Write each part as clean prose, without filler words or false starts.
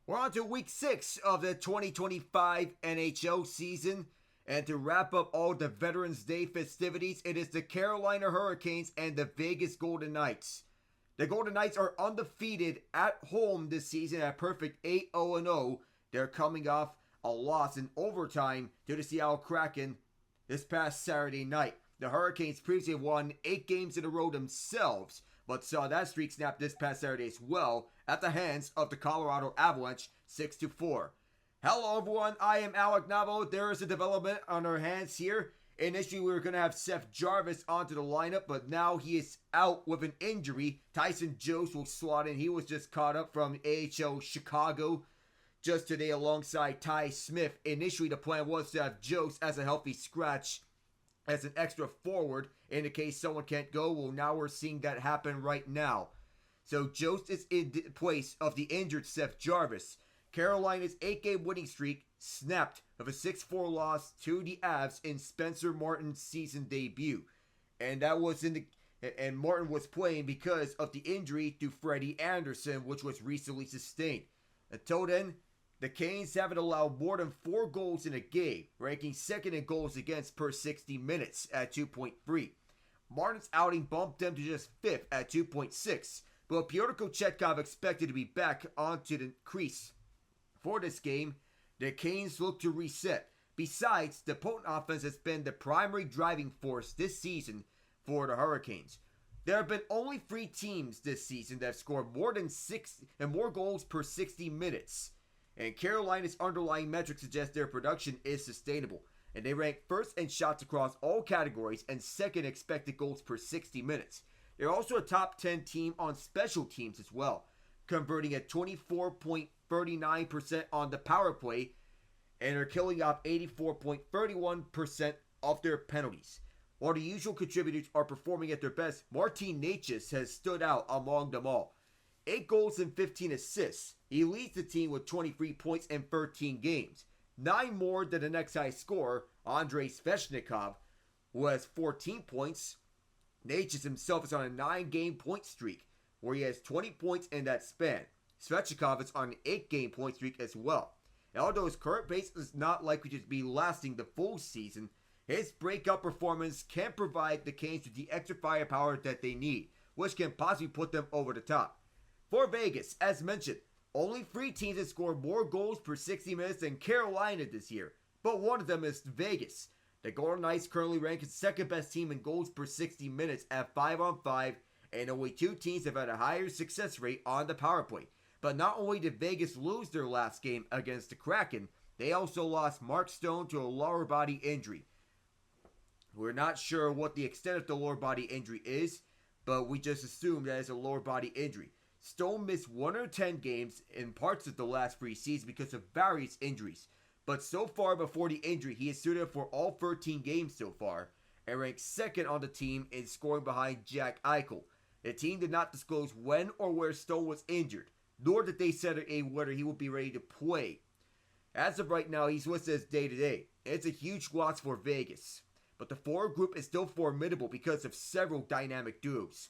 We're on to week 6 of the 2025 NHL season. And to wrap up all the Veterans Day festivities, it is the Carolina Hurricanes and the Vegas Golden Knights. The Golden Knights are undefeated at home this season at perfect 8-0-0. They're coming off a loss in overtime to the Seattle Kraken this past Saturday night. The Hurricanes previously won 8 games in a row themselves, but saw that streak snap this past Saturday as well at the hands of the Colorado Avalanche 6-4. Hello everyone, I am Alec Navo. There is a development on our hands here. Initially we were going to have Seth Jarvis onto the lineup, but now he is out with an injury. Tyson Jost will slot in. He was just caught up from AHL Chicago just today alongside Ty Smith. Initially the plan was to have Jost as a healthy scratch as an extra forward in the case someone can't go. Well, now we're seeing that happen right now. So Jost is in place of the injured Seth Jarvis. Carolina's 8-game winning streak snapped of a 6-4 loss to the Avs in Spencer Martin's season debut. And that was and Martin was playing because of the injury to Freddie Anderson, which was recently sustained. Until then, the Canes haven't allowed more than 4 goals in a game, ranking second in goals against per 60 minutes at 2.3. Martin's outing bumped them to just 5th at 2.6, but Pyotr Kochetkov expected to be back onto the crease for this game. The Canes look to reset. Besides, the potent offense has been the primary driving force this season for the Hurricanes. There have been only 3 teams this season that have scored more than 6 and more goals per 60 minutes. And Carolina's underlying metrics suggest their production is sustainable. And they rank first in shots across all categories and second expected goals per 60 minutes. They're also a top 10 team on special teams as well, converting at 24.39% on the power play and are killing off 84.31% of their penalties. While the usual contributors are performing at their best, Martin Necas has stood out among them all. 8 goals and 15 assists. He leads the team with 23 points in 13 games. 9 more than the next high scorer, Andrei Svechnikov, who has 14 points. Necas himself is on a 9-game point streak, where he has 20 points in that span. Svechnikov is on an 8-game point streak as well. And although his current pace is not likely to be lasting the full season, his breakout performance can provide the Canes with the extra firepower that they need, which can possibly put them over the top. For Vegas, as mentioned, only 3 teams have scored more goals per 60 minutes than Carolina this year, but one of them is Vegas. The Golden Knights currently rank as the second best team in goals per 60 minutes at 5-on-5, and only 2 teams have had a higher success rate on the power play. But not only did Vegas lose their last game against the Kraken, they also lost Mark Stone to a lower body injury. We're not sure what the extent of the lower body injury is, but we just assume that it's a lower body injury. Stone missed 110 games in parts of the last 3 seasons because of various injuries. But so far before the injury, he has suited for all 13 games so far, and ranks second on the team in scoring behind Jack Eichel. The team did not disclose when or where Stone was injured, nor did they say whether he would be ready to play. As of right now, he's listed as day-to-day. It's a huge loss for Vegas. But the forward group is still formidable because of several dynamic duos.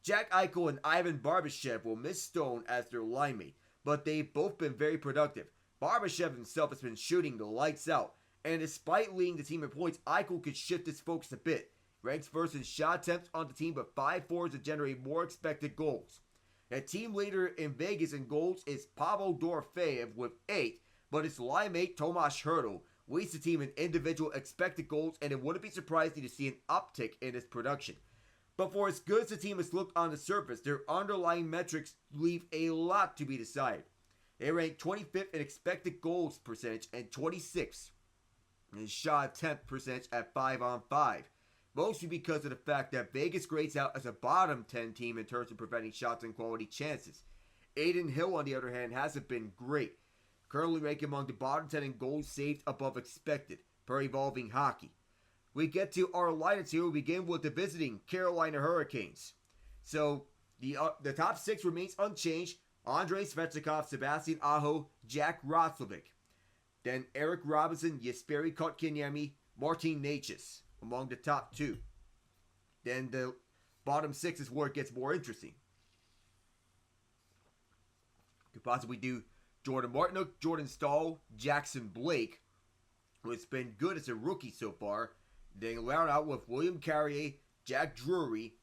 Jack Eichel and Ivan Barbashev will miss Stone as their line mate, but they've both been very productive. Barbashev himself has been shooting the lights out, and despite leading the team in points, Eichel could shift his focus a bit. Ranks first in shot attempts on the team, but 5 forwards to generate more expected goals. The team leader in Vegas in goals is Pavel Dorofeyev with 8, but his line mate Tomas Hertl leads the team in individual expected goals, and it wouldn't be surprising to see an uptick in his production. But for as good as the team has looked on the surface, their underlying metrics leave a lot to be desired. They rank 25th in expected goals percentage and 26th in shot attempt percentage at 5-on-5. Mostly because of the fact that Vegas grades out as a bottom 10 team in terms of preventing shots and quality chances. Aiden Hill, on the other hand, hasn't been great. Currently ranking among the bottom 10 in goals saved above expected, per Evolving Hockey. We get to our lineups here. We begin with the visiting Carolina Hurricanes. So, the top 6 remains unchanged. Andrei Svechnikov, Sebastian Aho, Jack Roslovic. Then Eric Robinson, Jesperi Kotkaniemi, Martin Necas among the top 2. Then the bottom 6 is where it gets more interesting. Could possibly do Jordan Martinook, Jordan Staal, Jackson Blake, who has been good as a rookie so far. Then round out with William Carrier, Jack Drury,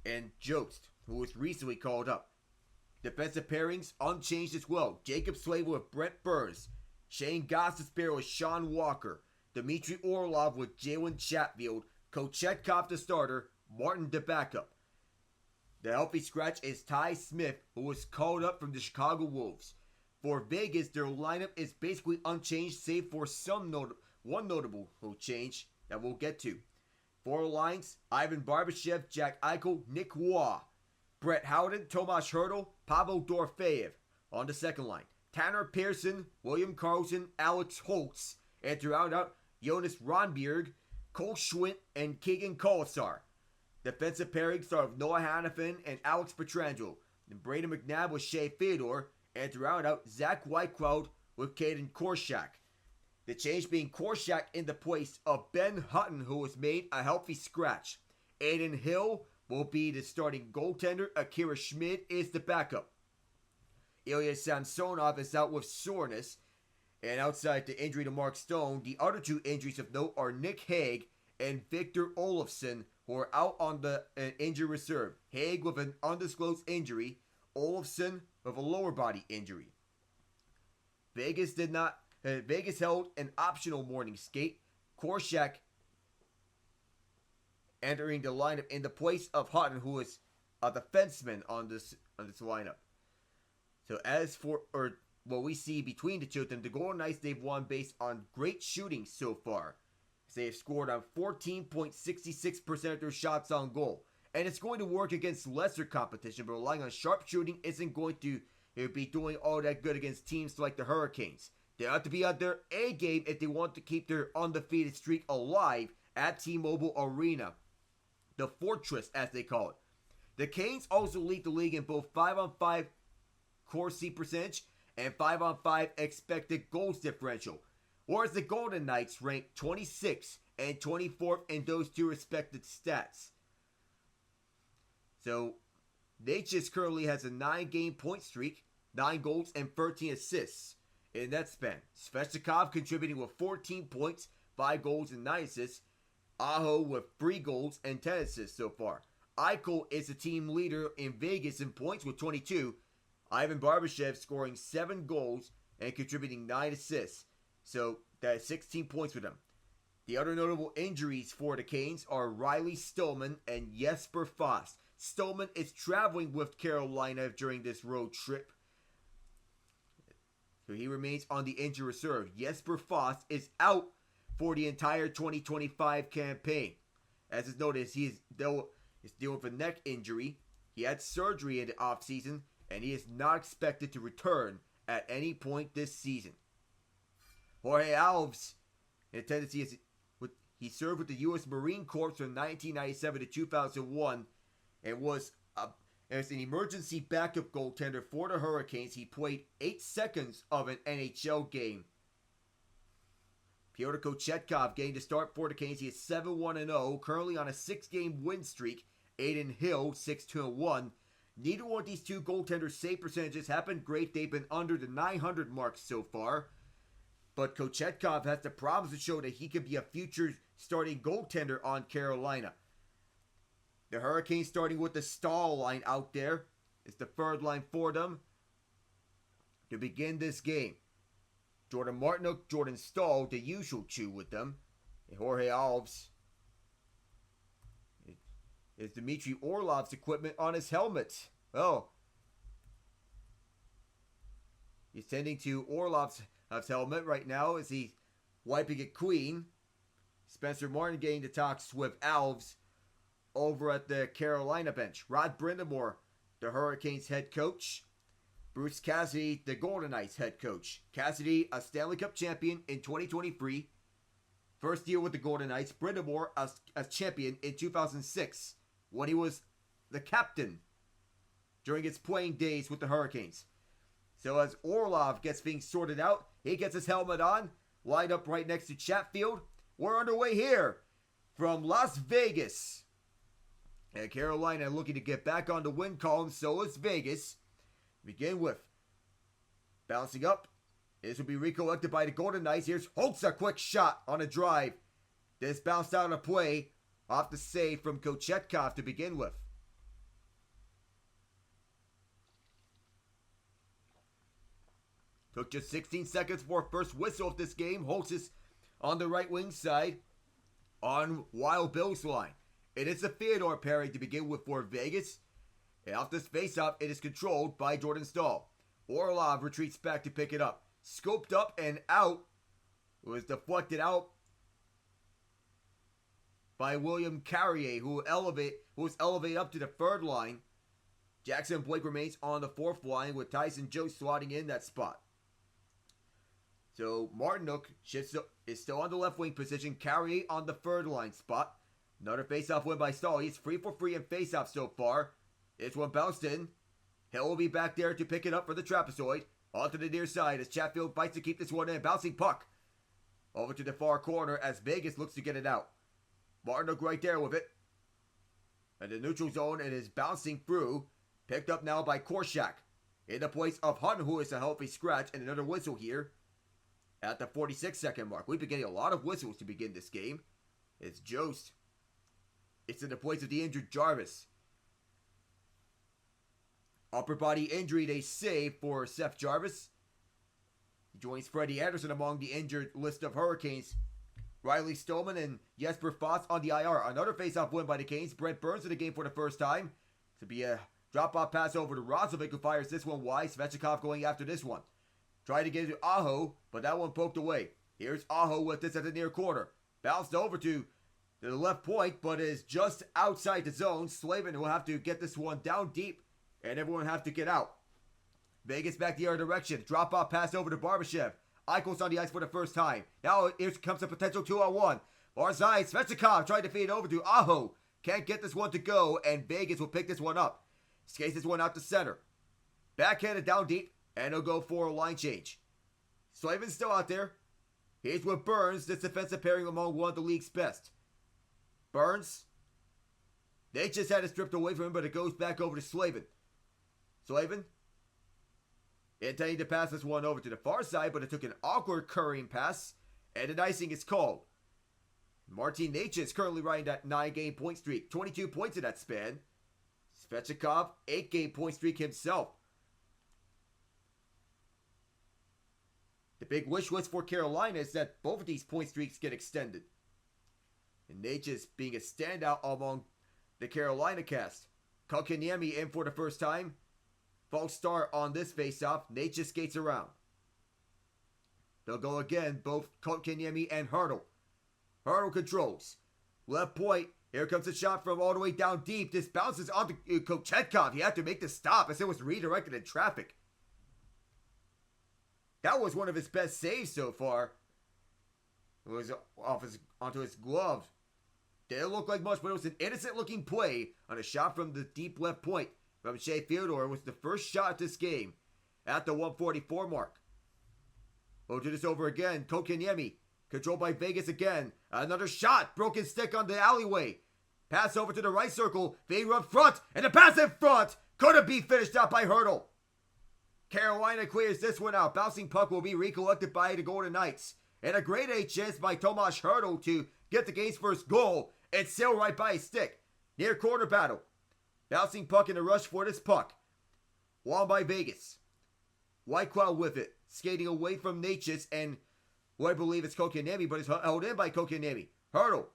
and Jost, who was recently called up. Defensive pairings unchanged as well. Jacob Slavin with Brent Burns, Shane Gostisbehere with Sean Walker, Dmitry Orlov with Jalen Chatfield, Kochetkov the starter, Martin the backup. The healthy scratch is Ty Smith, who was called up from the Chicago Wolves. For Vegas, their lineup is basically unchanged, save for one notable change that we'll get to. Four lines: Ivan Barbashev, Jack Eichel, Nick Waugh, Brett Howden, Tomas Hertl, Pavel Dorofeyev. On the second line, Tanner Pearson, William Karlsson, Alex Holtz, and to round out, Jonas Ronbjerg, Cole Schwint, and Keegan Kolesar. Defensive pairings are of Noah Hannafin and Alex Pietrangelo, and Braden McNabb with Shea Theodore, and to round out, Zach Whitecloud with Caden Korshak. The change being Korshak in the place of Ben Hutton, who was made a healthy scratch. Aiden Hill will be the starting goaltender. Akira Schmid is the backup. Ilya Samsonov is out with soreness. And outside the injury to Mark Stone, the other two injuries of note are Nick Hague and Victor Olofsson, who are out on the injury reserve. Hague with an undisclosed injury, Olofsson with a lower body injury. Vegas held an optional morning skate. Korshak entering the lineup in the place of Hutton, who is a defenseman on this lineup. So as for what we see between the two of them, the Golden Knights, they've won based on great shooting so far. They've scored on 14.66% of their shots on goal. And it's going to work against lesser competition, but relying on sharp shooting isn't going to be doing all that good against teams like the Hurricanes. They have to be on their A game if they want to keep their undefeated streak alive at T-Mobile Arena. The Fortress, as they call it. The Canes also lead the league in both 5-on-5 Corsi percentage and 5-on-5 expected goals differential, whereas the Golden Knights rank 26th and 24th in those two respected stats. So, Necas currently has a 9-game point streak, 9 goals and 13 assists in that span. Svechnikov contributing with 14 points, 5 goals and 9 assists. Aho with 3 goals and 10 assists so far. Eichel is the team leader in Vegas in points with 22. Ivan Barbashev scoring 7 goals and contributing 9 assists. So that's 16 points for them. The other notable injuries for the Canes are Riley Stillman and Jesper Fast. Stillman is traveling with Carolina during this road trip, so he remains on the injury reserve. Jesper Fast is out for the entire 2025 campaign. As is noted, he is dealing with a neck injury. He had surgery in the offseason, and he is not expected to return at any point this season. Jorge Alves, in attendance, he served with the U.S. Marine Corps from 1997 to 2001 and was as an emergency backup goaltender for the Hurricanes. He played 8 seconds of an NHL game. Pyotr Kochetkov getting to start for the Canes. He is 7-1-0, currently on a 6-game win streak. Aiden Hill, 6-2-1. Neither one of these two goaltenders' save percentages have been great. They've been under the 900 mark so far. But Kochetkov has the problems to show that he could be a future starting goaltender on Carolina. The Hurricanes starting with the Staal line out there. It's the third line for them to begin this game. Jordan Martinook, Jordan Staal, the usual two with them. And Jorge Alves is Dmitry Orlov's equipment on his helmet. Oh. He's tending to Orlov's helmet right now as he's wiping it clean. Spencer Martin getting the talks with Alves over at the Carolina bench. Rod Brindamore, the Hurricanes head coach. Bruce Cassidy, the Golden Knights head coach. Cassidy, a Stanley Cup champion in 2023. First year with the Golden Knights. Brindamore, a champion in 2006 when he was the captain during his playing days with the Hurricanes. So as Orlov gets things sorted out, he gets his helmet on, lined up right next to Chatfield. We're underway here from Las Vegas. And Carolina looking to get back on the win column, so is Vegas. Begin with Bouncing up. This will be recollected by the Golden Knights. Here's Holtz, a quick shot on a drive. This bounced out of play off the save from Kochetkov to begin with. Took just 16 seconds for first whistle of this game. Holtz is on the right wing side on Wild Bill's line. It is a Theodore pairing to begin with for Vegas. And off this faceoff, it is controlled by Jordan Staal. Orlov retreats back to pick it up. Scoped up and out. It was deflected out by William Carrier, who was elevated up to the third line. Jackson Blake remains on the fourth line with Tyson Joe slotting in that spot. So Martin Necas is still on the left wing position. Carrier on the third line spot. Another faceoff win by Staal. He's 3 for 3 in faceoff so far. This one bounced in. Hill will be back there to pick it up for the trapezoid. Onto the near side as Chatfield fights to keep this one in. Bouncing puck. Over to the far corner as Vegas looks to get it out. Martin right there with it. And the neutral zone, it is bouncing through. Picked up now by Korshak. In the place of Hutton, who is a healthy scratch. And another whistle here at the 46-second mark. We've been getting a lot of whistles to begin this game. It's Jost. It's in the place of the injured Jarvis. Upper body injury, they save for Seth Jarvis. He joins Freddie Anderson among the injured list of Hurricanes. Riley Stillman and Jesper Foss on the IR. Another faceoff win by the Canes. Brent Burns in the game for the first time. To be a drop-off pass over to Rozovic, who fires this one wide. Svechnikov going after this one. Tried to get it to Aho, but that one poked away. Here's Aho with this at the near corner. Bounced over to the left point, but is just outside the zone. Slavin will have to get this one down deep, and everyone have to get out. Vegas back the other direction. Drop-off pass over to Barbashev. Eichel's on the ice for the first time. Now here comes a potential 2-on-1. Barzai, Svechnikov trying to feed over to Aho. Can't get this one to go, and Vegas will pick this one up. Skates this one out to center. Backhanded down deep, and he'll go for a line change. Slavin's still out there. Here's with Burns, this defensive pairing among one of the league's best. Burns. They just had it stripped away from him, but it goes back over to Slavin. Slavin. Intending to pass this one over to the far side, but it took an awkward currying pass, and an icing is called. Martin Necas currently riding that 9-game point streak. 22 points in that span. Svechnikov, 8-game point streak himself. The big wish list for Carolina is that both of these point streaks get extended. And Necas being a standout among the Carolina cast. Kotkaniemi in for the first time. False start on this faceoff. Necas skates around. They'll go again, both Kotkaniemi and Hurdle. Hurdle controls. Left point. Here comes a shot from all the way down deep. This bounces onto Kochetkov. He had to make the stop as it was redirected in traffic. That was one of his best saves so far. It was onto his glove. Didn't look like much, but it was an innocent looking play on a shot from the deep left point from Shea Theodore. It was the first shot this game at the 144 mark. We'll do this over again. Kotkaniemi controlled by Vegas again. Another shot. Broken stick on the alleyway. Pass over to the right circle. Fade up front. And the pass in front. Couldn't be finished out by Hurdle. Carolina clears this one out. Bouncing puck will be recollected by the Golden Knights. And a great A chance by Tomas Hurdle to get the game's first goal. And sail right by his stick. Near corner battle. Bouncing puck in a rush for this puck. Won by Vegas. Whitecloud with it. Skating away from Necas and I believe it's Kotkaniemi, but it's held in by Kotkaniemi. Hurdle.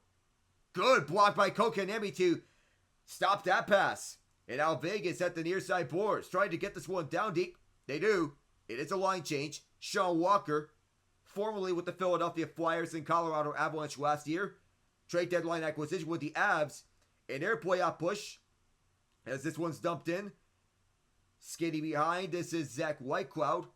Good block by Kotkaniemi to stop that pass. And now Vegas at the near side boards. Trying to get this one down deep. They do. It is a line change. Sean Walker, formerly with the Philadelphia Flyers and Colorado Avalanche last year. Trade deadline acquisition with the Avs. And their playoff push. As this one's dumped in. Skating behind. This is Zach Whitecloud.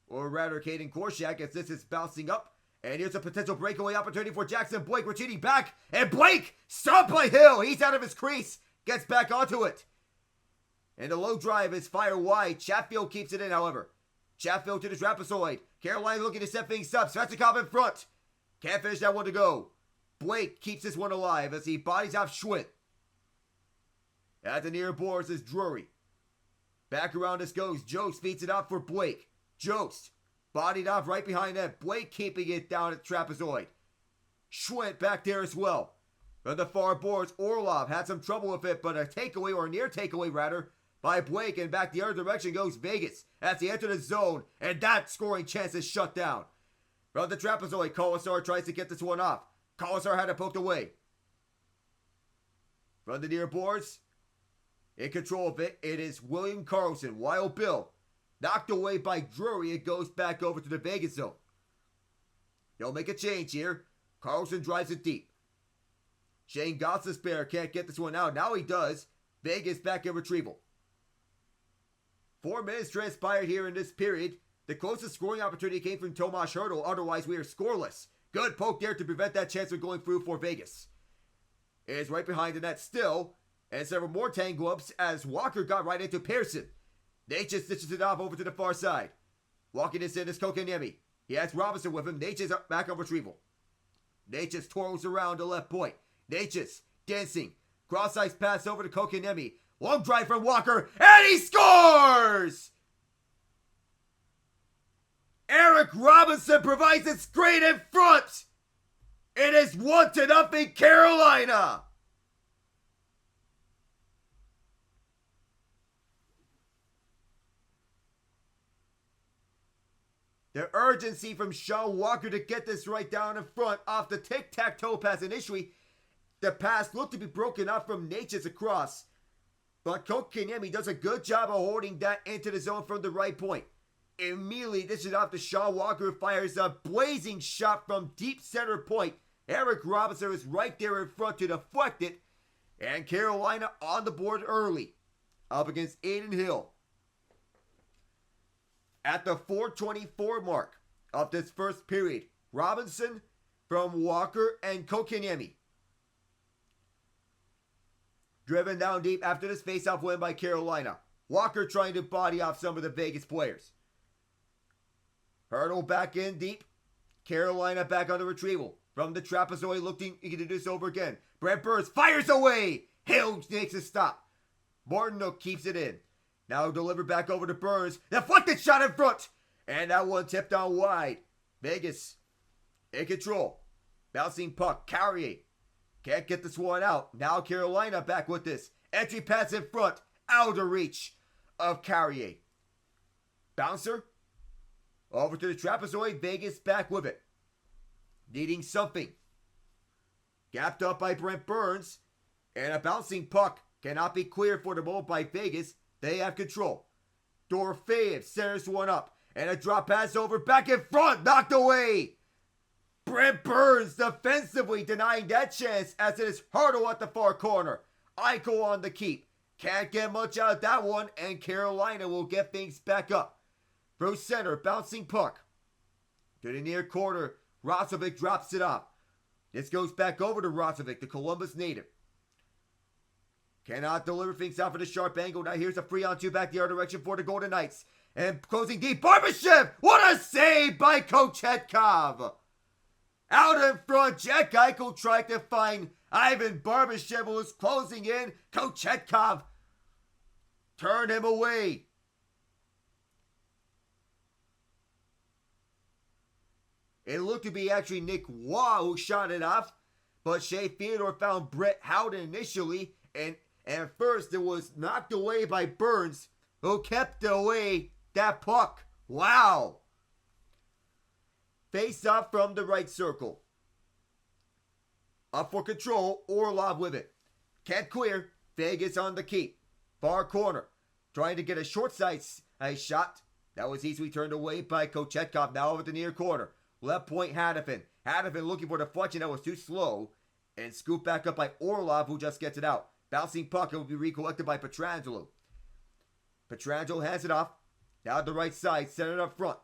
Or rather, Caden Korshak, as this is bouncing up. And here's a potential breakaway opportunity for Jackson Blake. Retreating back. And Blake, stopped by Hill. He's out of his crease. Gets back onto it. And the low drive is fired wide. Chatfield keeps it in, however. Chatfield to the trapezoid. Carolina looking to set things up. Svechnikov in front. Can't finish that one to go. Blake keeps this one alive as he bodies out Schwint. At the near boards is Drury. Back around this goes. Joe speeds it out for Blake. Jokes bodied off right behind that. Blake keeping it down at the trapezoid. Schwint back there as well. From the far boards, Orlov had some trouble with it, but a takeaway, or a near takeaway rather, by Blake, and back the other direction goes Vegas as they enter the zone, and that scoring chance is shut down. From the trapezoid, Colasar tries to get this one off. Colasar had it poked away. From the near boards, in control of it, it is William Karlsson. Wild Bill, knocked away by Drury, it goes back over to the Vegas zone. They'll make a change here. Karlsson drives it deep. Shane Gostisbehere can't get this one out. Now he does. Vegas back in retrieval. 4 minutes transpired here in this period. The closest scoring opportunity came from Tomas Hertl. Otherwise, we are scoreless. Good poke there to prevent that chance from going through for Vegas. It is right behind the net still. And several more tangle-ups as Walker got right into Pearson. Necas stitches it off over to the far side. Walking this in is Kokaniemi. He has Robinson with him. Necas back on retrieval. Necas twirls around the left point. Necas dancing. Cross-ice pass over to Kokaniemi. Long drive from Walker. And he scores! Eric Robinson provides it straight in front. It is 1-0 Carolina. The urgency from Sean Walker to get this right down in front off the tic-tac-toe pass initially. The pass looked to be broken off from Necas across. But Kokaniemi does a good job of holding that into the zone from the right point. Immediately dishes off to Sean Walker, who fires a blazing shot from deep center point. Eric Robinson is right there in front to deflect it. And Carolina on the board early. Up against Aiden Hill. At the 4:24 mark of this first period, Robinson from Walker and Kokaniemi. Driven down deep after this faceoff win by Carolina. Walker trying to body off some of the Vegas players. Hertl back in deep. Carolina back on the retrieval. From the trapezoid looking to do this over again. Brent Burns fires away. Hill makes a stop. Martin keeps it in. Now delivered back over to Burns. Deflected shot in front. And that one tipped on wide. Vegas in control. Bouncing puck. Carrier can't get this one out. Now Carolina back with this. Entry pass in front. Out of reach of Carrier. Bouncer. Over to the trapezoid. Vegas back with it. Needing something. Gapped up by Brent Burns. And a bouncing puck cannot be cleared for the moment by Vegas. They have control. Dorofeyev centers one up. And a drop pass over back in front. Knocked away. Brent Burns defensively denying that chance as it is Hertl at the far corner. Eichel on the keep. Can't get much out of that one. And Carolina will get things back up. Through center. Bouncing puck. To the near corner. Roslovic drops it off. This goes back over to Roslovic, the Columbus native. Cannot deliver things out for the sharp angle. Now here's a 3-on-2 back the other direction for the Golden Knights. And closing deep. Barbashev! What a save by Kochetkov! Out in front, Jack Eichel tried to find Ivan Barbashev, who was closing in. Kochetkov turned him away. It looked to be actually Nick Waugh who shot it off. But Shea Theodore found Brett Howden initially. And at first it was knocked away by Burns, who kept away that puck. Wow. Face off from the right circle. Up for control. Orlov with it. Can't clear. Vegas on the keep. Far corner. Trying to get a short side shot. That was easily turned away by Kochetkov. Now over the near corner. Left point Hadafin. Hadafin looking for deflection that was too slow. And scooped back up by Orlov, who just gets it out. Bouncing puck, it will be recollected by Pietrangelo. Pietrangelo has it off. Now the right side, centered up front.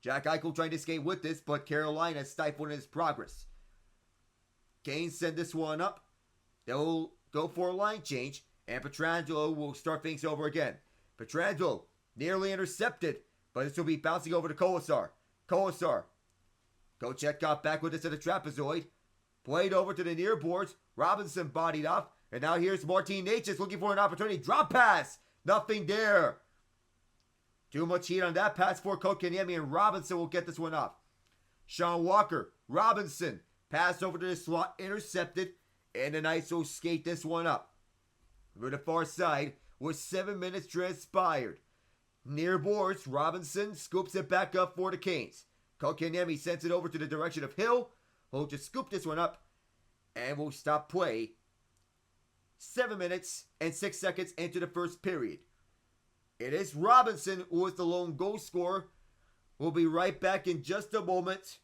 Jack Eichel trying to skate with this, but Carolina stifling his progress. Kane send this one up. They'll go for a line change, and Pietrangelo will start things over again. Pietrangelo nearly intercepted, but this will be bouncing over to Colasar. Colasar. Kochetkov back with this to the trapezoid. Played over to the near boards. Robinson bodied off. And now here's Martin Necas looking for an opportunity. Drop pass. Nothing there. Too much heat on that pass for Kotkaniemi, and Robinson will get this one off. Sean Walker, Robinson, pass over to the slot, intercepted, and an ISO skate this one up. For the far side, with 7 minutes transpired. Near boards, Robinson scoops it back up for the Canes. Kotkaniemi sends it over to the direction of Hill, who'll just scoop this one up, and will stop play 7 minutes and 6 seconds into the first period. It is Robinson who is the lone goal scorer. We'll be right back in just a moment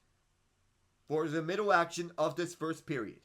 for the middle action of this first period.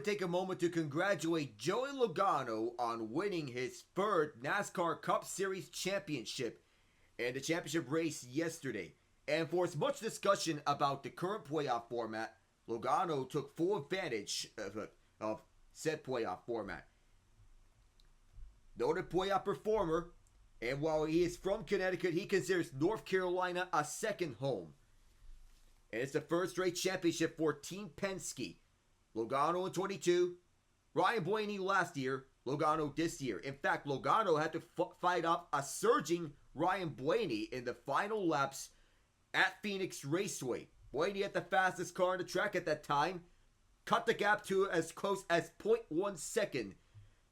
Take a moment to congratulate Joey Logano on winning his third NASCAR Cup Series championship in the championship race yesterday. And for as much discussion about the current playoff format, Logano took full advantage of said playoff format. Noted playoff performer, and while he is from Connecticut, he considers North Carolina a second home. And it's the first straight championship for Team Penske. Logano in 22, Ryan Blaney last year, Logano this year. In fact, Logano had to fight off a surging Ryan Blaney in the final laps at Phoenix Raceway. Blaney had the fastest car on the track at that time, cut the gap to as close as 0.1 second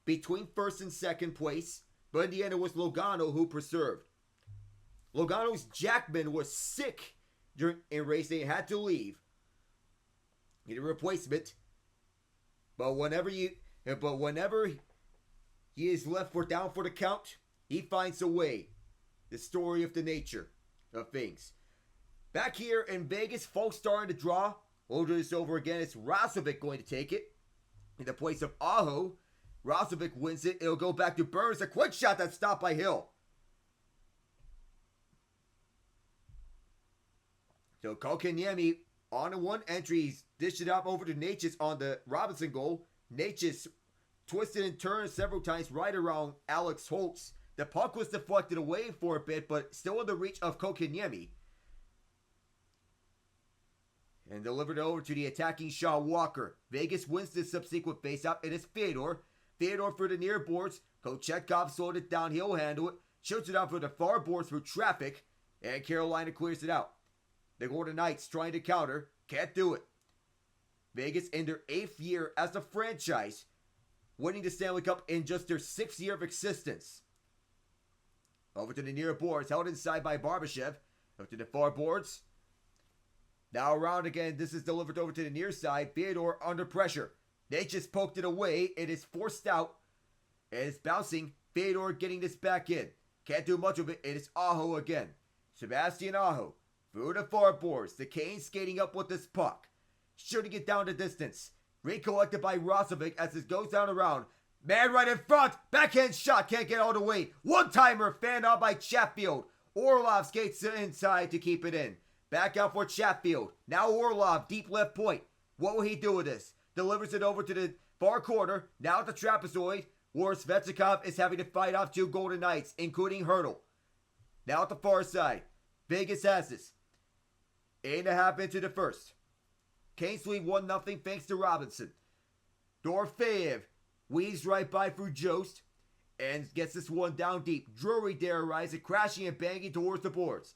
between first and second place, but in the end it was Logano who preserved. Logano's Jackman was sick in racing and had to leave. He had a replacement. But whenever he is left down for the count, he finds a way. The story of the nature of things. Back here in Vegas, folks starting to draw. We'll do this over again. It's Rasovic going to take it in the place of Aho. Rasovic wins it. It'll go back to Burns. A quick shot that's stopped by Hill. So Kotkaniemi on a one entry, he's dished it up over to Necas on the Robinson goal. Necas twisted and turned several times right around Alex Holtz. The puck was deflected away for a bit, but still in the reach of Kotkaniemi. And delivered over to the attacking Shaw Walker. Vegas wins this subsequent faceoff. It is Fyodor. Fyodor for the near boards. Kochetkov slowed it down. He'll handle it. Shoots it out for the far boards through traffic. And Carolina clears it out. The Golden Knights trying to counter. Can't do it. Vegas in their 8th year as a franchise. Winning the Stanley Cup in just their 6th year of existence. Over to the near boards. Held inside by Barbashev. Over to the far boards. Now around again. This is delivered over to the near side. Fyodor under pressure. They just poked it away. It is forced out. And it's bouncing. Fyodor getting this back in. Can't do much of it. It is Aho again. Sebastian Aho. Through the far boards. The Canes skating up with this puck. Shooting it down the distance. Recollected by Rasovic as it goes down around. Man right in front. Backhand shot. Can't get all the way. One-timer fanned out by Chatfield. Orlov skates inside to keep it in. Back out for Chatfield. Now Orlov, deep left point. What will he do with this? Delivers it over to the far corner. Now at the trapezoid, where Svechnikov is having to fight off 2 Golden Knights, including Hurdle. Now at the far side, Vegas has this. 8.5 into the first. Canes lead 1-0 thanks to Robinson. Dorofeyev weaves right by through Jost and gets this one down deep. Drury there arises, crashing and banging towards the boards.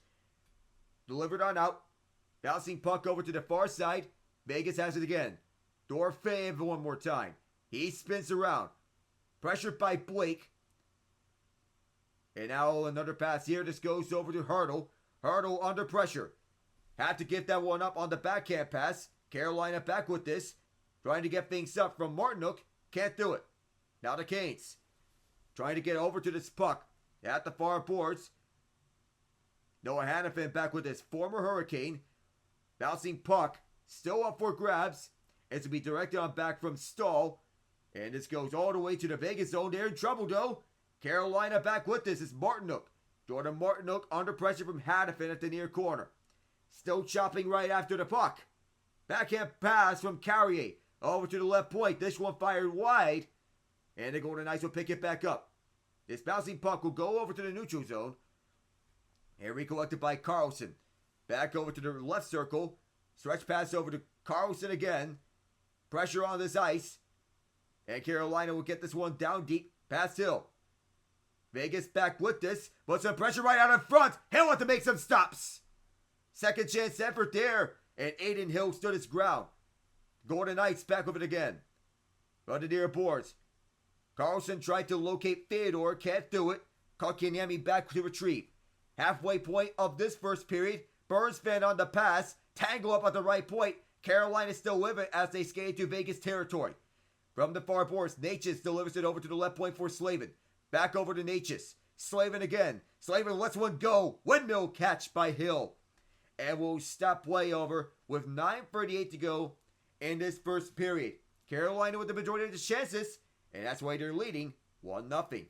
Delivered on out. Bouncing puck over to the far side. Vegas has it again. Dorofeyev one more time. He spins around. Pressured by Blake. And now another pass here. This goes over to Hurdle. Hurdle under pressure. Had to get that one up on the backhand pass. Carolina back with this. Trying to get things up from Martinook. Can't do it. Now the Canes. Trying to get over to this puck. At the far boards. Noah Hannafin back with his former Hurricane. Bouncing puck. Still up for grabs. It's to be directed on back from Stahl. And this goes all the way to the Vegas zone. They're in trouble though. Carolina back with this is Martinook. Jordan Martinook under pressure from Hannafin at the near corner. Still chopping right after the puck. Backhand pass from Carrier. Over to the left point. This one fired wide. And the Golden Knights will pick it back up. This bouncing puck will go over to the neutral zone. And recollected by Carlson. Back over to the left circle. Stretch pass over to Carlson again. Pressure on this ice. And Carolina will get this one down deep. Past Hill. Vegas back with this. But some pressure right out in front. Hill wants to make some stops. Second chance effort there. And Aiden Hill stood his ground. Golden Knights back with it again. Run to near boards. Carlson tried to locate Theodore. Can't do it. Kotkaniemi back to retrieve. Halfway point of this first period. Burns fan on the pass. Tangle up at the right point. Carolina still with it as they skate to Vegas territory. From the far boards, Necas delivers it over to the left point for Slavin. Back over to Necas. Slavin again. Slavin lets one go. Windmill catch by Hill. And we'll stop play over with 9:38 to go in this first period. Carolina with the majority of the chances, and that's why they're leading 1-0.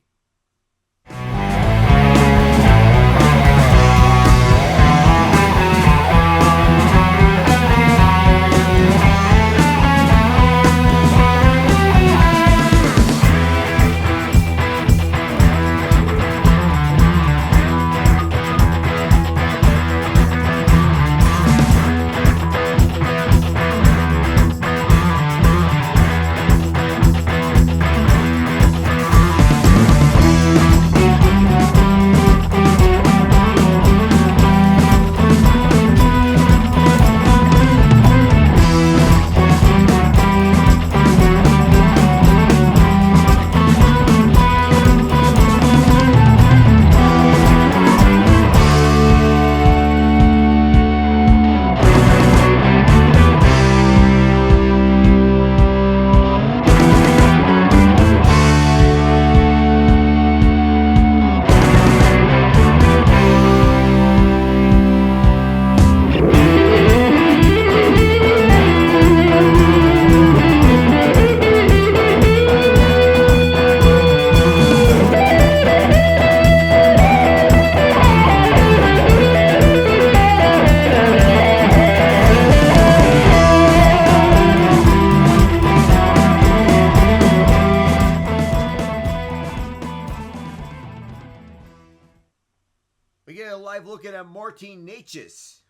We get a live look at Martin Necas.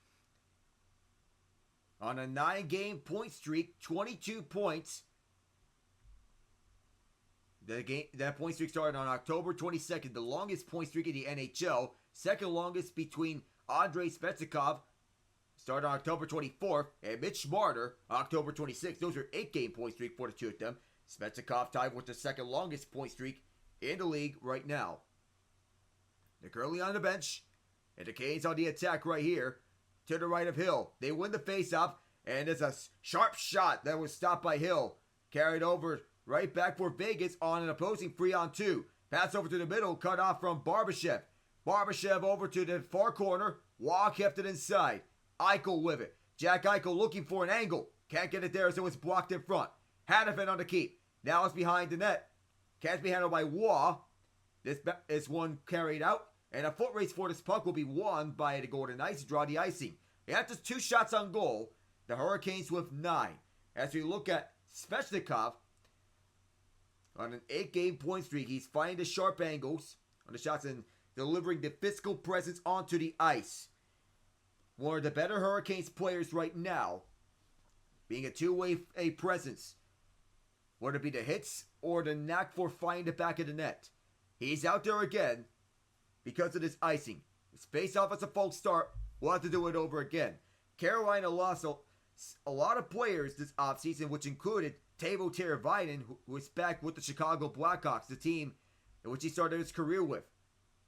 On a 9-game point streak, 22 points. That point streak started on October 22nd, the longest point streak in the NHL. Second longest between Andrei Svechnikov, started on October 24th, and Mitch Marner, October 26th. Those are 8-game point streak for the two of them. Svechnikov tied with the second longest point streak in the league right now. They're currently on the bench, and the Canes on the attack right here to the right of Hill. They win the faceoff, and it's a sharp shot that was stopped by Hill. Carried over right back for Vegas on an opposing 3-on-2. Pass over to the middle, cut off from Barbashev. Barbashev over to the far corner. Waugh kept it inside. Eichel with it. Jack Eichel looking for an angle. Can't get it there, so it's blocked in front. Hannafin on the keep. Now it's behind the net. Can't be handled by Waugh. This is one carried out. And a foot race for this puck will be won by the Golden Knights. Draw the icing. After 2 shots on goal, the Hurricanes with 9. As we look at Svechnikov, on an 8-game point streak, he's finding the sharp angles on the shots and delivering the physical presence onto the ice. One of the better Hurricanes players right now, being a two-way presence, whether it be the hits or the knack for finding the back of the net. He's out there again because of this icing. His face-off as a false start, we'll have to do it over again. Carolina lost a lot of players this offseason, which included Teuvo Teravainen, who is back with the Chicago Blackhawks, the team in which he started his career with.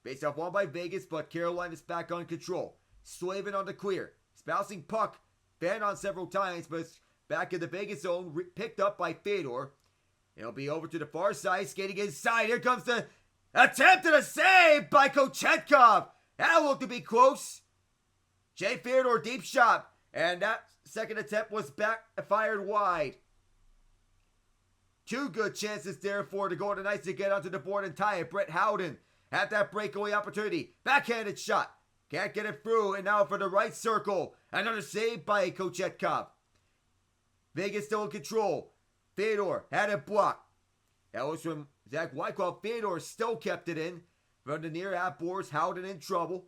Based off won by Vegas, but Carolina's back on control. Slavin on the clear. He's bouncing puck. Banned on several times, but it's back in the Vegas zone. Picked up by Fedor. It'll be over to the far side. Skating inside. Here comes the attempt at a save by Kochetkov. That looked to be close. Jay Fedor, deep shot. And that second attempt was fired wide. 2 good chances, therefore, to Golden Knights to get onto the board and tie it. Brett Howden had that breakaway opportunity. Backhanded shot. Can't get it through. And now for the right circle. Another save by Kochetkov. Vegas still in control. Fedor had it blocked. That was from Zach Wyckoff. Fedor still kept it in. From the near half boards, Howden in trouble.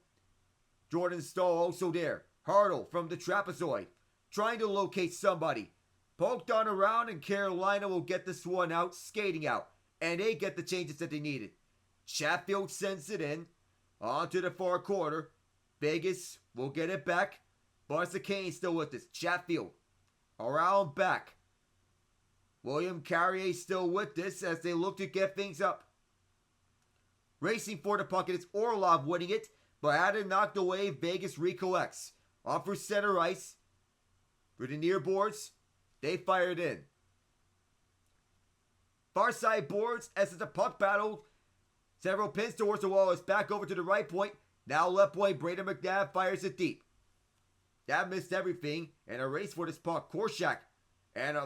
Jordan Stahl also there. Hartle from the trapezoid. Trying to locate somebody. Poked on around, and Carolina will get this one out, skating out. And they get the changes that they needed. Chatfield sends it in. Onto the far corner. Vegas will get it back. But the Canes still with this. Chatfield around back. William Carrier still with this as they look to get things up. Racing for the puck, it's Orlov winning it. But had it knocked away, Vegas recollects. Off for center ice. For the near boards. They fired in. Far side boards as it's a puck battle. Several pins towards the wall. It's back over to the right point. Now left point. Braden McNabb fires it deep. That missed everything. And a race for this puck. Korshak. And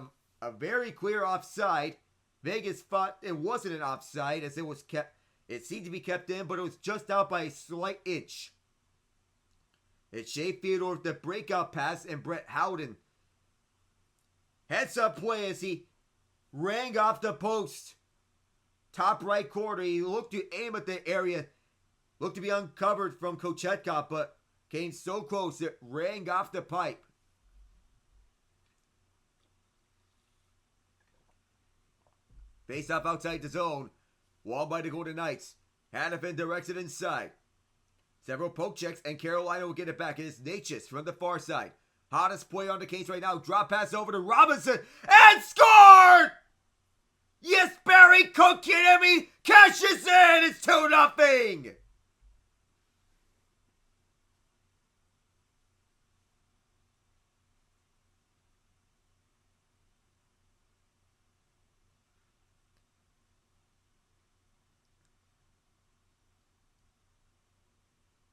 a very clear offside. Vegas thought it wasn't an offside as it was kept. It seemed to be kept in, but it was just out by a slight inch. It's Shea Theodore with the breakout pass and Brett Howden. Heads up play as he rang off the post. Top right corner. He looked to aim at the area. Looked to be uncovered from Kochetkov, but came so close it rang off the pipe. Face off outside the zone. Won by the Golden Knights. Hannafin directs it inside. Several poke checks and Carolina will get it back. It is Necas from the far side. Hottest play on the Canes right now. Drop pass over to Robinson. And scored! Yes, Barry Kotkaniemi cashes in. It's 2-0.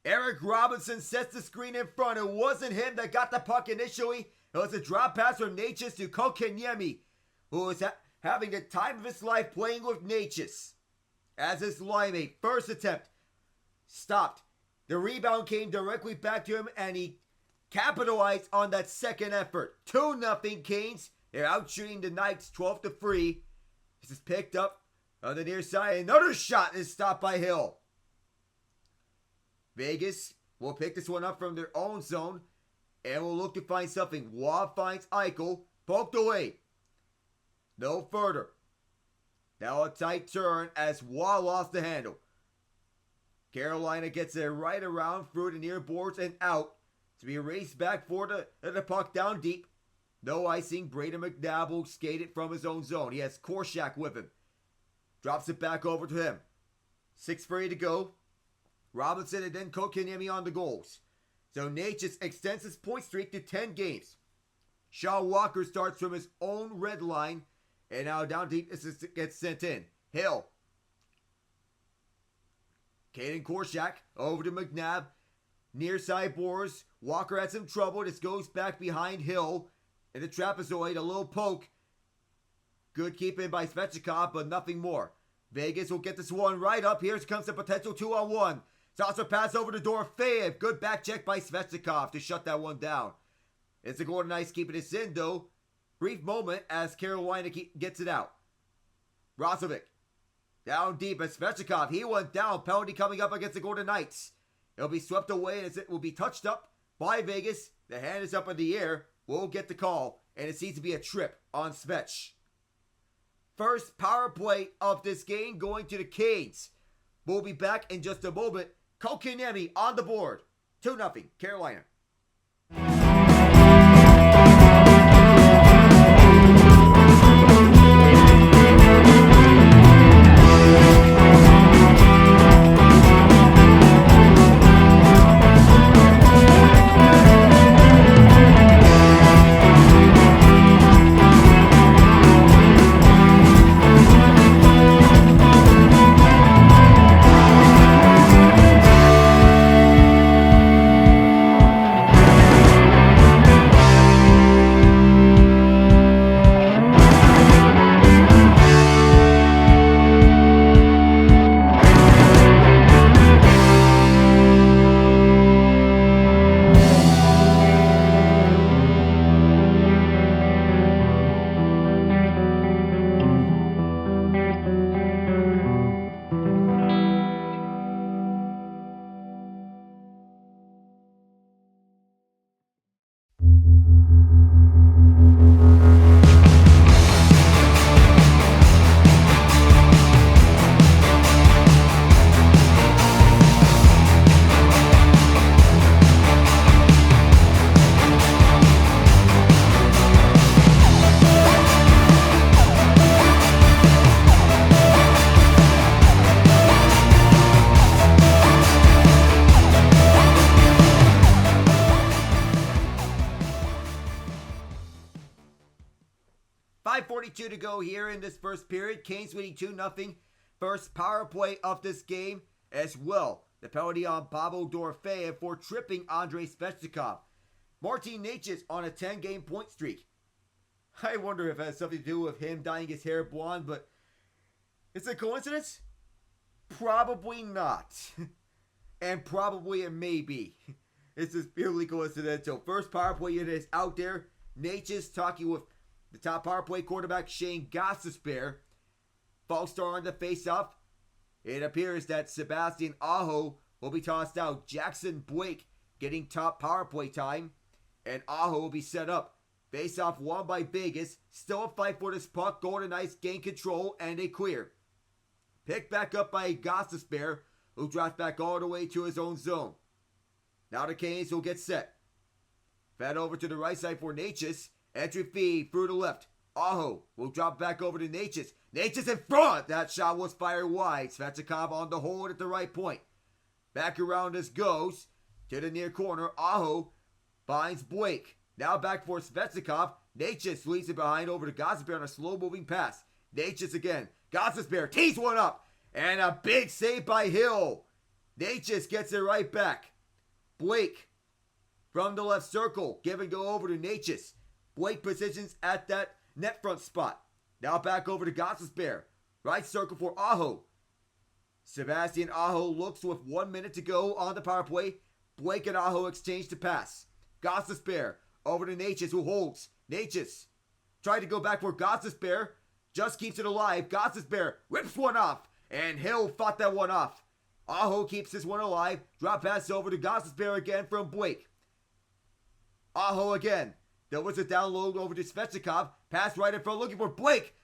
Eric Robinson sets the screen in front. It wasn't him that got the puck initially. It was a drop pass from Necas to Kotkaniemi, who was having the time of his life playing with Necas as his linemate. First attempt stopped. The rebound came directly back to him, and he capitalized on that second effort. 2-0 Canes. They're out shooting the Knights 12-3. This is picked up on the near side. Another shot is stopped by Hill. Vegas will pick this one up from their own zone and will look to find something. Waugh finds Eichel. Poked away. No further. Now a tight turn as Waugh lost the handle. Carolina gets it right around through the near boards and out to be raced back for the puck down deep. No icing. Braden McNabb will skate it from his own zone. He has Korshak with him. Drops it back over to him. 6:30 to go. Robinson and then Kotkaniemi on the goals. So Necas extends his point streak to 10 games. Shaw Walker starts from his own red line. And now down deep gets sent in. Hill. Caden Korshak over to McNabb. Near side boards. Walker had some trouble. This goes back behind Hill. In the trapezoid, a little poke. Good keeping by Svechnikov, but nothing more. Vegas will get this one right up. Here comes the potential 2-on-1. Toss a pass over to Dorofeyev. Good back check by Svechnikov to shut that one down. It's the Golden Knights keeping this in, though. Brief moment as Carolina gets it out. Rozovic down deep as Svechnikov. He went down. Penalty coming up against the Golden Knights. It'll be swept away as it will be touched up by Vegas. The hand is up in the air. We'll get the call. And it seems to be a trip on Svech. First power play of this game going to the Canes. We'll be back in just a moment. Kotkaniemi on the board. 2-0 Carolina. To go here in this first period. Canes winning 2-0. First power play of this game as well. The penalty on Pavel Dorofeyev for tripping Andrei Svechnikov. Martin Necas on a 10-game point streak. I wonder if it has something to do with him dyeing his hair blonde, but is it a coincidence? Probably not. And probably it may be. This is purely coincidental. First power play unit is out there. Necas talking with the top power play quarterback Shane Gostisbehere. False start on the face-off. It appears that Sebastian Aho will be tossed out. Jackson Blake getting top power play time. And Aho will be set up. Face-off won by Vegas. Still a fight for this puck. Golden Knights gain control and a clear. Picked back up by Gostisbehere, who drops back all the way to his own zone. Now the Canes will get set. Fed over to the right side for Necas. Entry feed through the left. Aho will drop back over to Necas. Necas in front. That shot was fired wide. Svechnikov on the hold at the right point. Back around this goes to the near corner. Aho finds Blake. Now back for Svechnikov. Necas leaves it behind over to Gostisbehere on a slow-moving pass. Necas again. Gostisbehere tees one up. And a big save by Hill. Necas gets it right back. Blake from the left circle. Give and go over to Necas. Blake positions at that net front spot. Now back over to Gostisbehere. Right circle for Aho. Sebastian Aho looks with 1 minute to go on the power play. Blake and Aho exchange the pass. Gostisbehere over to Necas, who holds. Necas tried to go back for Gostisbehere. Just keeps it alive. Gostisbehere rips one off. And Hill fought that one off. Aho keeps this one alive. Drop pass over to Gostisbehere again from Blake. Aho again. There was a download over to Svechnikov. Pass right in front looking for Blake.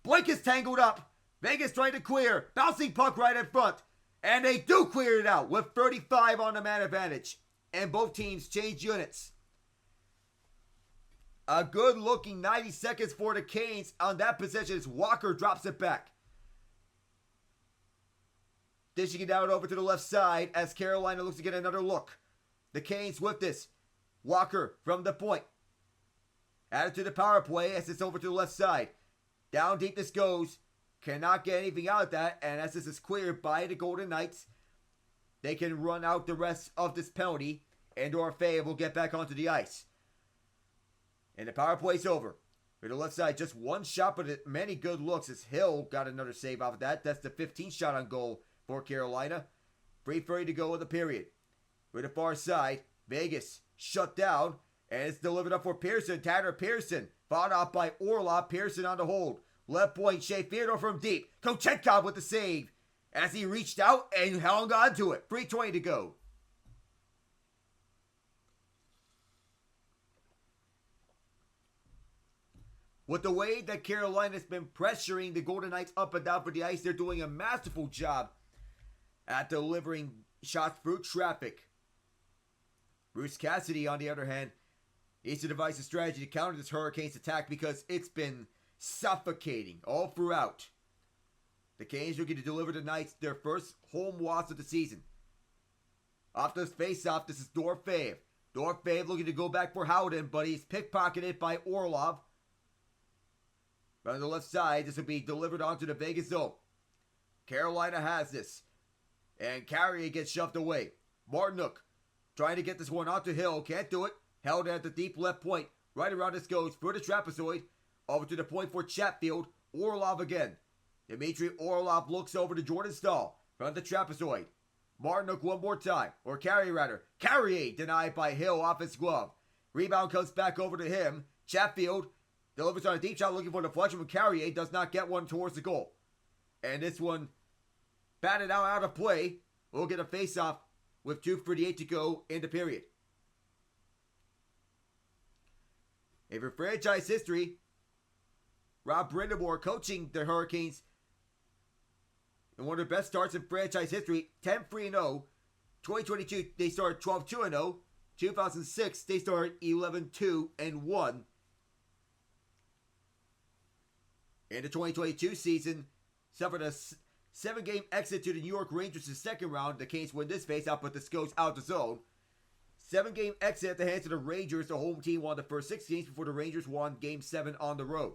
Blake is tangled up. Vegas trying to clear. Bouncing puck right in front. And they do clear it out with 35 on the man advantage. And both teams change units. A good looking 90 seconds for the Canes on that possession as Walker drops it back. Dishing it out over to the left side as Carolina looks to get another look. The Canes with this. Walker from the point. Added to the power play as it's over to the left side. Down deep this goes. Cannot get anything out of that. And as this is cleared by the Golden Knights, they can run out the rest of this penalty. And Dorofeyev will get back onto the ice. And the power play's over. To the left side, just one shot, but many good looks as Hill got another save off of that. That's the 15th shot on goal for Carolina. 3:30 to go in the period. For the far side, Vegas shut down, and it's delivered up for Pearson. Tanner Pearson, fouled out by Orlov. Pearson on the hold. Left point, Shea Theodore from deep. Kochetkov with the save as he reached out and hung on to it. 3:20 to go. With the way that Carolina's been pressuring the Golden Knights up and down for the ice, they're doing a masterful job at delivering shots through traffic. Bruce Cassidy, on the other hand, needs to devise a strategy to counter this Hurricanes attack because it's been suffocating all throughout. The Canes looking to deliver the Knights their first home loss of the season. Off this face-off, this is Dorfeev. Dorfeev looking to go back for Howden, but he's pickpocketed by Orlov. On the left side, this will be delivered onto the Vegas zone. Carolina has this. And Carrier gets shoved away. Martinuk trying to get this one onto Hill. Can't do it. Held at the deep left point. Right around this goes for the trapezoid. Over to the point for Chatfield. Orlov again. Dmitry Orlov looks over to Jordan Stahl. From the trapezoid. Martinuk one more time. Or Carrier rather. Carrier denied by Hill off his glove. Rebound comes back over to him. Chatfield delivers on a deep shot looking for the deflection from Carrier. Does not get one towards the goal. And this one batted out of play. We'll get a face-off with 2:38 to go in the period. And for franchise history, Rob Brindamore coaching the Hurricanes in one of their best starts in franchise history, 10-3-0. 2022, they started 12-2-0. 2006, they started 11-2-1. In the 2022 season, suffered a 7-game exit to the New York Rangers in the second round. The Canes win this face-off, but this goes out the zone. 7-game exit at the hands of the Rangers. The home team won the first 6 games before the Rangers won Game 7 on the road.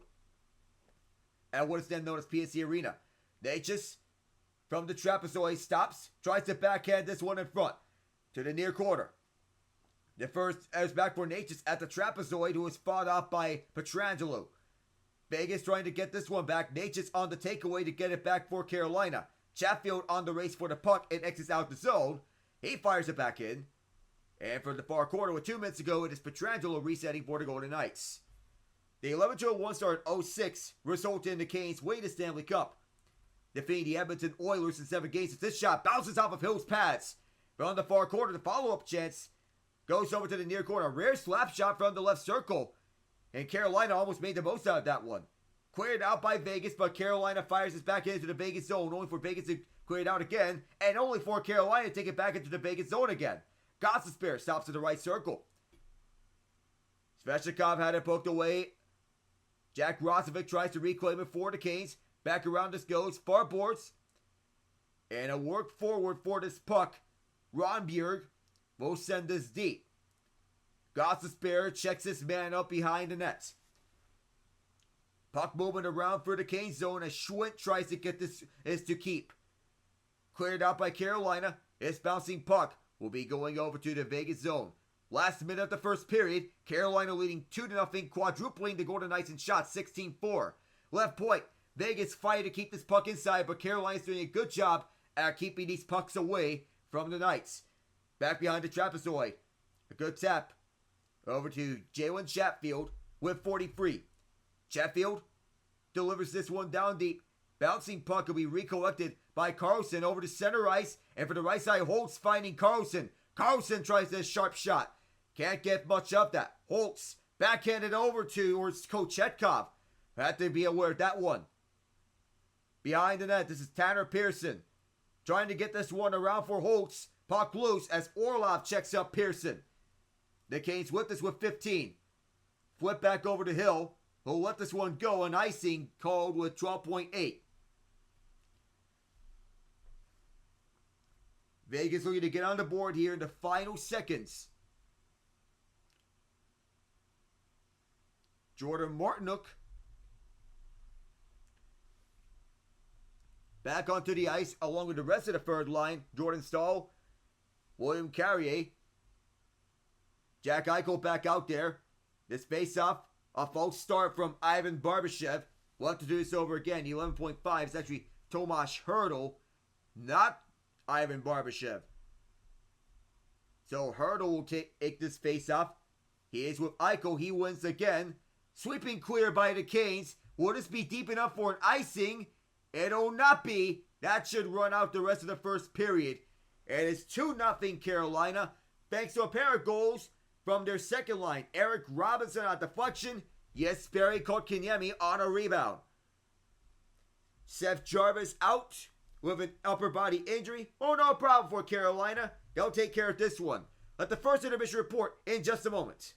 At what is then known as PNC Arena. Necas, from the trapezoid, stops, tries to backhand this one in front to the near corner. The first is back for Necas at the trapezoid, who was fought off by Pietrangelo. Vegas trying to get this one back. Necas on the takeaway to get it back for Carolina. Chatfield on the race for the puck and exits out the zone. He fires it back in. And from the far corner with 2 minutes to go, it is Pietrangelo resetting for the Golden Knights. The 11-1 start 06 resulted in the Canes winning the Stanley Cup, defeating the Edmonton Oilers in 7 games. This shot bounces off of Hill's pads. From the far corner, the follow-up chance goes over to the near corner. A rare slap shot from the left circle. And Carolina almost made the most out of that one. Cleared out by Vegas, but Carolina fires this back into the Vegas zone, only for Vegas to clear it out again, and only for Carolina to take it back into the Vegas zone again. Gostisbehere stops to the right circle. Svechnikov had it poked away. Jack Roslovic tries to reclaim it for the Canes. Back around this goes. Far boards. And a work forward for this puck. Ronbjerg will send this deep. Gostisbehere checks his man up behind the net. Puck moving around for the Canes zone as Schwint tries to get this is to keep. Cleared out by Carolina. This bouncing puck will be going over to the Vegas zone. Last minute of the first period, Carolina leading 2-0, quadrupling the Golden Knights in shots, 16-4. Left point, Vegas fighting to keep this puck inside, but Carolina's doing a good job at keeping these pucks away from the Knights. Back behind the trapezoid. A good tap over to Jalen Chatfield with 43. Chatfield delivers this one down deep. Bouncing puck will be recollected by Carlson over to center ice. And for the right side, Holtz finding Carlson. Carlson tries this sharp shot. Can't get much of that. Holtz backhanded over to Kochetkov. Had to be aware of that one. Behind the net, this is Tanner Pearson. Trying to get this one around for Holtz. Puck loose as Orlov checks up Pearson. The Canes whip this with 15. Flip back over to Hill, who'll let this one go. An icing called with 12.8. Vegas looking to get on the board here in the final seconds. Jordan Martinuk back onto the ice along with the rest of the third line. Jordan Stahl, William Carrier, Jack Eichel back out there. This face-off, a false start from Ivan Barbashev. We'll have to do this over again. The 11.5 is actually Tomas Hertl. Not Ivan Barbashev. So Hurdle will take this face-off. He is with Eichel. He wins again. Sweeping clear by the Canes. Will this be deep enough for an icing? It'll not be. That should run out the rest of the first period. And it's 2-0 Carolina, thanks to a pair of goals from their second line. Eric Robinson on deflection. Jesperi Kotkaniemi on a rebound. Seth Jarvis out with an upper body injury. Oh, no problem for Carolina. They'll take care of this one. Let the first intermission report in just a moment.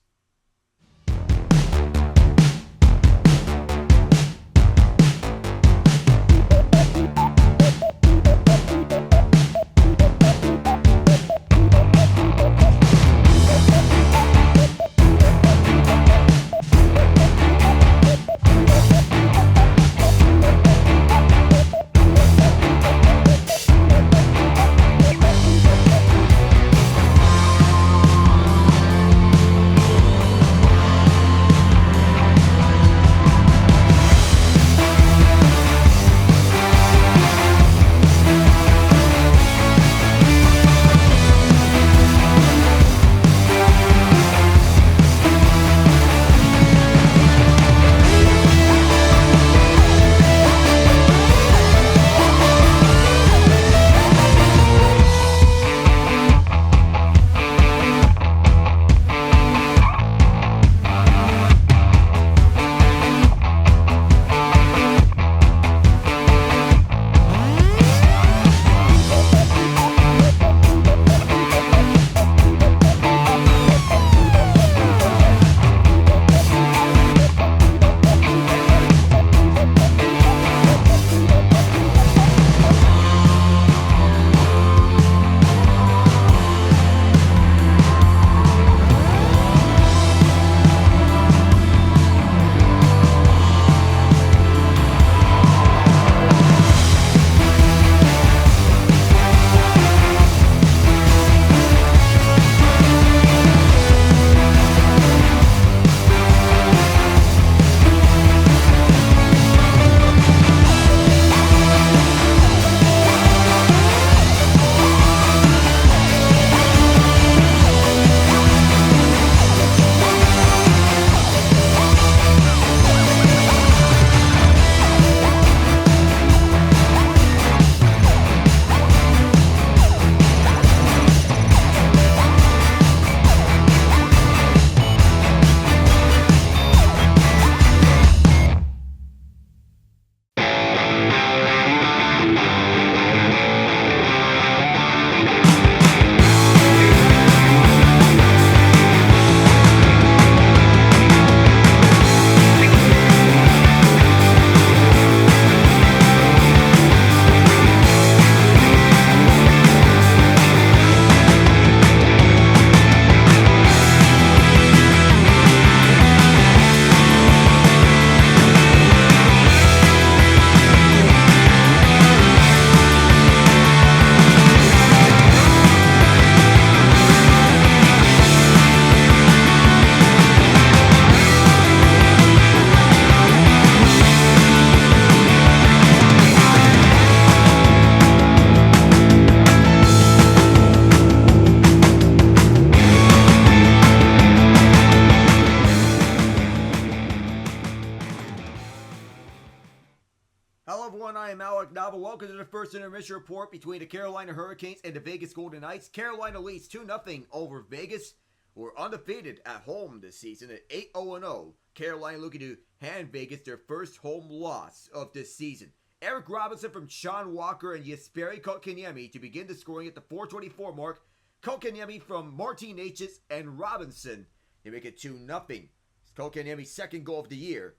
Welcome to the first intermission report between the Carolina Hurricanes and the Vegas Golden Knights. Carolina leads 2-0 over Vegas, who are undefeated at home this season at 8-0-0. Carolina looking to hand Vegas their first home loss of this season. Eric Robinson from Sean Walker and Jesperi Kotkaniemi to begin the scoring at the 4:24 mark. Kotkaniemi from Martin Necas and Robinson to make it 2-0. It's Kotkaniemi's second goal of the year.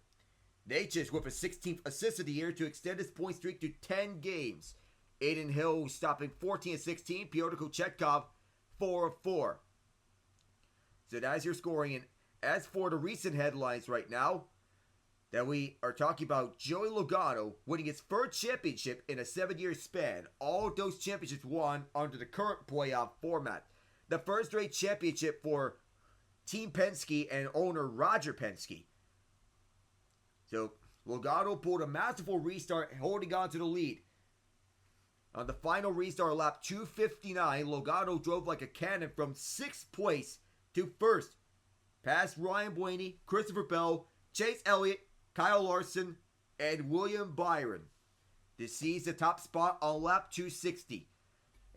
Necas with a 16th assist of the year to extend his point streak to 10 games. Aiden Hill stopping 14-16. Pyotr Kochetkov 4-4. So that's your scoring. And as for the recent headlines right now, that we are talking about Joey Logano winning his first championship in a 7-year span. All of those championships won under the current playoff format. The first-rate championship for Team Penske and owner Roger Penske. So Logano pulled a masterful restart, holding on to the lead. On the final restart lap 259, Logano drove like a cannon from 6th place to 1st, past Ryan Blaney, Christopher Bell, Chase Elliott, Kyle Larson, and William Byron to seize the top spot on lap 260,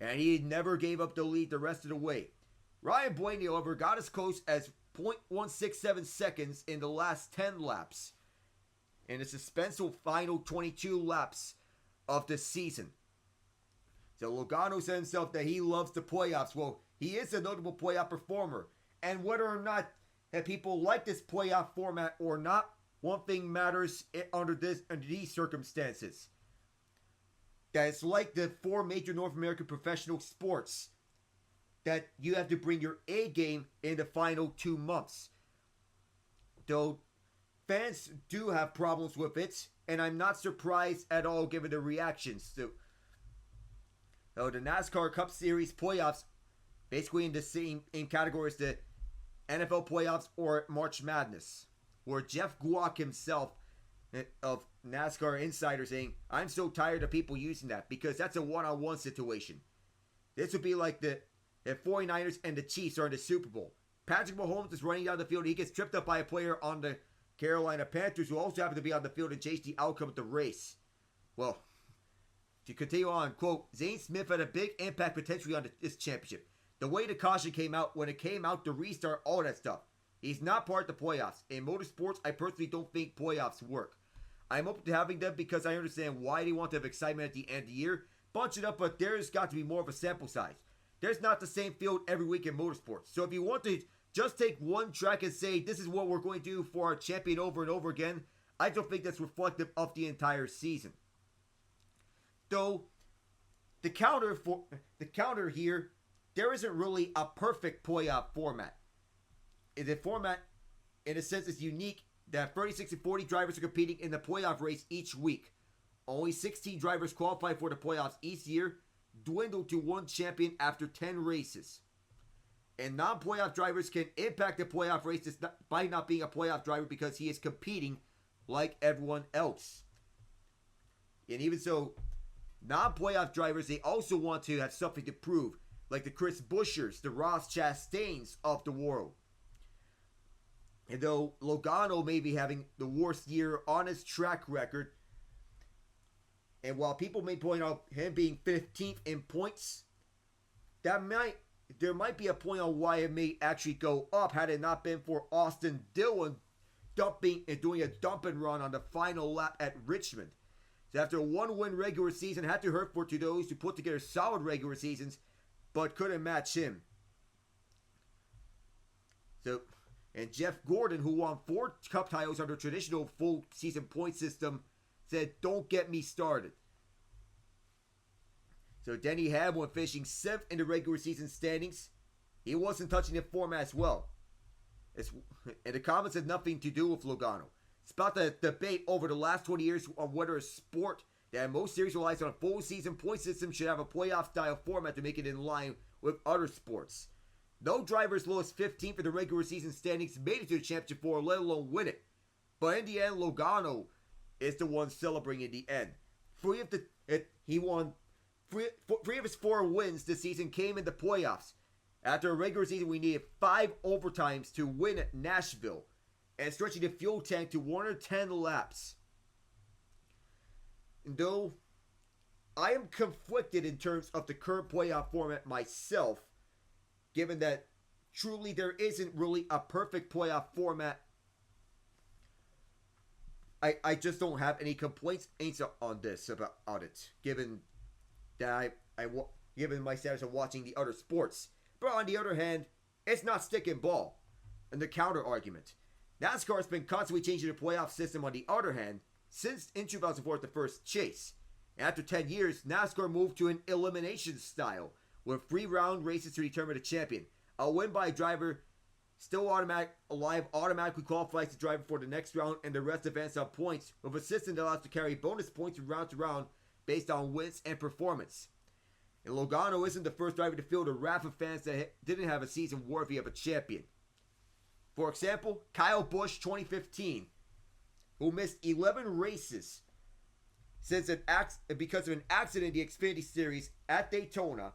and he never gave up the lead the rest of the way. Ryan Blaney, however, got as close as 0.167 seconds in the last 10 laps in the suspenseful final 22 laps of the season. So Logano said himself that he loves the playoffs. Well, he is a notable playoff performer. And whether or not that people like this playoff format or not, one thing matters under these circumstances. That it's like the 4 major North American professional sports, that you have to bring your A game in the final 2 months. Though fans do have problems with it, and I'm not surprised at all given the reactions. So the NASCAR Cup Series playoffs, basically in the same category as the NFL playoffs or March Madness, where Jeff Gluck himself of NASCAR Insider saying, I'm so tired of people using that because that's a one-on-one situation. This would be like the 49ers and the Chiefs are in the Super Bowl. Patrick Mahomes is running down the field. He gets tripped up by a player on the Carolina Panthers who also happen to be on the field and change the outcome of the race. Well, to continue on, quote, Zane Smith had a big impact potentially on this championship. The way the caution came out, when it came out to restart, all that stuff. He's not part of the playoffs. In motorsports, I personally don't think playoffs work. I'm open to having them because I understand why they want to have excitement at the end of the year. Bunch it up, but there's got to be more of a sample size. There's not the same field every week in motorsports. So if you want to just take one track and say, this is what we're going to do for our champion over and over again, I don't think that's reflective of the entire season. Though, the counter here, there isn't really a perfect playoff format. The format, in a sense, is unique that 36 and 40 drivers are competing in the playoff race each week. Only 16 drivers qualify for the playoffs each year, dwindled to one champion after 10 races. And non-playoff drivers can impact the playoff race by not being a playoff driver because he is competing like everyone else. And even so, non-playoff drivers, they also want to have something to prove, like the Chris Buschers, the Ross Chastains of the world. And though Logano may be having the worst year on his track record, and while people may point out him being 15th in points, there might be a point on why it may actually go up had it not been for Austin Dillon doing a dump and run on the final lap at Richmond. So after a 1-win regular season, had to hurt for to those who put together solid regular seasons, but couldn't match him. And Jeff Gordon, who won 4 cup titles under traditional full season point system, said, don't get me started. So Denny Hamlin finishing 7th in the regular season standings. He wasn't touching the format as well. And the comments had nothing to do with Logano. It's about the debate over the last 20 years on whether a sport that most series relies on a full season point system should have a playoff style format to make it in line with other sports. No driver as low as 15th for the regular season standings made it to the championship four, let alone win it. But in the end, Logano is the one celebrating in the end. Three of his 4 wins this season came in the playoffs. After a regular season, we needed 5 overtimes to win at Nashville, and stretching the fuel tank to 110 laps. And though I am conflicted in terms of the current playoff format myself, given that truly there isn't really a perfect playoff format, I just don't have any complaints on this about it, given that given my status of watching the other sports. But on the other hand, it's not stick and ball. And the counter argument, NASCAR has been constantly changing the playoff system on the other hand since in 2004 the first chase. After 10 years, NASCAR moved to an elimination style with 3-round races to determine the champion. A win by a driver still automatically qualifies the driver for the next round, and the rest advance on points, with a system that allows to carry bonus points from round to round based on wins and performance. And Logano isn't the first driver to field a wrath of fans that didn't have a season worthy of a champion. For example, Kyle Busch 2015, who missed 11 races because of an accident in the Xfinity Series at Daytona,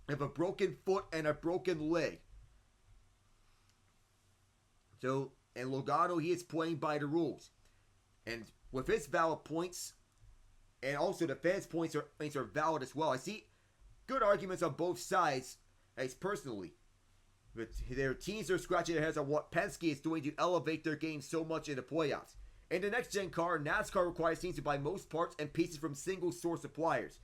of a broken foot and a broken leg. So, and Logano, he is playing by the rules. And with his valid points, and also the fans' points are valid as well. I see good arguments on both sides, as personally. But their teams are scratching their heads on what Penske is doing to elevate their game so much in the playoffs. In the next-gen car, NASCAR requires teams to buy most parts and pieces from single-source suppliers.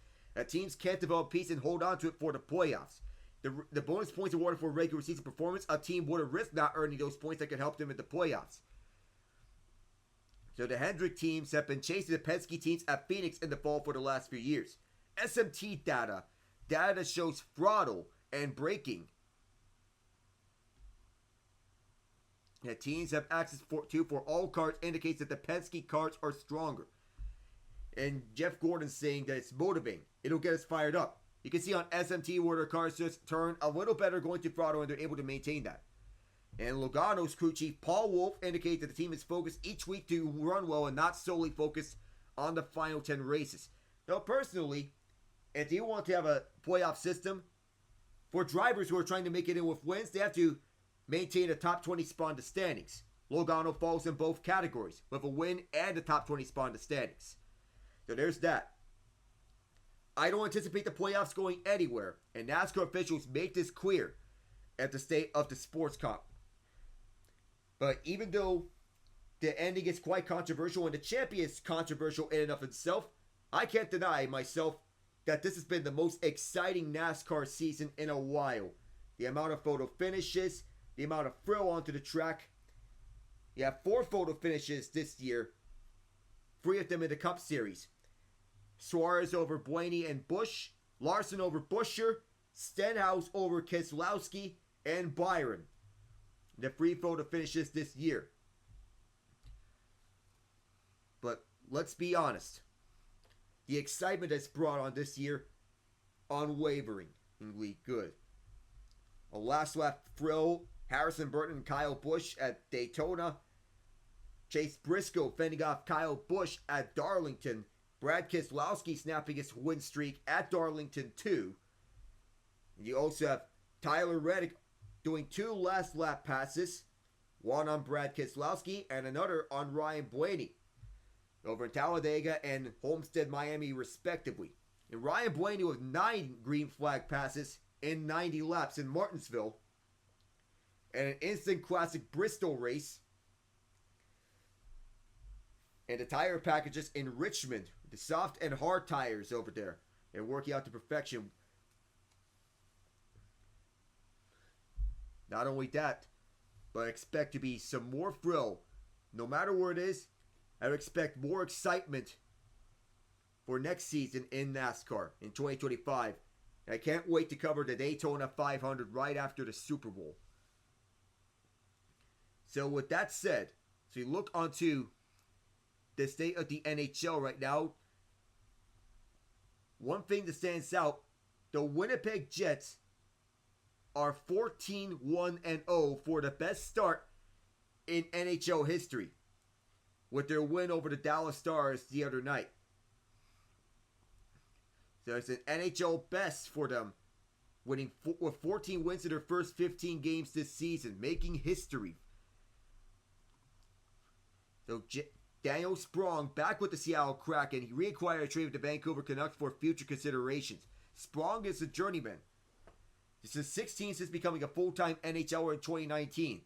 Teams can't develop pieces and hold on to it for the playoffs. The bonus points awarded for regular season performance, a team would have risked not earning those points that could help them in the playoffs. So the Hendrick teams have been chasing the Penske teams at Phoenix in the fall for the last few years. SMT data that shows throttle and braking that teams have access to for all cars indicates that the Penske cars are stronger. And Jeff Gordon's saying that it's motivating. It'll get us fired up. You can see on SMT where their cars just turn a little better going to throttle and they're able to maintain that. And Logano's crew chief Paul Wolf indicates that the team is focused each week to run well and not solely focused on the final 10 races. Now personally, if you want to have a playoff system, for drivers who are trying to make it in with wins, they have to maintain a top 20 spot in the standings. Logano falls in both categories, with a win and a top 20 spot in the standings. So there's that. I don't anticipate the playoffs going anywhere, and NASCAR officials make this clear at the state of the sports comp. But even though the ending is quite controversial and the champion is controversial in and of itself, I can't deny myself that this has been the most exciting NASCAR season in a while. The amount of photo finishes, the amount of thrill onto the track. You have 4 photo finishes this year, 3 of them in the Cup Series. Suarez over Blaney and Busch, Larson over Buescher, Stenhouse over Keselowski, and Byron. The 3 photo finishes this year. But let's be honest. The excitement that's brought on this year, unwaveringly good. A last lap thrill, Harrison Burton and Kyle Busch at Daytona. Chase Briscoe fending off Kyle Busch at Darlington. Brad Keselowski snapping his win streak at Darlington too. You also have Tyler Reddick doing 2 last lap passes. One on Brad Keselowski and another on Ryan Blaney. Over in Talladega and Homestead, Miami respectively. And Ryan Blaney with 9 green flag passes in 90 laps in Martinsville. And an instant classic Bristol race. And the tire packages in Richmond. The soft and hard tires over there. And working out to perfection. Not only that, but I expect to be some more thrill. No matter where it is, I would expect more excitement for next season in NASCAR in 2025. And I can't wait to cover the Daytona 500 right after the Super Bowl. So with that said, so you look onto the state of the NHL right now. One thing that stands out, the Winnipeg Jets are 14-1-0 for the best start in NHL history with their win over the Dallas Stars the other night. So it's an NHL best for them, winning with 14 wins in their first 15 games this season, making history. So Daniel Sprong back with the Seattle Kraken. He reacquired a trade with the Vancouver Canucks for future considerations. Sprong is a journeyman. This is 16 since becoming a full-time NHLer in 2019.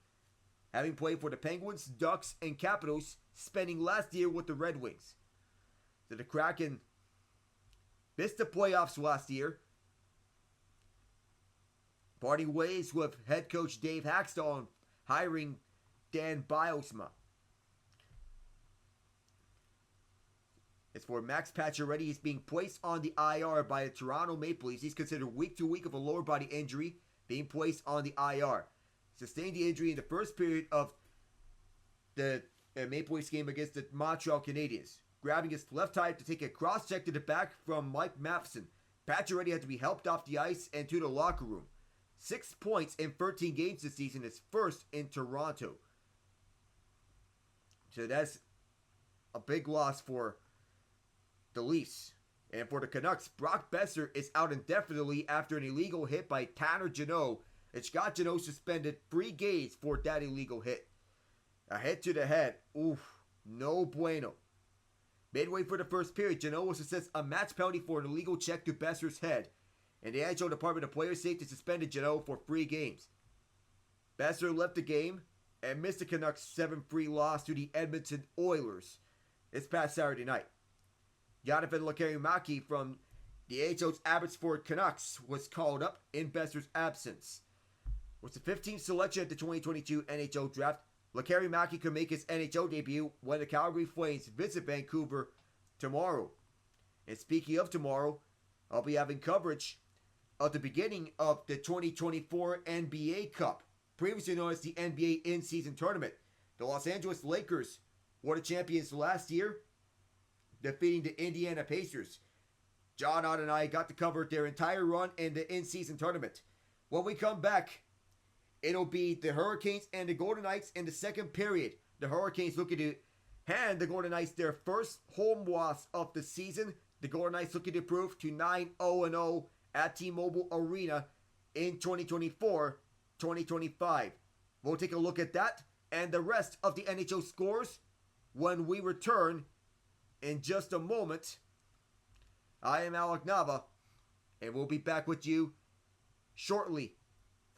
Having played for the Penguins, Ducks, and Capitals, spending last year with the Red Wings. So the Kraken missed the playoffs last year. Parting ways with head coach Dave Haxtell and hiring Dan Bilesma. As for Max Pacioretty, he's being placed on the IR by the Toronto Maple Leafs. He's considered week to week of a lower body injury, being placed on the IR. Sustained the injury in the first period of the Maple Leafs game against the Montreal Canadiens. Grabbing his left eye to take a cross-check to the back from Mike Matheson. Pacioretty had to be helped off the ice and to the locker room. 6 points in 13 games this season, his first in Toronto. So that's a big loss for the Leafs. And for the Canucks, Brock Besser is out indefinitely after an illegal hit by Tanner Jeannot, which got Jeannot suspended 3 games for that illegal hit. A hit to the head, oof, no bueno. Midway for the first period, Jeannot was assessed a match penalty for an illegal check to Besser's head, and the NHL Department of Player Safety suspended Jeannot for 3 games. Besser left the game and missed the Canucks' 7-3 loss to the Edmonton Oilers this past Saturday night. Jonathan Lekkerimäki from the AHL's Abbotsford Canucks was called up in Besser's absence. Was the 15th selection at the 2022 NHL Draft, Lekkerimäki could make his NHL debut when the Calgary Flames visit Vancouver tomorrow. And speaking of tomorrow, I'll be having coverage of the beginning of the 2024 NBA Cup, previously known as the NBA in-season tournament. The Los Angeles Lakers were the champions last year, defeating the Indiana Pacers. John Ott and I got to cover their entire run in the in-season tournament. When we come back, it'll be the Hurricanes and the Golden Knights in the second period. The Hurricanes looking to hand the Golden Knights their first home loss of the season. The Golden Knights looking to improve to 9-0-0 at T-Mobile Arena in 2024-2025. We'll take a look at that and the rest of the NHL scores when we return in just a moment. I am Alec Nava, and we'll be back with you shortly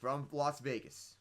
from Las Vegas.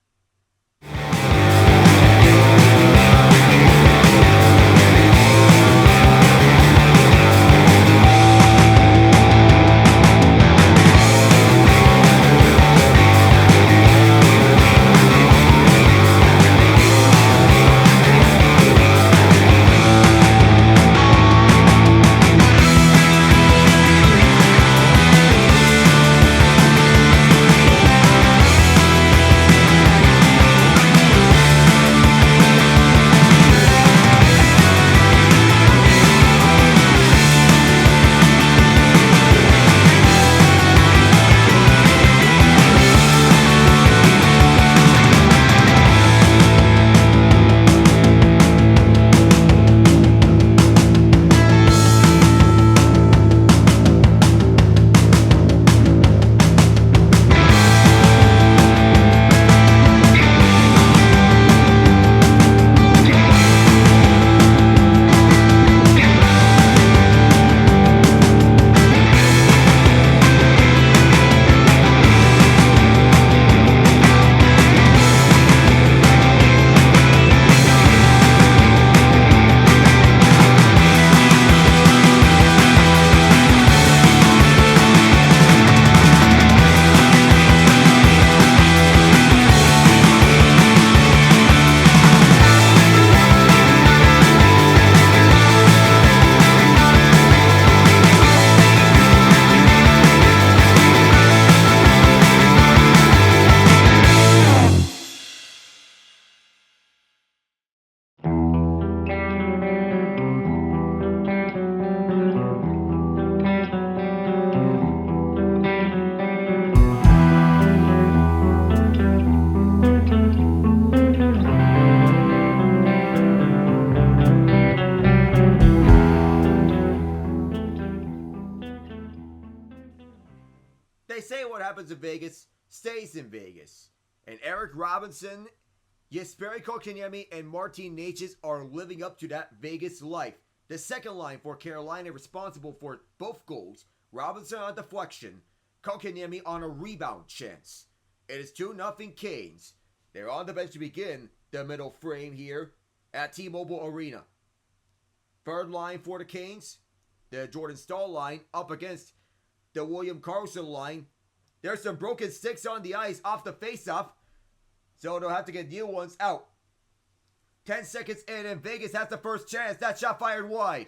They say what happens in Vegas stays in Vegas. And Eric Robinson, Jesperi Kotkaniemi, and Martin Necas are living up to that Vegas life. The second line for Carolina responsible for both goals. Robinson on deflection, Kotkaniemi on a rebound chance. It is 2-0 Canes. They're on the bench to begin the middle frame here at T-Mobile Arena. Third line for the Canes, the Jordan Staal line up against the William Karlsson line. There's some broken sticks on the ice off the faceoff, so they'll have to get new ones out. 10 seconds in, and Vegas has the first chance. That shot fired wide.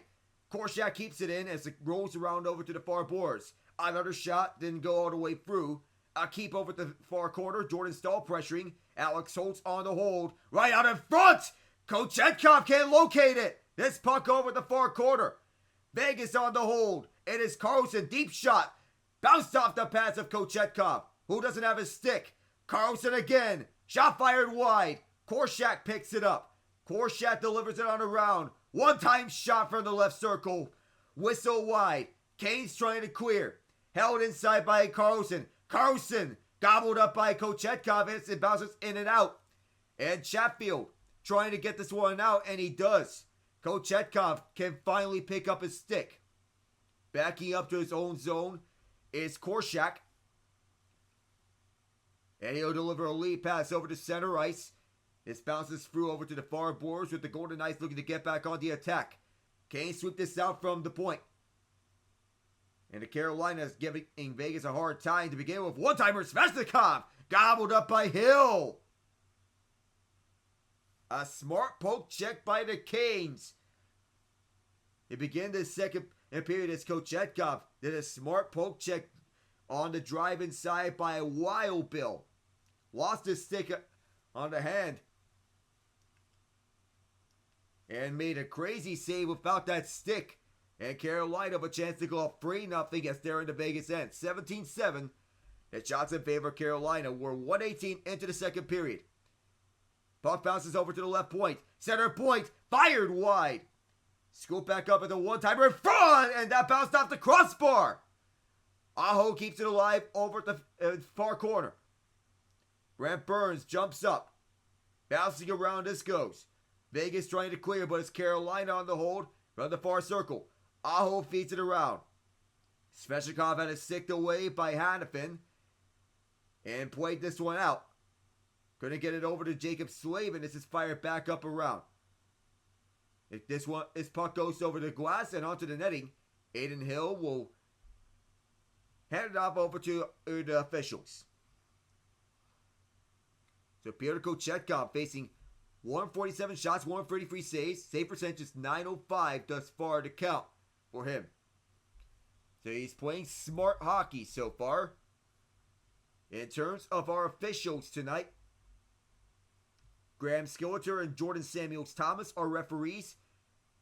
Korczak keeps it in as it rolls around over to the far boards. Another shot didn't go all the way through. A keep over at the far corner. Jordan Staal pressuring. Alex Holtz on the hold. Right out in front. Kochetkov can't locate it. This puck over the far corner. Vegas on the hold. It is Karlsson. Deep shot. Bounced off the pads of Kochetkov, who doesn't have his stick. Karlsson again. Shot fired wide. Korczak picks it up. Korczak delivers it on a round. One-time shot from the left circle. Whistle wide. Kane's trying to clear. Held inside by Carlson. Carlson gobbled up by Kochetkov and it bounces in and out. And Chatfield trying to get this one out, and he does. Kochetkov can finally pick up his stick. Backing up to his own zone is Korshak. And he'll deliver a lead pass over to center ice. This bounces through over to the far boards with the Golden Knights looking to get back on the attack. Kane sweep this out from the point. And the Carolinas giving Vegas a hard time to begin with. One-timer Svechnikov gobbled up by Hill. A smart poke check by the Canes. It began the second period as Kochetkov did a smart poke check on the drive inside by Wild Bill. Lost his stick on the hand. And made a crazy save without that stick. And Carolina have a chance to go up 3-0 as they're in the Vegas end. 17-7. The shots in favor of Carolina. We're 1:18 into the second period. Puck bounces over to the left point. Center point. Fired wide. Scoop back up at the one-timer in front. And that bounced off the crossbar. Aho keeps it alive over at the far corner. Brent Burns jumps up. Bouncing around this goes. Vegas trying to clear, but it's Carolina on the hold from the far circle. Aho feeds it around. Svechnikov had it sticked away by Hannafin and played this one out. Couldn't get it over to Jacob Slavin. This is fired back up around. If this puck goes over the glass and onto the netting, Aiden Hill will hand it off over to the officials. So Pyotr Kochetkov facing 147 shots, 133 saves. Save percentage is .905 thus far to count for him. So he's playing smart hockey so far. In terms of our officials tonight, Graham Skilleter and Jordan Samuels Thomas are referees.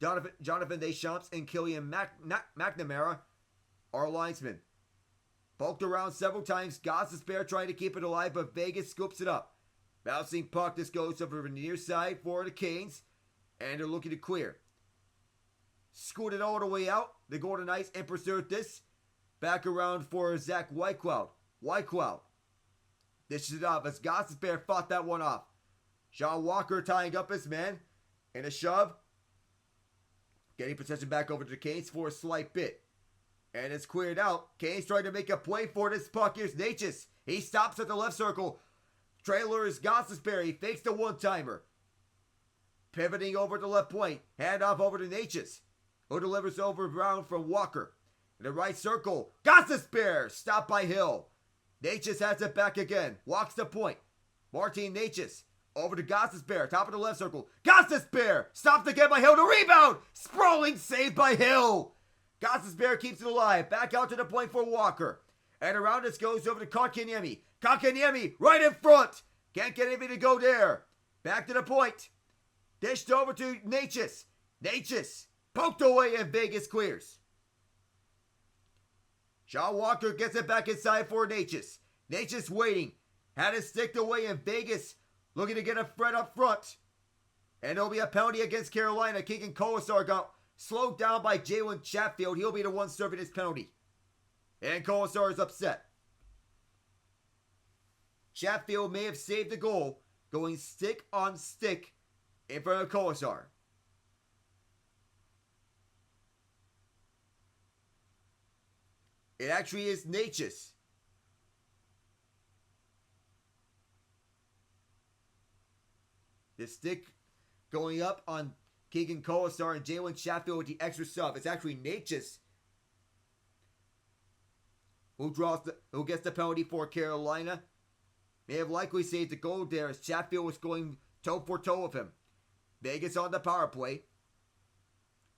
Jonathan Deschamps and Killian McNamara are linesmen. Poked around several times. Gostisbehere trying to keep it alive, but Vegas scoops it up. Bouncing puck, this goes over the near side for the Canes, and they're looking to clear. Scooted all the way out. The Golden Knights in pursuit this. Back around for Zach Whitecloud. Whitecloud dishes it off as Gostisbehere fought that one off. Sean Walker tying up his man in a shove. Getting possession back over to the Canes for a slight bit. And it's cleared out. Canes trying to make a play for this puck. Here's Necas. He stops at the left circle. Trailer is Gostisbehere. He fakes the one-timer. Pivoting over to the left point. Hand off over to Necas, who delivers over Brown from Walker. In the right circle. Gostisbehere. Stopped by Hill. Necas has it back again. Walks the point. Martin Necas. Over to Gostisbehere. Top of the left circle. Gostisbehere. Stopped again by Hill. The rebound. Sprawling save by Hill. Gostisbehere keeps it alive. Back out to the point for Walker. And around this goes over to Kotkaniemi. Kotkaniemi right in front. Can't get anything to go there. Back to the point. Dished over to Necas. Necas poked away and Vegas clears. Sean Walker gets it back inside for Necas. Necas waiting. Had it sticked away and Vegas looking to get a threat up front. And there'll be a penalty against Carolina. Keegan Kolesar got slowed down by Jalen Chatfield. He'll be the one serving this penalty. And Kolesar is upset. Chatfield may have saved the goal, going stick on stick in front of Kolesar. It actually is Necas. The stick going up on Keegan Kolesar and Jalen Chatfield with the extra sub. It's actually Necas who gets the penalty for Carolina. May have likely saved the goal there as Chatfield was going toe for toe with him. Vegas on the power play.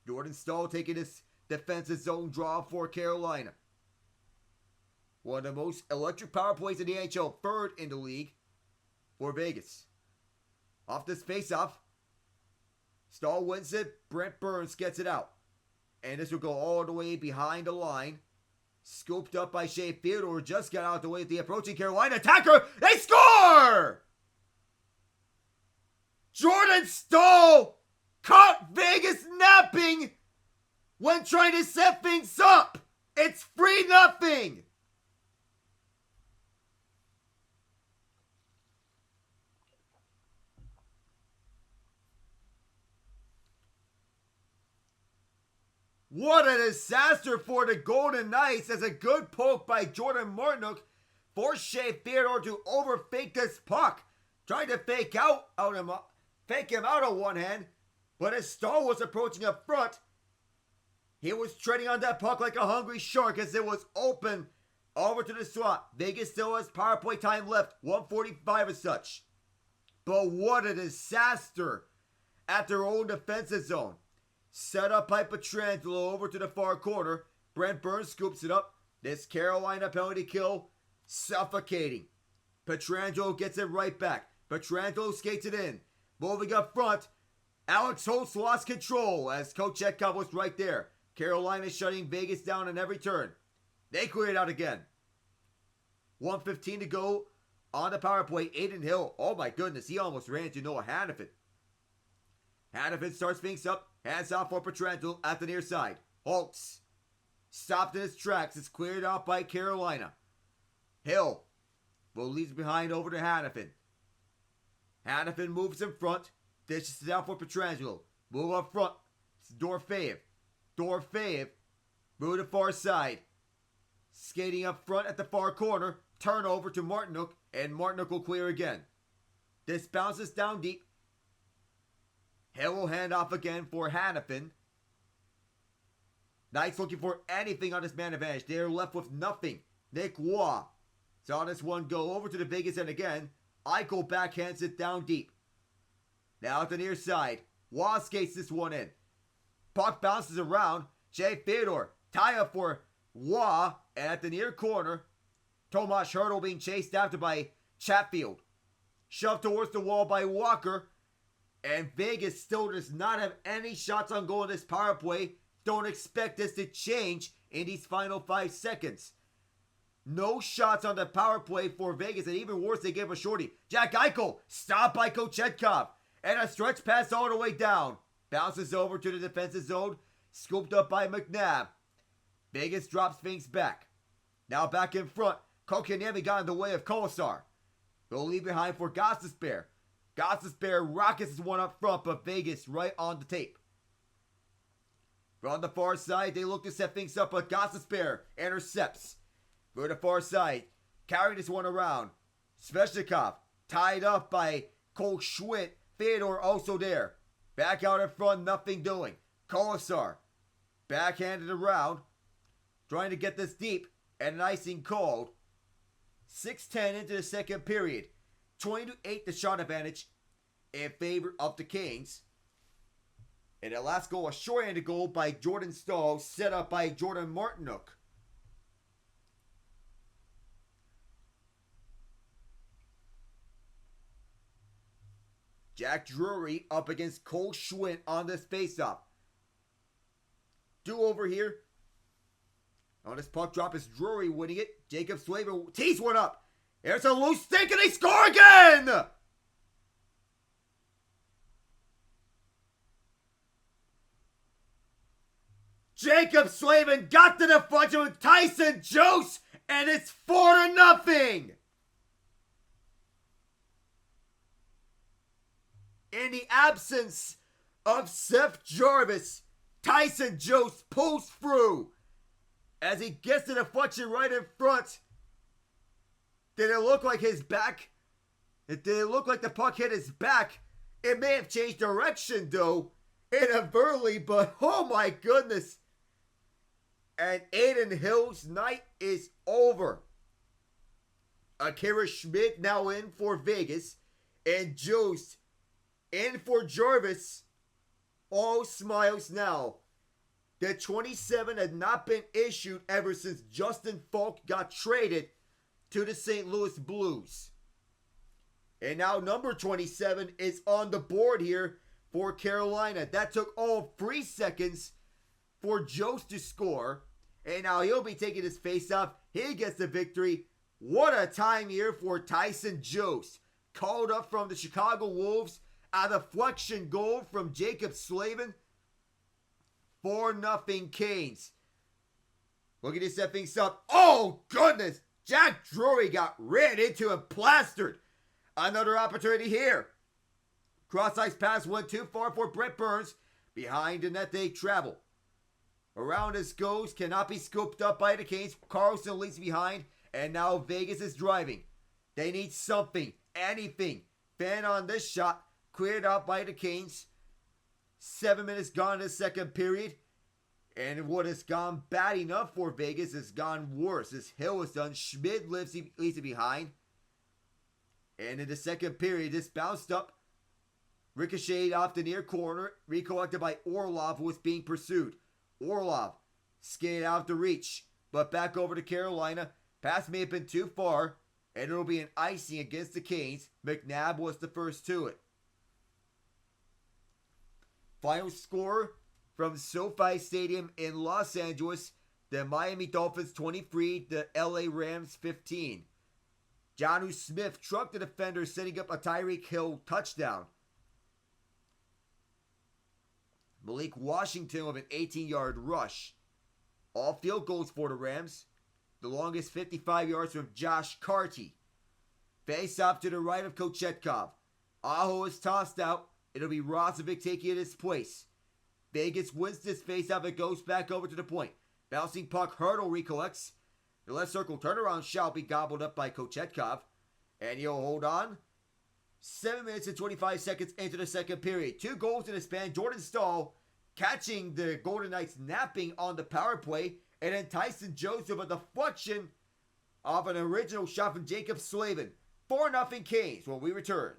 Jordan Staal taking his defensive zone draw for Carolina. One of the most electric power plays in the NHL, third in the league for Vegas. Off this face-off, Staal wins it. Brent Burns gets it out. And this will go all the way behind the line. Scooped up by Shea Theodore, just got out the way of the approaching Carolina attacker. They score! Jordan Staal caught Vegas napping when trying to set things up. It's 3-0. What a disaster for the Golden Knights, as a good poke by Jordan Martinook forced Shea Theodore to overfake this puck. Trying to fake him out on one hand, but as Stahl was approaching up front, he was treading on that puck like a hungry shark as it was open over to the slot. Vegas still has power play time left, 1:45 as such. But what a disaster at their own defensive zone. Set up by Pietrangelo over to the far corner. Brent Burns scoops it up. This Carolina penalty kill, suffocating. Pietrangelo gets it right back. Pietrangelo skates it in. Moving up front, Alex Holtz lost control as Kochetkov was right there. Carolina shutting Vegas down on every turn. They clear it out again. 1:15 to go on the power play. Adin Hill, oh my goodness, he almost ran into Noah Hannafin. Hannafin starts things up. Hands off for Pietrangelo at the near side. Holtz stopped in his tracks. It's cleared out by Carolina. Hill will leave behind over to Hannafin. Hannafin moves in front. Dishes it out for Pietrangelo. Move up front. It's Dorofeyev. Dorofeyev move to far side. Skating up front at the far corner. Turnover to Martinook, and Martinook will clear again. This bounces down deep. Hill will hand off again for Hannafin. Knights looking for anything on this man advantage. They're left with nothing. Nick Waugh saw this one go over to the Vegas end again. Eichel backhands it down deep. Now at the near side. Waugh skates this one in. Puck bounces around. Shea Theodore tie up for Waugh, and at the near corner, Tomas Hertl being chased after by Chatfield. Shoved towards the wall by Walker. And Vegas still does not have any shots on goal in this power play. Don't expect this to change in these final 5 seconds. No shots on the power play for Vegas, and even worse, they gave a shorty. Jack Eichel, stopped by Kochetkov. And a stretch pass all the way down. Bounces over to the defensive zone. Scooped up by McNabb. Vegas drops things back. Now back in front. Kotkaniemi got in the way of Kolesar. They'll leave behind for Gostisbehere. Gostisbehere rockets his one up front, but Vegas right on the tape. From the far side, they look to set things up, but Gostisbehere intercepts. For the far side, carry this one around. Svechnikov tied up by Cole Schwindt. Theodore also there. Back out in front, nothing doing. Kolesar backhanded around, trying to get this deep, and an icing called. 6:10 into the second period. 20-8 the shot advantage in favor of the Kings. And the last goal, a short-handed goal by Jordan Stahl, set up by Jordan Martinook. Jack Drury up against Cole Schwindt on this faceoff. Do-over here. On this puck drop is Drury winning it. Jacob Slavin tees one up. There's a loose stick and they score again! Jacob Slavin got to the front with Tyson Jost, and it's 4-0! In the absence of Seth Jarvis, Tyson Jost pulls through as he gets to the function right in front. Did it look like his back? Did it look like the puck hit his back? It may have changed direction though, inadvertently, but oh my goodness. And Adin Hill's night is over. Akira Schmidt now in for Vegas, and Jost in for Jarvis. All smiles now. The 27 had not been issued ever since Justin Falk got traded to the St. Louis Blues. And now number 27 is on the board here for Carolina. That took all 3 seconds for Jost to score. And now he'll be taking his face-off. He gets the victory. What a time here for Tyson Jost. Called up from the Chicago Wolves. A deflection goal from Jacob Slavin. 4-0 Canes. Looking to set things up. Oh, goodness. Jack Drury got ran into and plastered. Another opportunity here. Cross-ice pass went too far for Brett Burns. Behind the net they travel. Around this goes. Cannot be scooped up by the Canes. Carlson leads behind. And now Vegas is driving. They need something. Anything. Fan on this shot. Cleared out by the Canes. 7 minutes gone in the second period. And what has gone bad enough for Vegas has gone worse. This Hill is done. Schmid leaves it behind. And in the second period, this bounced up. Ricocheted off the near corner. Recollected by Orlov, who was being pursued. Orlov skated out the reach. But back over to Carolina. Pass may have been too far. And it'll be an icing against the Canes. McNabb was the first to it. Final score from SoFi Stadium in Los Angeles. The Miami Dolphins 23, the LA Rams 15. Jonnu Smith trucked the defender, setting up a Tyreek Hill touchdown. Malik Washington with an 18-yard rush. All field goals for the Rams. The longest 55 yards from Josh Carty. Face off to the right of Kochetkov. Aho is tossed out. It'll be Rozovic taking his place. Vegas wins this face-off and goes back over to the point. Bouncing puck, Hurdle recollects. The left circle turnaround shall be gobbled up by Kochetkov. And he'll hold on. 7 minutes and 25 seconds into the second period. 2 goals in a span. Jordan Stahl catching the Golden Knights napping on the power play. And then Tyson Joseph a deflection off an original shot from Jacob Slavin. 4-0 Canes when we return.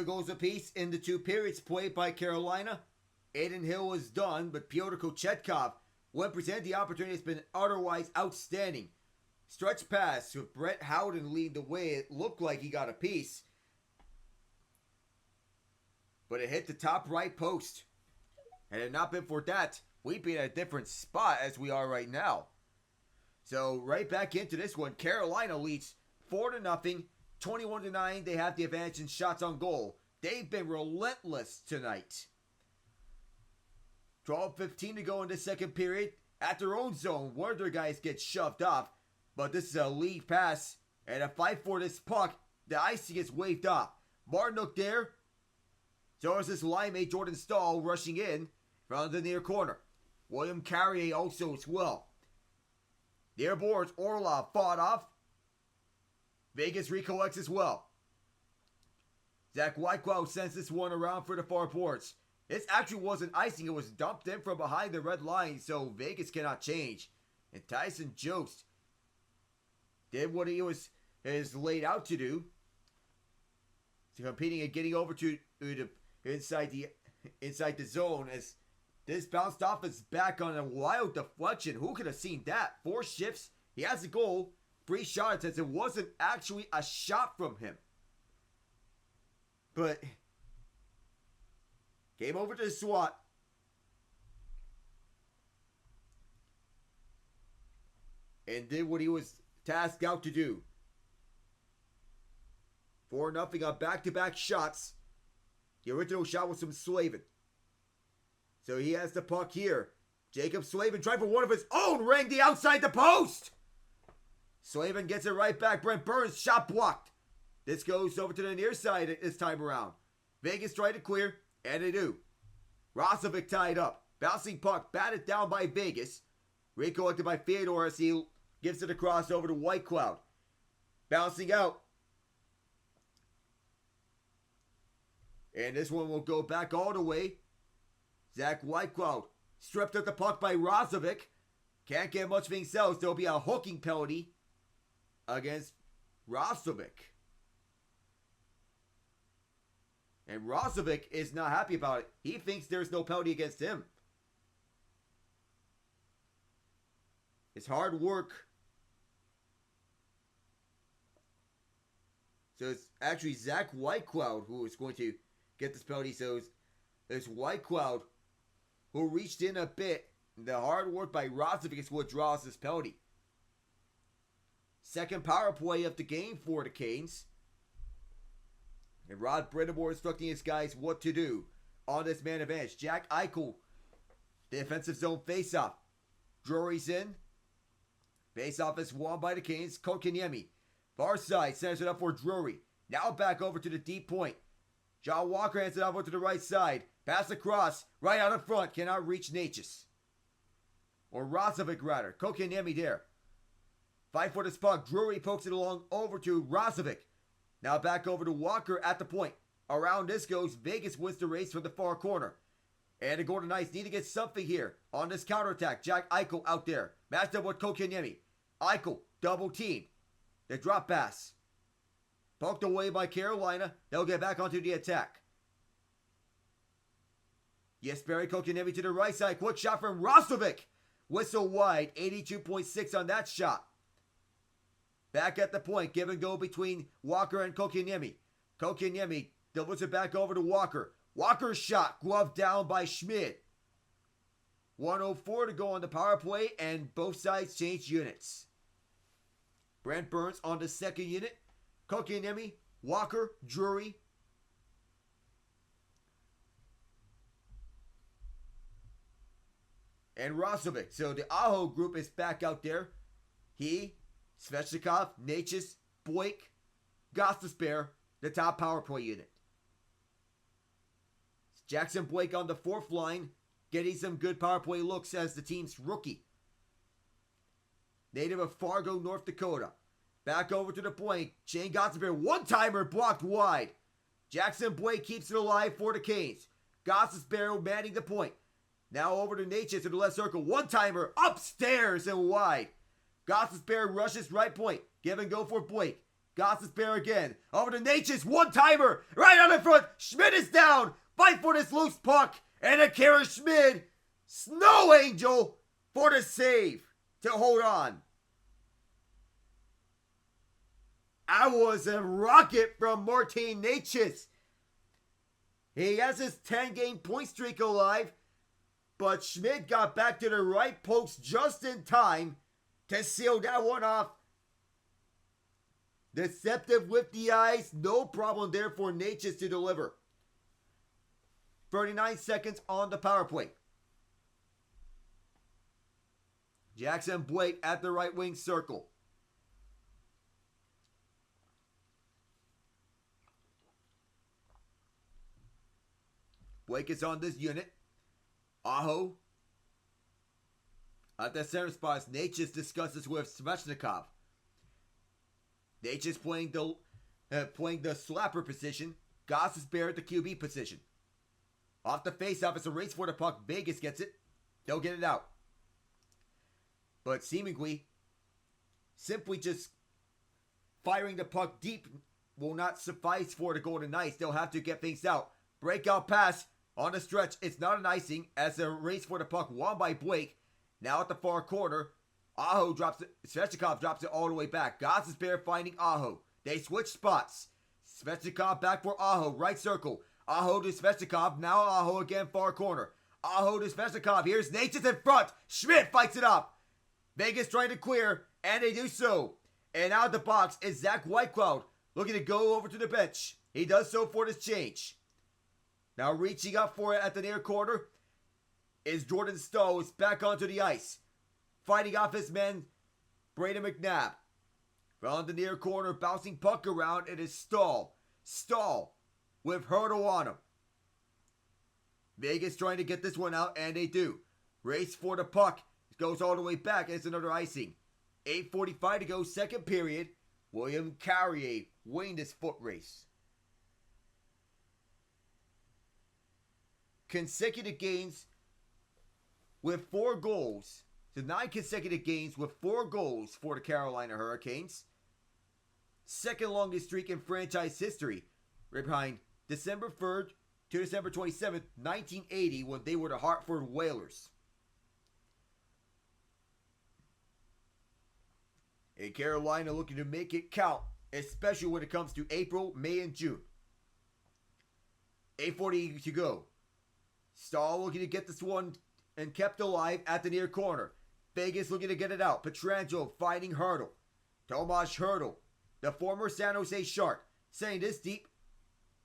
Goals apiece in the 2 periods played by Carolina. Aiden Hill was done, but Pyotr Kochetkov, when presented the opportunity, has been otherwise outstanding. Stretch pass with Brett Howden leading the way. It looked like he got a piece, but it hit the top right post. Had it not been for that, we'd be in a different spot as we are right now. So right back into this one. Carolina leads 4-0. 21-9, they have the advantage in shots on goal. They've been relentless tonight. 12:15 to go in the second period. At their own zone, one of their guys gets shoved off. But this is a lead pass. And a fight for this puck. The icing gets waved off. Martin there. So is his line mate Jordan Stahl rushing in from the near corner. William Carrier also as well. Near boards, Orlov fought off. Vegas recollects as well. Zach Whitecloud sends this one around for the far boards. This actually wasn't icing. It was dumped in from behind the red line, so Vegas cannot change. And Tyson Jost did what he is laid out to do. So competing and getting over to inside the zone as this bounced off his back on a wild deflection. Who could have seen that? 4 shifts He has a goal, 3 shot attempts. It wasn't actually a shot from him. But came over to the SWAT. And did what he was tasked out to do. 4-0 on back-to-back shots. The original shot was from Slavin. So he has the puck here. Jacob Slavin tried for one of his own, rang the outside the post. Slavin gets it right back. Brent Burns, shot blocked. This goes over to the near side this time around. Vegas tried to clear, and they do. Rozovic tied up. Bouncing puck, batted down by Vegas. Recollected by Fyodor as he gives it across over to White Cloud. Bouncing out. And this one will go back all the way. Zach Whitecloud stripped of the puck by Rozovic. Can't get much of himself. There'll be a hooking penalty against Rozovic. And Rozovic is not happy about it. He thinks there's no penalty against him. It's hard work. So it's actually Zach Whitecloud who is going to get this penalty. So it's Whitecloud who reached in a bit. The hard work by Rozovic is what draws this penalty. Second power play of the game for the Canes. And Rod Brindamore instructing his guys what to do on this man advantage. Jack Eichel, the defensive zone faceoff. Drury's in. Faceoff is won by the Canes. Kotkaniemi, far side, sends it up for Drury. Now back over to the deep point. John Walker hands it over to the right side. Pass across, right out in front. Cannot reach Necas. Or Rozovic rather. Kotkaniemi there. Fight for this puck. Drury pokes it along over to Rozovic. Now back over to Walker at the point. Around this goes. Vegas wins the race from the far corner. And the Golden Knights need to get something here on this counterattack. Jack Eichel out there. Matched up with Kotkaniemi. Eichel double teamed. The drop pass. Poked away by Carolina. They'll get back onto the attack. Yes, Barry Kotkaniemi to the right side. Quick shot from Rozovic. Whistle wide. 82.6 on that shot. Back at the point. Give and go between Walker and Kotkaniemi. Kotkaniemi delivers it back over to Walker. Walker's shot. Glove down by Schmid. 1:04 to go on the power play. And both sides change units. Brent Burns on the second unit. Kotkaniemi, Walker, Drury. And Rozovic. So the Aho group is back out there. He, Svechnikov, Necas, Blake, Gostisbehere, the top power play unit. Jackson Blake on the fourth line, getting some good power play looks as the team's rookie. Native of Fargo, North Dakota. Back over to the point. Shane Gostisbehere, one-timer blocked wide. Jackson Blake keeps it alive for the Canes. Gostisbehere manning the point. Now over to Necas to the left circle. One-timer upstairs and wide. Gostisbehere rushes right point. Give and go for Blake. Gostisbehere again. Over to Necas. One-timer right on the front. Schmid is down. Fight for this loose puck. And Akira Schmid. Snow Angel for the save to hold on. That was a rocket from Martin Necas. He has his 10-game point streak alive. But Schmid got back to the right post just in time to seal that one off. Deceptive with the eyes. No problem there for Necas to deliver. 39 seconds on the power play. Jackson Blake at the right wing circle. Blake is on this unit. Aho at the center spot. Necas discusses with Svechnikov. Necas playing the slapper position. Gostisbehere at the QB position. Off the faceoff, it's a race for the puck. Vegas gets it. They'll get it out. But seemingly, simply just firing the puck deep will not suffice for the Golden Knights. They'll have to get things out. Breakout pass on the stretch. It's not an icing as a race for the puck won by Blake. Now at the far corner. Svechnikov drops it all the way back. Gostisbehere finding Aho. They switch spots. Svechnikov back for Aho, right circle. Aho to Svechnikov, now Aho again, far corner. Aho to Svechnikov, here's Necas in front. Schmidt fights it up. Vegas trying to clear, and they do so. And out of the box is Zach Whitecloud, looking to go over to the bench. He does so for this change. Now reaching up for it at the near corner is Jordan Stahl, who's back onto the ice. Fighting off his man, Braden McNabb. From the near corner, bouncing puck around, it is Stahl. Stahl with Hurdle on him. Vegas trying to get this one out, and they do. Race for the puck. It goes all the way back, and it's another icing. 8:45 to go, second period. William Carrier winning this foot race. Consecutive games with 4 goals. So 9 consecutive games with 4 goals for the Carolina Hurricanes. Second longest streak in franchise history. Right behind December 3rd to December 27th, 1980, when they were the Hartford Whalers. And Carolina looking to make it count, especially when it comes to April, May, and June. 8:40 to go. Stahl looking to get this one and kept alive at the near corner. Vegas looking to get it out. Pietrangelo fighting Hurdle. Tomas Hurdle, the former San Jose Shark, sending this deep.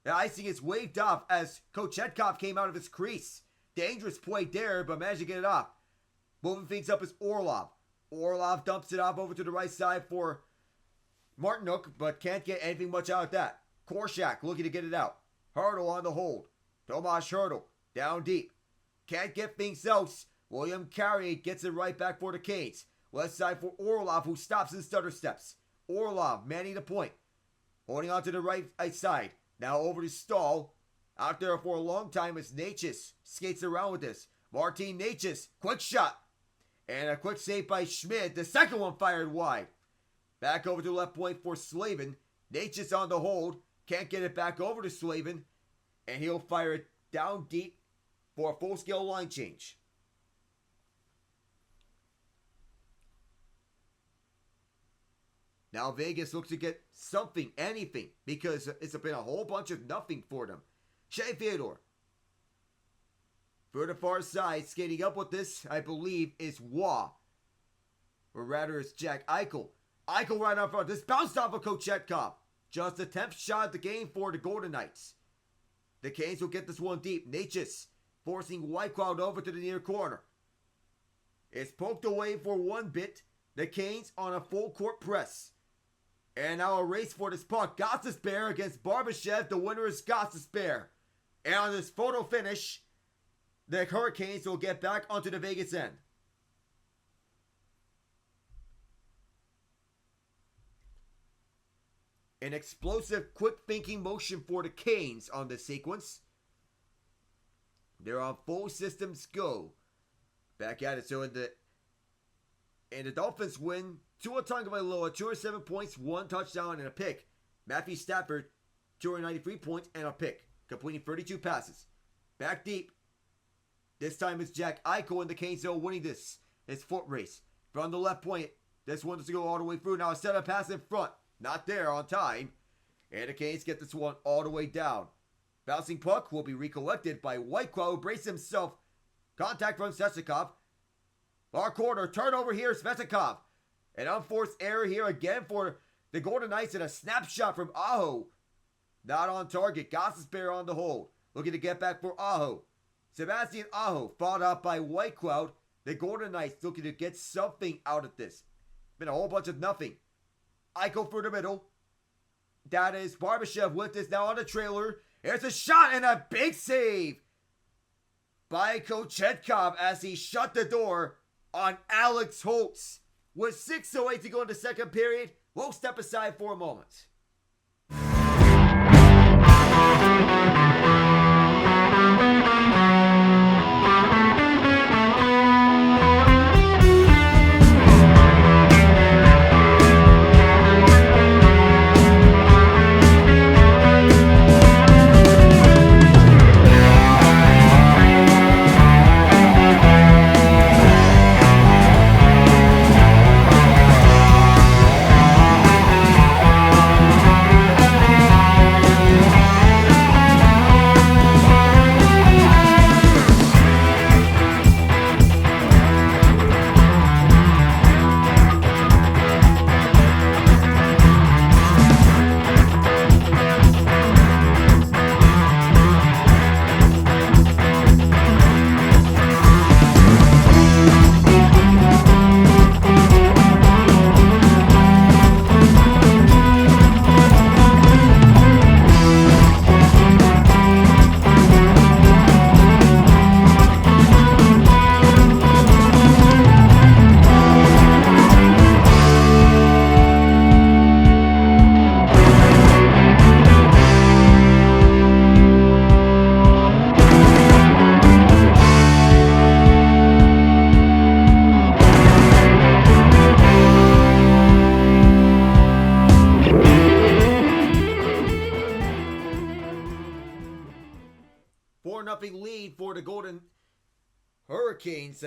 The icing is waved off as Kochetkov came out of his crease. Dangerous play there, but managed to get it off. Moving things up is Orlov. Orlov dumps it off over to the right side for Martinuk, but can't get anything much out of that. Korshak looking to get it out. Hurdle on the hold. Tomas Hurdle down deep. Can't get things else. William Carrier gets it right back for the Canes. Left side for Orlov, who stops and stutter steps. Orlov manning the point. Holding on to the right side. Now over to Stahl. Out there for a long time as Necas skates around with this. Martin Necas, quick shot. And a quick save by Schmidt. The second one fired wide. Back over to the left point for Slavin. Necas on the hold. Can't get it back over to Slavin. And he'll fire it down deep for a full-scale line change. Now Vegas looks to get something, anything, because it's been a whole bunch of nothing for them. Shea Theodore. For the far side, skating up with this, I believe, is Waugh. Or rather, it's Jack Eichel. Eichel right on front. This bounced off of Kochetkov. Just the 10th shot of the game for the Golden Knights. The Canes will get this one deep. Necas forcing Whitecloud over to the near corner. It's poked away for one bit. The Canes on a full court press. And now a race for this puck. Gostisbehere against Barbashev. The winner is Gostisbehere. And on this photo finish, the Hurricanes will get back onto the Vegas end. An explosive, quick-thinking motion for the Canes on this sequence. They're on full systems go. Back at it. So in the Dolphins win, Tua Tagovailoa, 207 points, 1 touchdown and a pick. Matthew Stafford, 293 points and a pick, completing 32 passes. Back deep. This time it's Jack Eichel and the Canes are winning this. It's foot race. From the left point, this one doesn't go all the way through. Now a set up pass in front. Not there on time. And the Canes get this one all the way down. Bouncing puck will be recollected by Whitecloud, who braces himself. Contact from Svechnikov. Far corner, turnover here, Svechnikov. An unforced error here again for the Golden Knights and a snapshot from Aho. Not on target. Gostisbehere on the hold. Looking to get back for Aho. Sebastian Aho fought out by Whitecloud. The Golden Knights looking to get something out of this. Been a whole bunch of nothing. Eichel through the middle. That is Barbashev with this now on the trailer. There's a shot and a big save by Kochetkov as he shut the door on Alex Holtz. With 6:08 to go in the second period, we'll step aside for a moment. 3-0 lead for the Golden Hurricanes.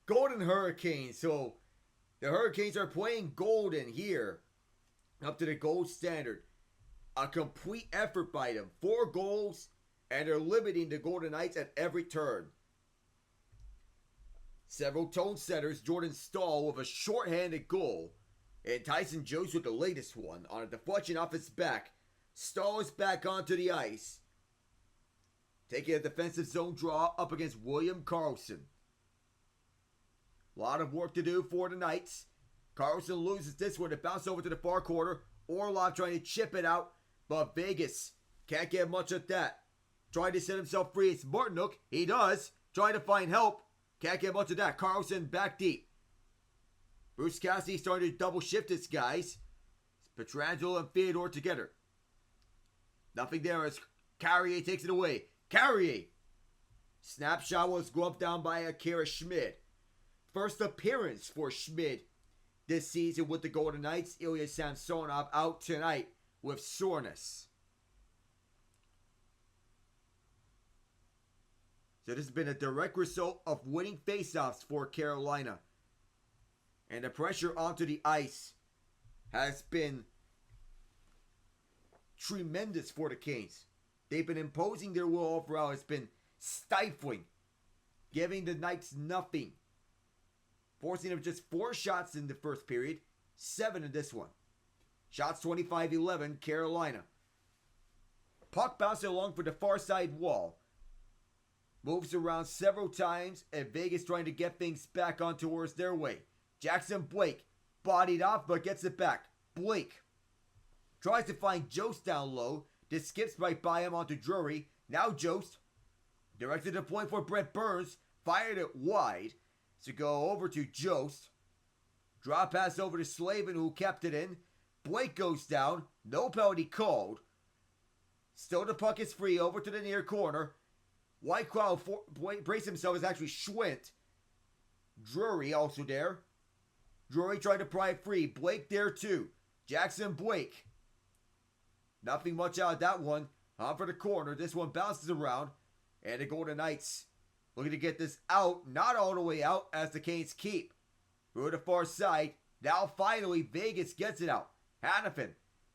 Golden Hurricanes. So the Hurricanes are playing Golden here, up to the gold standard. A complete effort by them. 4 goals, and they're limiting the Golden Knights at every turn. Several tone setters. Jordan Staal with a shorthanded goal. And Tyson Jones with the latest one on a deflection off his back. Staal is back onto the ice, taking a defensive zone draw up against William Karlsson. A lot of work to do for the Knights. Karlsson loses this one. It bounces over to the far corner. Orlov trying to chip it out, but Vegas can't get much of that. Trying to set himself free. It's Martinook. He does. Trying to find help. Can't get much of that. Karlsson back deep. Bruce Cassidy starting to double shift his guys. It's Pietrangelo and Theodore together. Nothing there as Carrier takes it away. Carrier! Snapshot was gloved down by Akira Schmid. First appearance for Schmid this season with the Golden Knights. Ilya Samsonov out tonight with soreness. So this has been a direct result of winning faceoffs for Carolina. And the pressure onto the ice has been tremendous for the Canes. They've been imposing their will all throughout. It's been stifling, giving the Knights nothing. Forcing them just 4 shots in the first period, 7 in this one. Shots 25-11, Carolina. Puck bouncing along for the far side wall. Moves around several times, and Vegas trying to get things back on towards their way. Jackson Blake bodied off, but gets it back. Blake tries to find Jost down low. This skips right by him onto Drury. Now Jost directed the point for Brent Burns. Fired it wide. To go over to Jost. Drop pass over to Slavin, who kept it in. Blake goes down. No penalty called. Still the puck is free. Over to the near corner. White Cloud brace himself is actually Schwint. Drury also there. Drury tried to pry it free. Blake there too. Jackson Blake. Nothing much out of that one. On for the corner. This one bounces around. And the Golden Knights looking to get this out. Not all the way out as the Canes keep. Through the far side. Now finally Vegas gets it out. Hannafin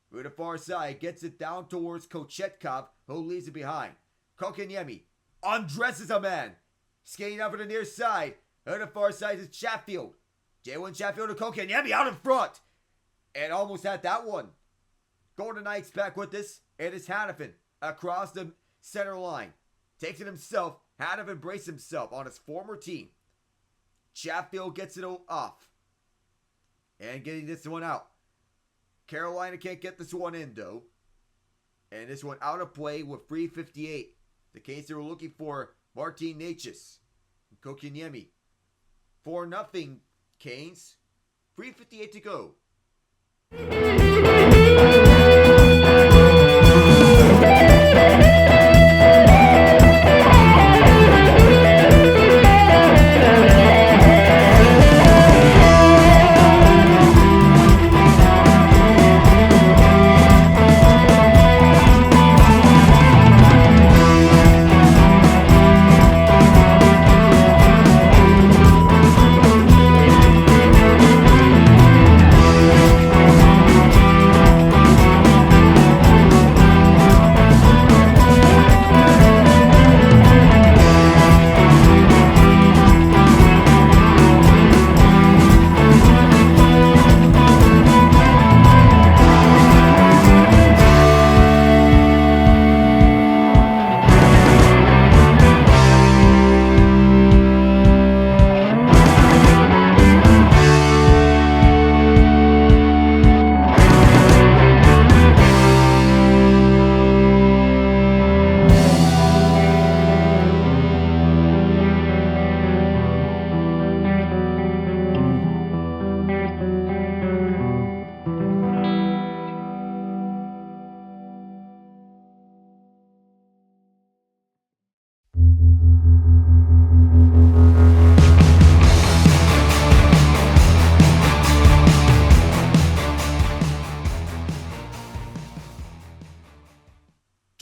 through the far side. Gets it down towards Kochetkov, who leaves it behind. Kokeniemi undresses a man. Skating over the near side. On the far side is Chatfield. Jalen Chatfield to Kokeniemi out in front. And almost had that one. Golden Knights back with this. And it's Hannafin across the center line. Takes it himself. Hannafin braces himself on his former team. Chatfield gets it off. And getting this one out. Carolina can't get this one in though. And this one out of play with 3:58. The case they were looking for Martin Necas and Kokeniemi. 4-0 Canes. 3:58 to go.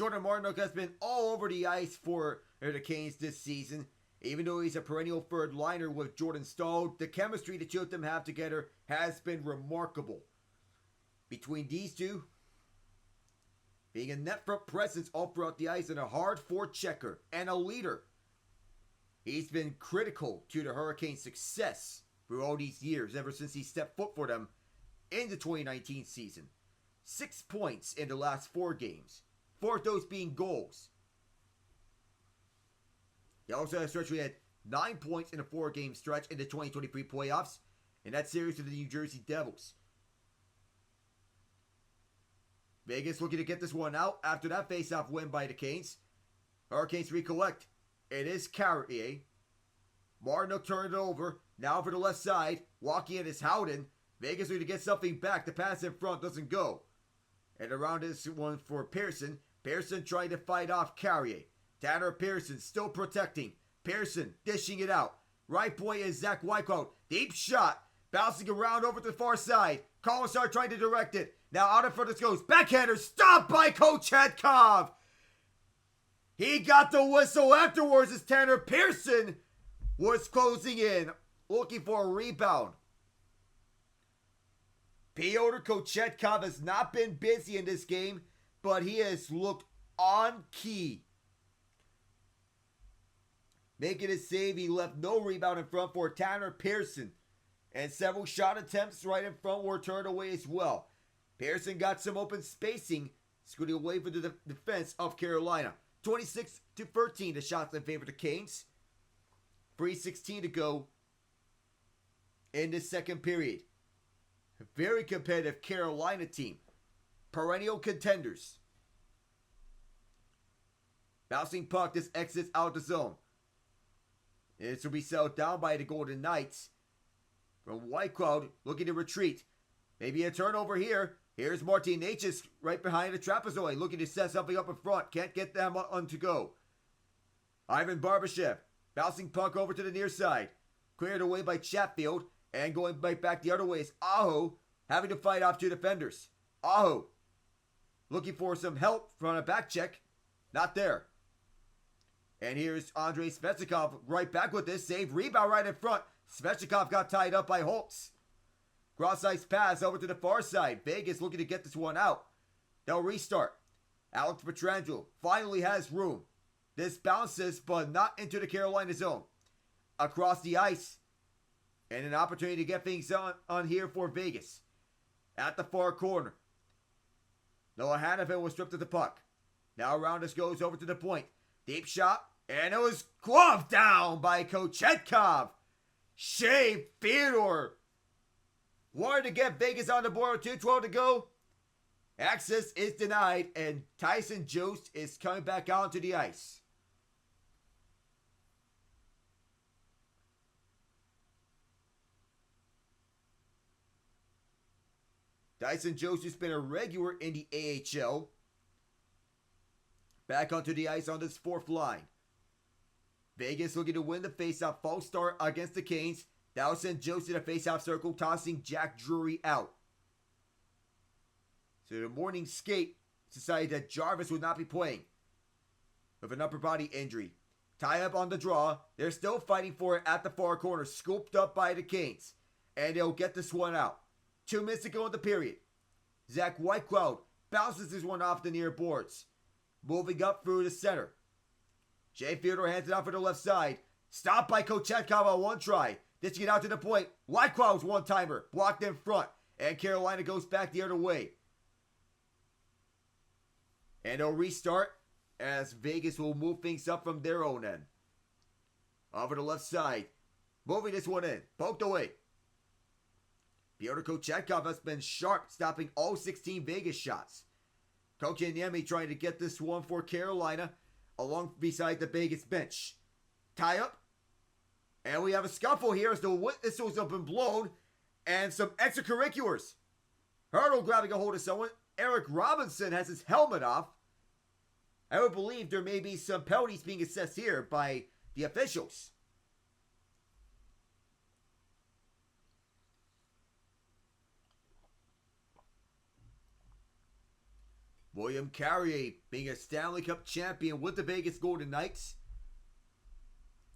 Jordan Martin has been all over the ice for the Canes this season. Even though he's a perennial third liner with Jordan Staal, the chemistry the two of them have together has been remarkable. Between these two, being a net front presence all throughout the ice and a hard forechecker and a leader, he's been critical to the Hurricanes' success for all these years, ever since he stepped foot for them in the 2019 season. 6 points in the last 4 games, 4 of those being goals. He also had a stretch where he had 9 points in a 4-game stretch in the 2023 playoffs, in that series to the New Jersey Devils. Vegas looking to get this one out after that face-off win by the Canes. Hurricanes recollect. It is Carrier. Martin turned it over. Now for the left side. Walking in is Howden. Vegas looking to get something back. The pass in front doesn't go. And around this one for Pearson. Pearson trying to fight off Carrier. Tanner Pearson still protecting. Pearson dishing it out. Right point is Zach Whitecloud. Deep shot. Bouncing around over to the far side. Commissar trying to direct it. Now out in front this goes. Backhander stopped by Kochetkov. He got the whistle afterwards as Tanner Pearson was closing in. Looking for a rebound. Pyotr Kochetkov has not been busy in this game, but he has looked on key. Making his save, he left no rebound in front for Tanner Pearson. And several shot attempts right in front were turned away as well. Pearson got some open spacing, scooting away from the defense of Carolina. 26-13, the shots in favor of the Canes. 3:16 to go in the second period. A very competitive Carolina team. Perennial contenders. Bouncing puck, this exits out the zone. This will be settled down by the Golden Knights. From Whitecloud, looking to retreat. Maybe a turnover here. Here's Martin Necas right behind the trapezoid, looking to set something up in front. Can't get them on to go. Ivan Barbashev, bouncing puck over to the near side. Cleared away by Chatfield, and going right back the other way is Aho, having to fight off 2 defenders. Aho, looking for some help from a back check. Not there. And here's Andrei Svechnikov right back with this. Save, rebound right in front. Svechnikov got tied up by Holtz. Cross-ice pass over to the far side. Vegas looking to get this one out. They'll restart. Alex Pietrangelo finally has room. This bounces, but not into the Carolina zone. Across the ice. And an opportunity to get things on here for Vegas. At the far corner. Noah Hannafin was stripped of the puck. Now Rounders goes over to the point. Deep shot. And it was gloved down by Kochetkov. Shea Theodore wanted to get Vegas on the board with 2:12 to go. Access is denied, and Tyson Jost is coming back onto the ice. Tyson Jost has been a regular in the AHL. Back onto the ice on this 4th line. Vegas looking to win the faceoff. False start against the Canes. That will send Jost to the faceoff circle, tossing Jack Drury out. So the morning skate decided that Jarvis would not be playing with an upper body injury. Tie up on the draw. They're still fighting for it at the far corner, scooped up by the Canes. And they'll get this one out. 2 minutes to go in the period. Zach Whitecloud bounces this one off the near boards. Moving up through the center. Shea Theodore hands it out for the left side. Stopped by Kochetkov on one try. Ditching it out to the point. Whitecloud's one-timer. Blocked in front. And Carolina goes back the other way. And they'll restart as Vegas will move things up from their own end. Over the left side. Moving this one in. Poked away. Pyotr Kochetkov has been sharp, stopping all 16 Vegas shots. Kotkaniemi trying to get this one for Carolina along beside the Vegas bench. Tie up. And we have a scuffle here as the whistles have been blown. And some extracurriculars. Hurdle grabbing a hold of someone. Eric Robinson has his helmet off. I would believe there may be some penalties being assessed here by the officials. William Carrier being a Stanley Cup champion with the Vegas Golden Knights.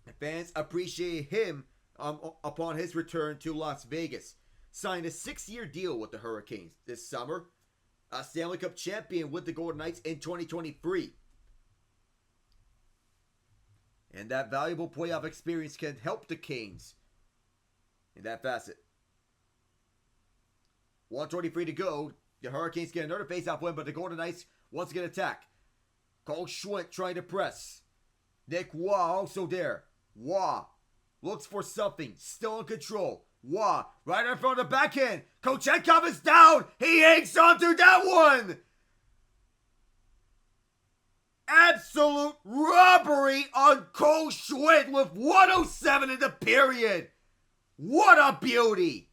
The fans appreciate him upon his return to Las Vegas. Signed a 6-year deal with the Hurricanes this summer. A Stanley Cup champion with the Golden Knights in 2023. And that valuable playoff experience can help the Canes in that facet. 1:23 to go. The Hurricanes get another faceoff win, but the Golden Knights once again attack. Cole Schwindt trying to press. Nick Waugh also there. Waugh looks for something. Still in control. Waugh right in front of the backhand. Kochetkov is down. He hangs on to that one. Absolute robbery on Cole Schwindt with 1:07 in the period. What a beauty.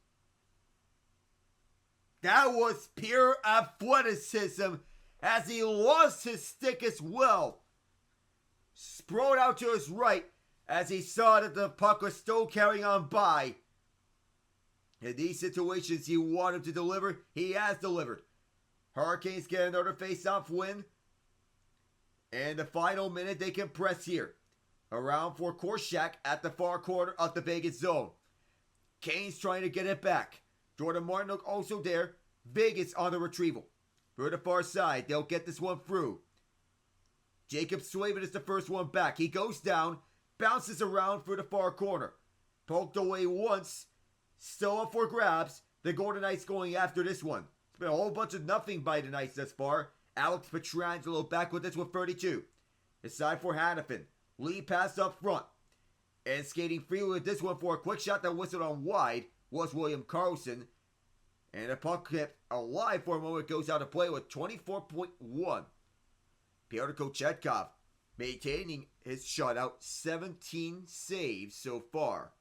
That was pure athleticism as he lost his stick as well. Sprawled out to his right as he saw that the puck was still carrying on by. In these situations you want him to deliver, he has delivered. Hurricanes get another face-off win. And the final minute they can press here. Around for Korshak at the far corner of the Vegas zone. Canes trying to get it back. Jordan Martin also there. Vegas on the retrieval. For the far side, they'll get this one through. Jacob Slavin is the first one back. He goes down, bounces around for the far corner. Poked away once. Still up for grabs. The Golden Knights going after this one. It's been a whole bunch of nothing by the Knights thus far. Alex Pietrangelo back with this with 32. Aside for Hannafin. Lead pass up front. And skating freely with this one for a quick shot that whistled on wide was William Karlsson. And the puck kept alive for a moment, goes out of play with 24.1. Pyotr Kochetkov maintaining his shutout, 17 saves so far.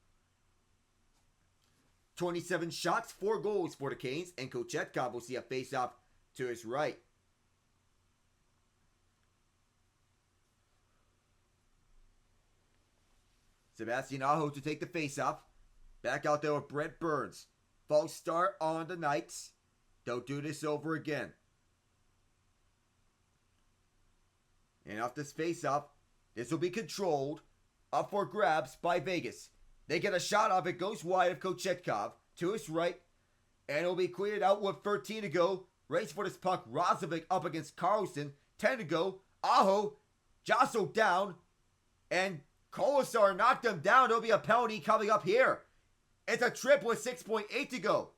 27 shots, 4 goals for the Canes, and Kochetkov will see a face-off to his right. Sebastian Aho to take the face-off. Back out there with Brent Burns. False start on the Knights. Don't do this over again. And off this face-off, this will be controlled. Up for grabs by Vegas. They get a shot off. It goes wide of Kochetkov to his right. And it'll be cleared out with 13 to go. Race for this puck. Rozovic up against Karlsson. 10 to go. Aho jostled down. And Kolasar knocked him down. There'll be a penalty coming up here. It's a trip with 6.8 to go.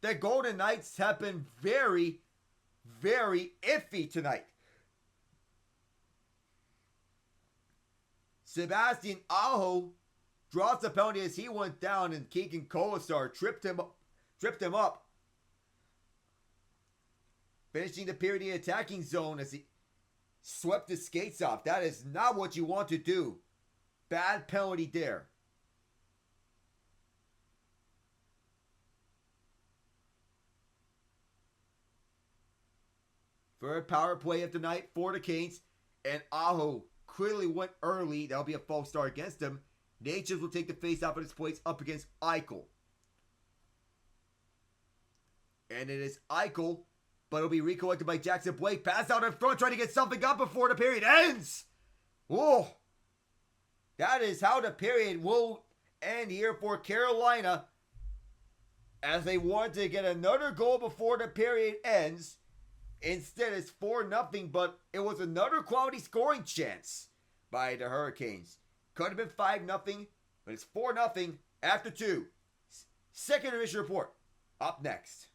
The Golden Knights have been very, very iffy tonight. Sebastian Aho draws the penalty as he went down, and Keegan Kolasar tripped him up. Finishing the period in the attacking zone as he swept his skates off. That is not what you want to do. Bad penalty there. Third power play of the night for the Canes. And Aho clearly went early. That'll be a false start against him. Necas will take the face off of his place up against Eichel. And it is Eichel, but it'll be recollected by Jackson Blake. Pass out in front, trying to get something up before the period ends. Oh, that is how the period will end here for Carolina, as they wanted to get another goal before the period ends. Instead, it's 4-0, but it was another quality scoring chance by the Hurricanes. Could have been 5-0, but it's 4-0 after 2. Second intermission report up next.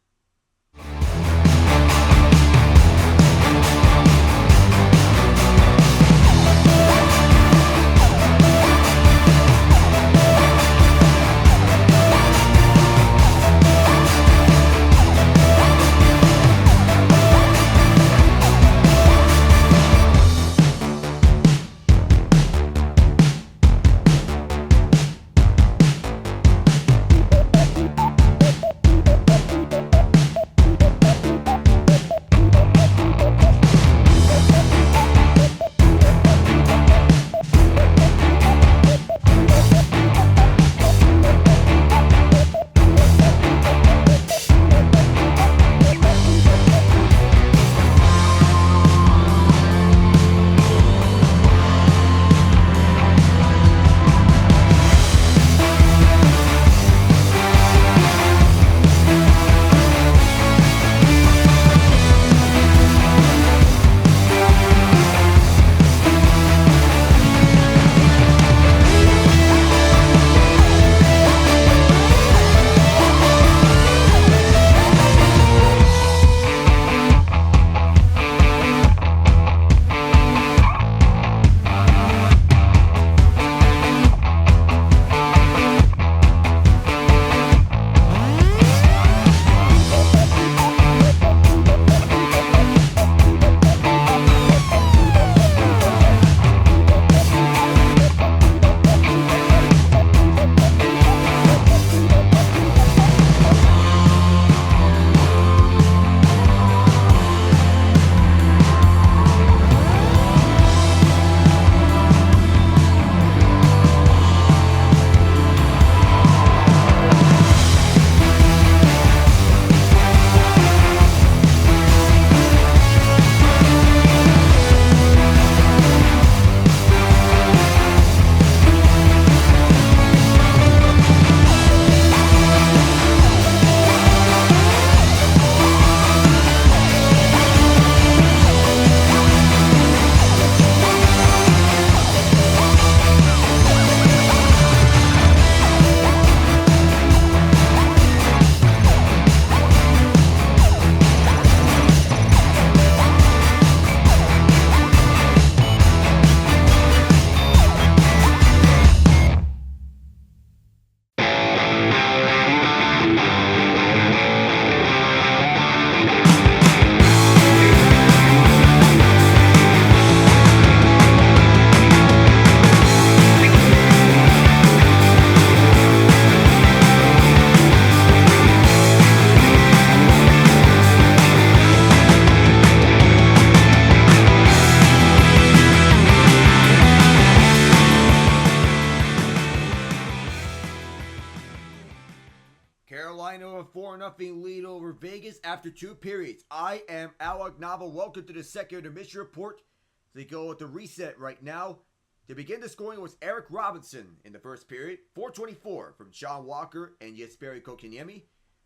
4-0 lead over Vegas after 2 periods. I am Alec Novel. Welcome to the second intermission report. They go with the reset right now. To begin the scoring was Eric Robinson in the first period. 424 from Sean Walker and Jesperi Kotkaniemi.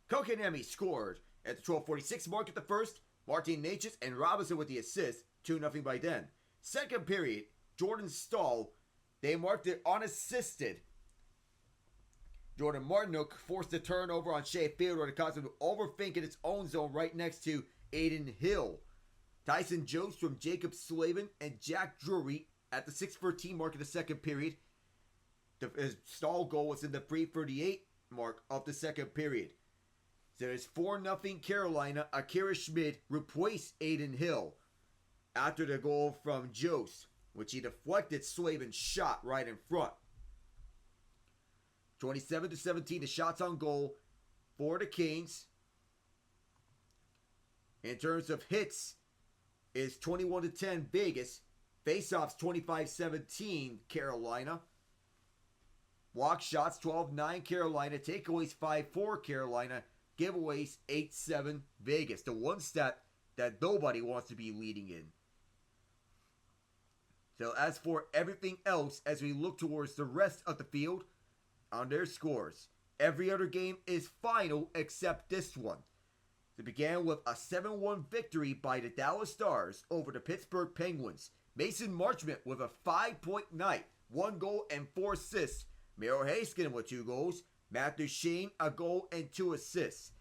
Kotkaniemi scored at the 12:46 mark at the first. Martin Necas and Robinson with the assist. 2-0 by then. Second period, Jordan Staal. They marked it unassisted. Jordan Martinook forced a turnover on Shea Fielder and caused him to overthink in its own zone right next to Aiden Hill. Tyson Jones from Jacob Slavin and Jack Drury at the 6:13 mark of the second period. His Staal goal was in the 3:38 mark of the second period. So it's 4-0 Carolina. Akira Schmid replaced Aiden Hill after the goal from Jost, which he deflected Slavin's shot right in front. 27-17, the shots on goal for the Kings. In terms of hits, is 21-10 Vegas. Faceoffs 25-17 Carolina. Block shots 12-9 Carolina. Takeaways 5-4 Carolina. Giveaways 8-7 Vegas. The one stat that nobody wants to be leading in. So as for everything else, as we look towards the rest of the field, on their scores, every other game is final except this one. It began with a 7-1 victory by the Dallas Stars over the Pittsburgh Penguins. Mason Marchment with a 5-point night, 1 goal and 4 assists. Miro Heiskanen with 2 goals. Matt Duchene, a goal and 2 assists.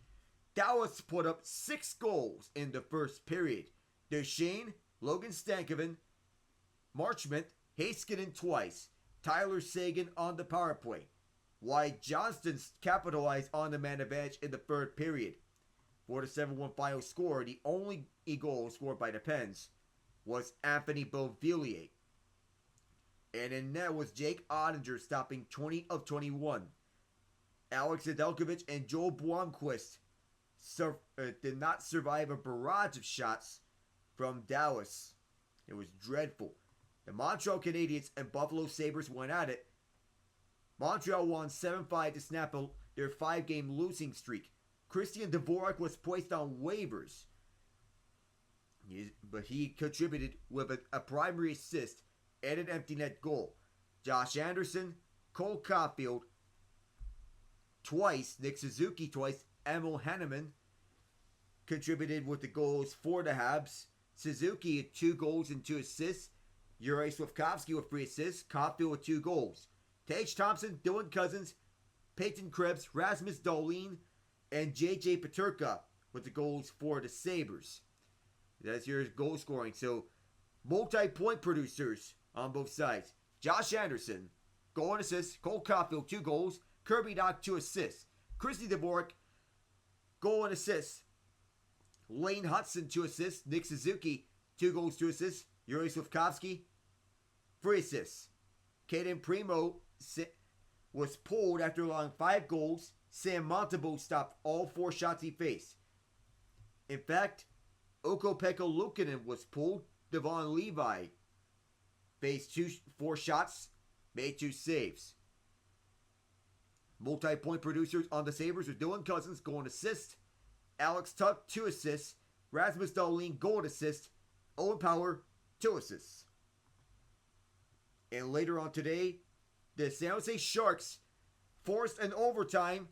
Dallas put up 6 goals in the first period. Duchene, Logan Stankoven, Marchment, Heiskanen twice. Tyler Seguin on the power play. Wyatt Johnston capitalized on the man advantage in the third period. For the 7-1 final score, the only goal scored by the Pens was Anthony Beauvillier. And in net was Jake Ottinger stopping 20 of 21. Alex Nedeljkovic and Joel Blomqvist did not survive a barrage of shots from Dallas. It was dreadful. The Montreal Canadiens and Buffalo Sabres went at it. Montreal won 7-5 to snap their 5-game losing streak. Christian Dvorak was placed on waivers, but he contributed with a primary assist and an empty net goal. Josh Anderson, Cole Caulfield twice, Nick Suzuki twice, Emil Henneman contributed with the goals for the Habs. Suzuki had 2 goals and 2 assists. Juraj Slafkovsky with 3 assists. Caulfield with 2 goals. Tage Thompson, Dylan Cousins, Peyton Krebs, Rasmus Dahlin, and J.J. Peterka with the goals for the Sabres. That's your goal scoring. So, multi-point producers on both sides. Josh Anderson, goal and assist. Cole Caulfield, 2 goals. Kirby Dach, 2 assists. Christy Dvorak, goal and assist. Lane Hudson, 2 assists. Nick Suzuki, 2 goals, 2 assists. Juraj Slafkovsky, 3 assists. Caden Primo was pulled after allowing 5 goals. Sam Montembeault stopped all 4 shots he faced. In fact, Ukko-Pekka Luukkonen was pulled. Devon Levi faced 4 shots, made 2 saves. Multi-point producers on the Sabres with Dylan Cousins, goal and assist. Alex Tuch, 2 assists. Rasmus Dahlin, goal and assist. Owen Power, 2 assists. And later on today, the San Jose Sharks forced an overtime,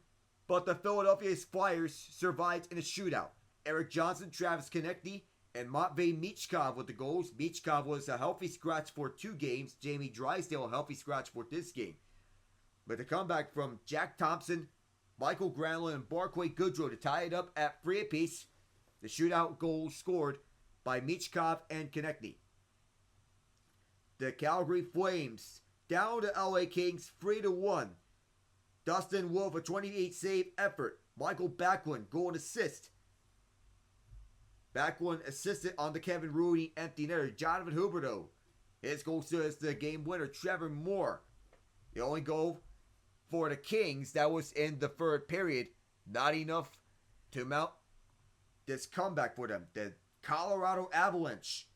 but the Philadelphia Flyers survived in a shootout. Eric Johnson, Travis Konecny, and Matvei Michkov with the goals. Michkov was a healthy scratch for 2 games. Jamie Drysdale a healthy scratch for this game. But the comeback from Jack Thompson, Michael Granlund, and Barclay Goodrow to tie it up at 3 apiece. The shootout goal scored by Michkov and Konecny. The Calgary Flames down to LA Kings 3-1. Dustin Wolf a 28 save effort. Michael Backlund goal and assist. Backlund assisted on the Kevin Rooney empty netter. Jonathan Huberdeau, his goal is the game winner. Trevor Moore, the only goal for the Kings that was in the third period. Not enough to mount this comeback for them. The Colorado Avalanche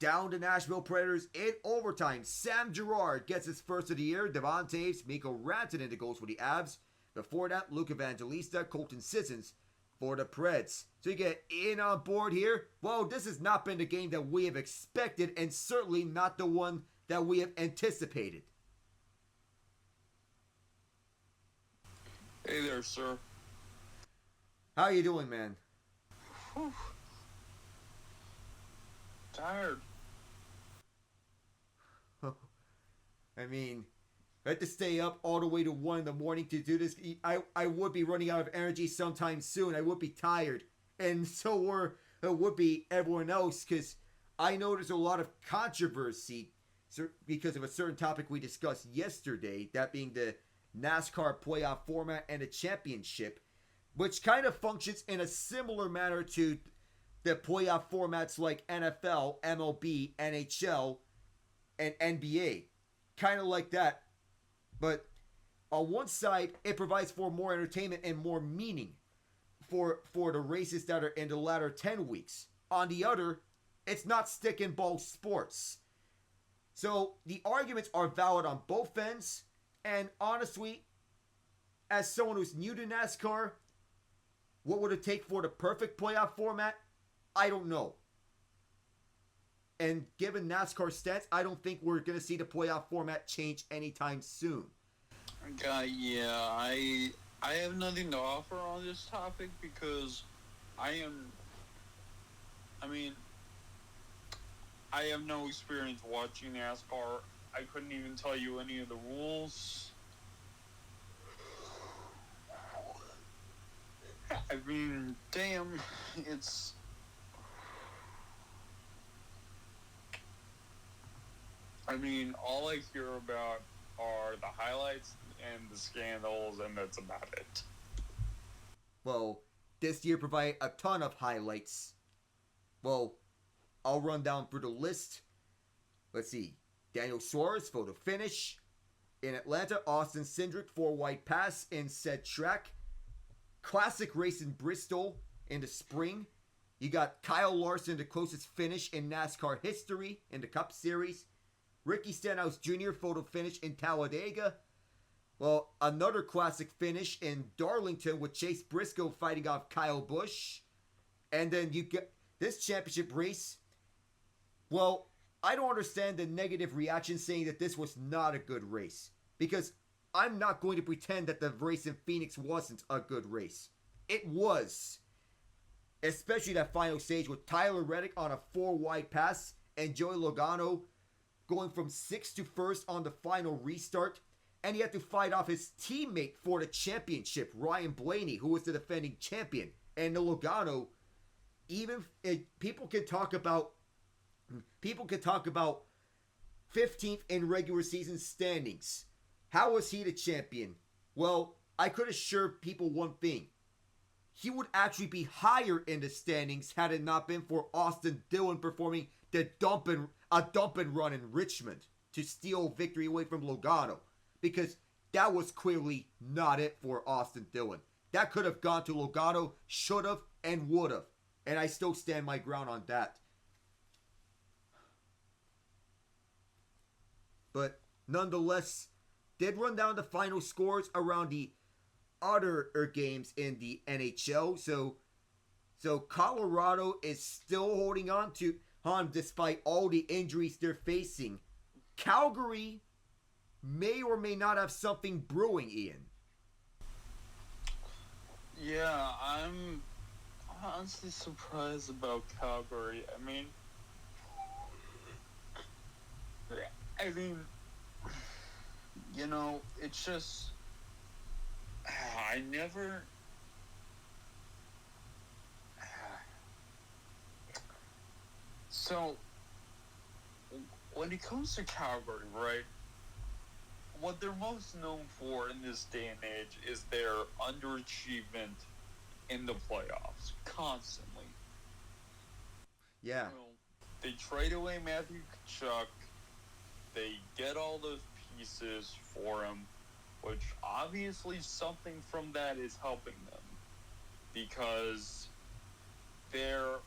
down to Nashville Predators in overtime. Sam Girard gets his first of the year. Devon Taves, Mikko Rantanen the goals for the Avs. Before that, Luke Evangelista, Colton Sissons for the Preds. So you get Ian on board here. Well, this has not been the game that we have expected, and certainly not the one that we have anticipated. Hey there, sir. How you doing, man? Whew. Tired. I mean, I had to stay up all the way to 1 in the morning to do this. I would be running out of energy sometime soon. I would be tired. And so would be everyone else, because I know there's a lot of controversy because of a certain topic we discussed yesterday, that being the NASCAR playoff format and the championship, which kind of functions in a similar manner to the playoff formats like NFL, MLB, NHL, and NBA. Kind of like that. But on one side, it provides for more entertainment and more meaning for the races that are in the latter 10 weeks. On the other, it's not stick and ball sports. So the arguments are valid on both ends. And honestly, as someone who's new to NASCAR, what would it take for the perfect playoff format? I don't know. And given NASCAR's stance, I don't think we're going to see the playoff format change anytime soon. Yeah, I have nothing to offer on this topic because I have no experience watching NASCAR. I couldn't even tell you any of the rules. I mean, damn, it's... I mean, all I hear about are the highlights and the scandals, and that's about it. Well, this year provided a ton of highlights. Well, I'll run down through the list. Let's see. Daniel Suarez photo finish. In Atlanta, Austin Cindric 4-wide pass in said track. Classic race in Bristol in the spring. You got Kyle Larson, the closest finish in NASCAR history in the Cup Series. Ricky Stenhouse Jr. photo finish in Talladega. Well, another classic finish in Darlington with Chase Briscoe fighting off Kyle Busch. And then you get this championship race. Well, I don't understand the negative reaction saying that this was not a good race. Because I'm not going to pretend that the race in Phoenix wasn't a good race. It was. Especially that final stage with Tyler Reddick on a 4-wide pass and Joey Logano going from 6th to 1st on the final restart. And he had to fight off his teammate for the championship, Ryan Blaney, who was the defending champion. And the Logano, people can talk about 15th in regular season standings. How was he the champion? Well, I could assure people one thing. He would actually be higher in the standings had it not been for Austin Dillon performing a dump and run in Richmond to steal victory away from Logano. Because that was clearly not it for Austin Dillon. That could have gone to Logano, should have, and would have. And I still stand my ground on that. But nonetheless, did run down the final scores around the other games in the NHL. So Colorado is still holding on despite all the injuries they're facing. Calgary may or may not have something brewing, Ian. Yeah, I'm honestly surprised about Calgary. I mean, it's just, I never, so, when it comes to Calgary, right, what they're most known for in this day and age is their underachievement in the playoffs, constantly. Yeah. They trade away Matthew Tkachuk. They get all those pieces for him, which obviously something from that is helping them because they're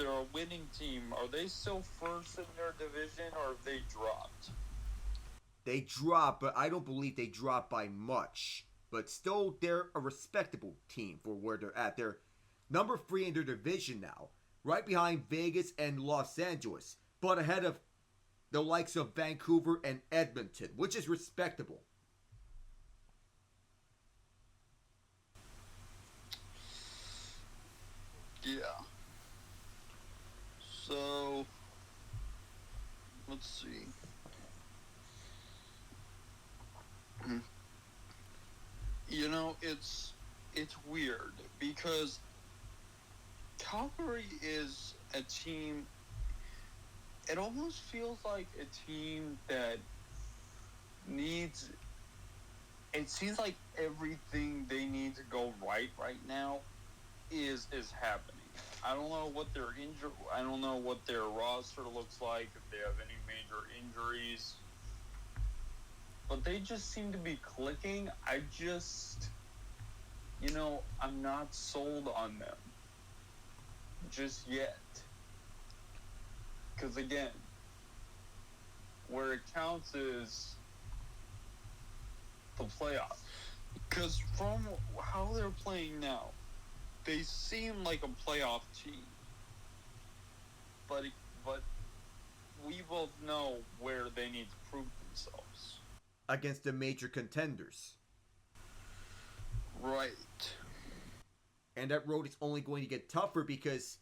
a winning team. Are they still first in their division or have they dropped? They dropped, but I don't believe they dropped by much. But still, they're a respectable team for where they're at. They're number 3 in their division now, right behind Vegas and Los Angeles, but ahead of the likes of Vancouver and Edmonton, which is respectable. Yeah. So, let's see. You know, it's weird because Calgary is a team. It almost feels like a team that needs. It seems like everything they need to go right now is happening. I don't know what their I don't know what their roster looks like, if they have any major injuries. But they just seem to be clicking. I'm not sold on them just yet. Because again, where it counts is the playoff. Because from how they're playing now, they seem like a playoff team. But we both know where they need to prove themselves. Against the major contenders. Right. And that road is only going to get tougher because,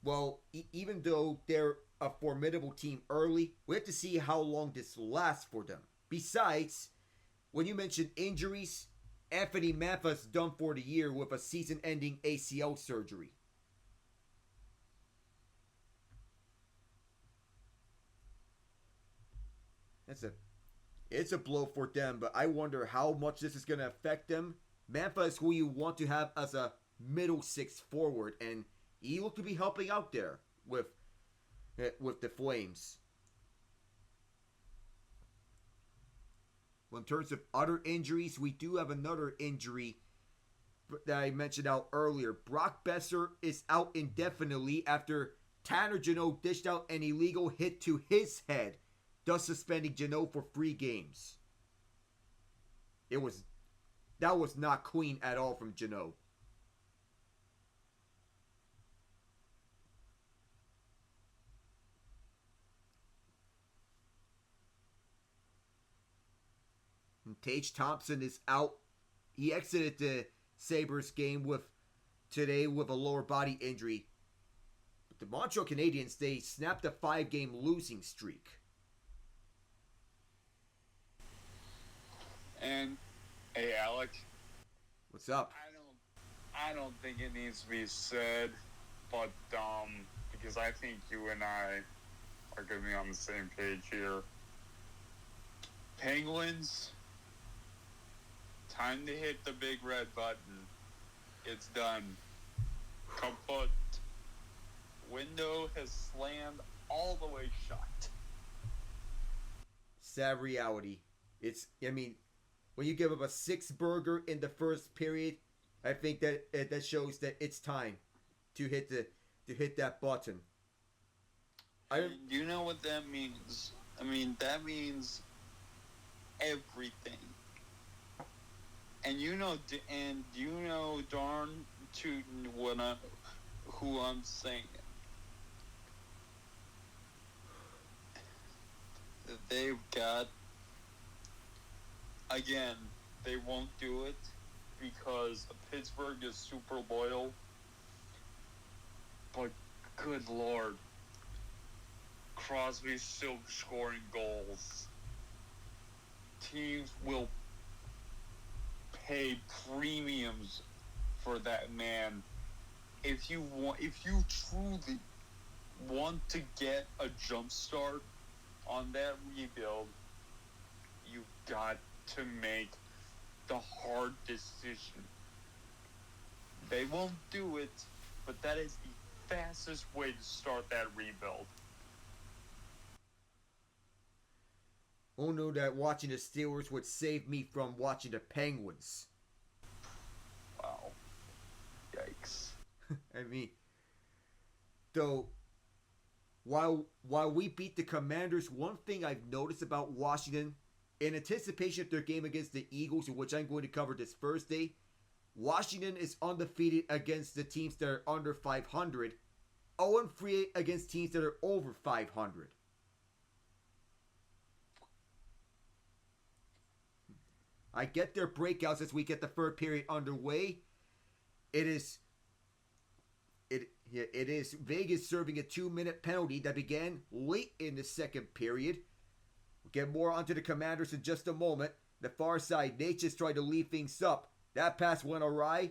well, even though they're a formidable team early, we have to see how long this lasts for them. Besides, when you mentioned injuries, Anthony Mantha's done for the year with a season-ending ACL surgery. It's a blow for them, but I wonder how much this is going to affect them. Mantha is who you want to have as a middle 6 forward, and he looked to be helping out there with the Flames. Well, in terms of other injuries, we do have another injury that I mentioned out earlier. Brock Besser is out indefinitely after Tanner Jeannot dished out an illegal hit to his head, thus suspending Jeannot for 3 games. That was not clean at all from Jeannot. And Tage Thompson is out. He exited the Sabres game today with a lower body injury. But the Montreal Canadiens, they snapped a 5-game losing streak. And hey, Alec. What's up? I don't think it needs to be said, but because I think you and I are going to be on the same page here. Penguins, time to hit the big red button. It's done. Kaput. Window has slammed all the way shut. Sad reality. When you give up a 6-burger in the first period, I think that shows that it's time to hit that button. You know what that means? That means everything. And you know darn tootin' who I'm saying. They've got. Again, they won't do it because Pittsburgh is super loyal. But good Lord, Crosby's still scoring goals. Teams will pay premiums for that man. If you truly want to get a jump start on that rebuild, you've got to make the hard decision. They won't do it, but that is the fastest way to start that rebuild. Oh no, that watching the Steelers would save me from watching the Penguins. Wow. Yikes. Though, while we beat the Commanders, one thing I've noticed about Washington, in anticipation of their game against the Eagles, in which I'm going to cover this Thursday, Washington is undefeated against the teams that are under 500, 0-3 against teams that are over 500. I get their breakouts as we get the third period underway. It is Vegas serving a 2-minute penalty that began late in the second period. We'll get more onto the Commanders in just a moment. The far side, Necas tried to leave things up. That pass went awry,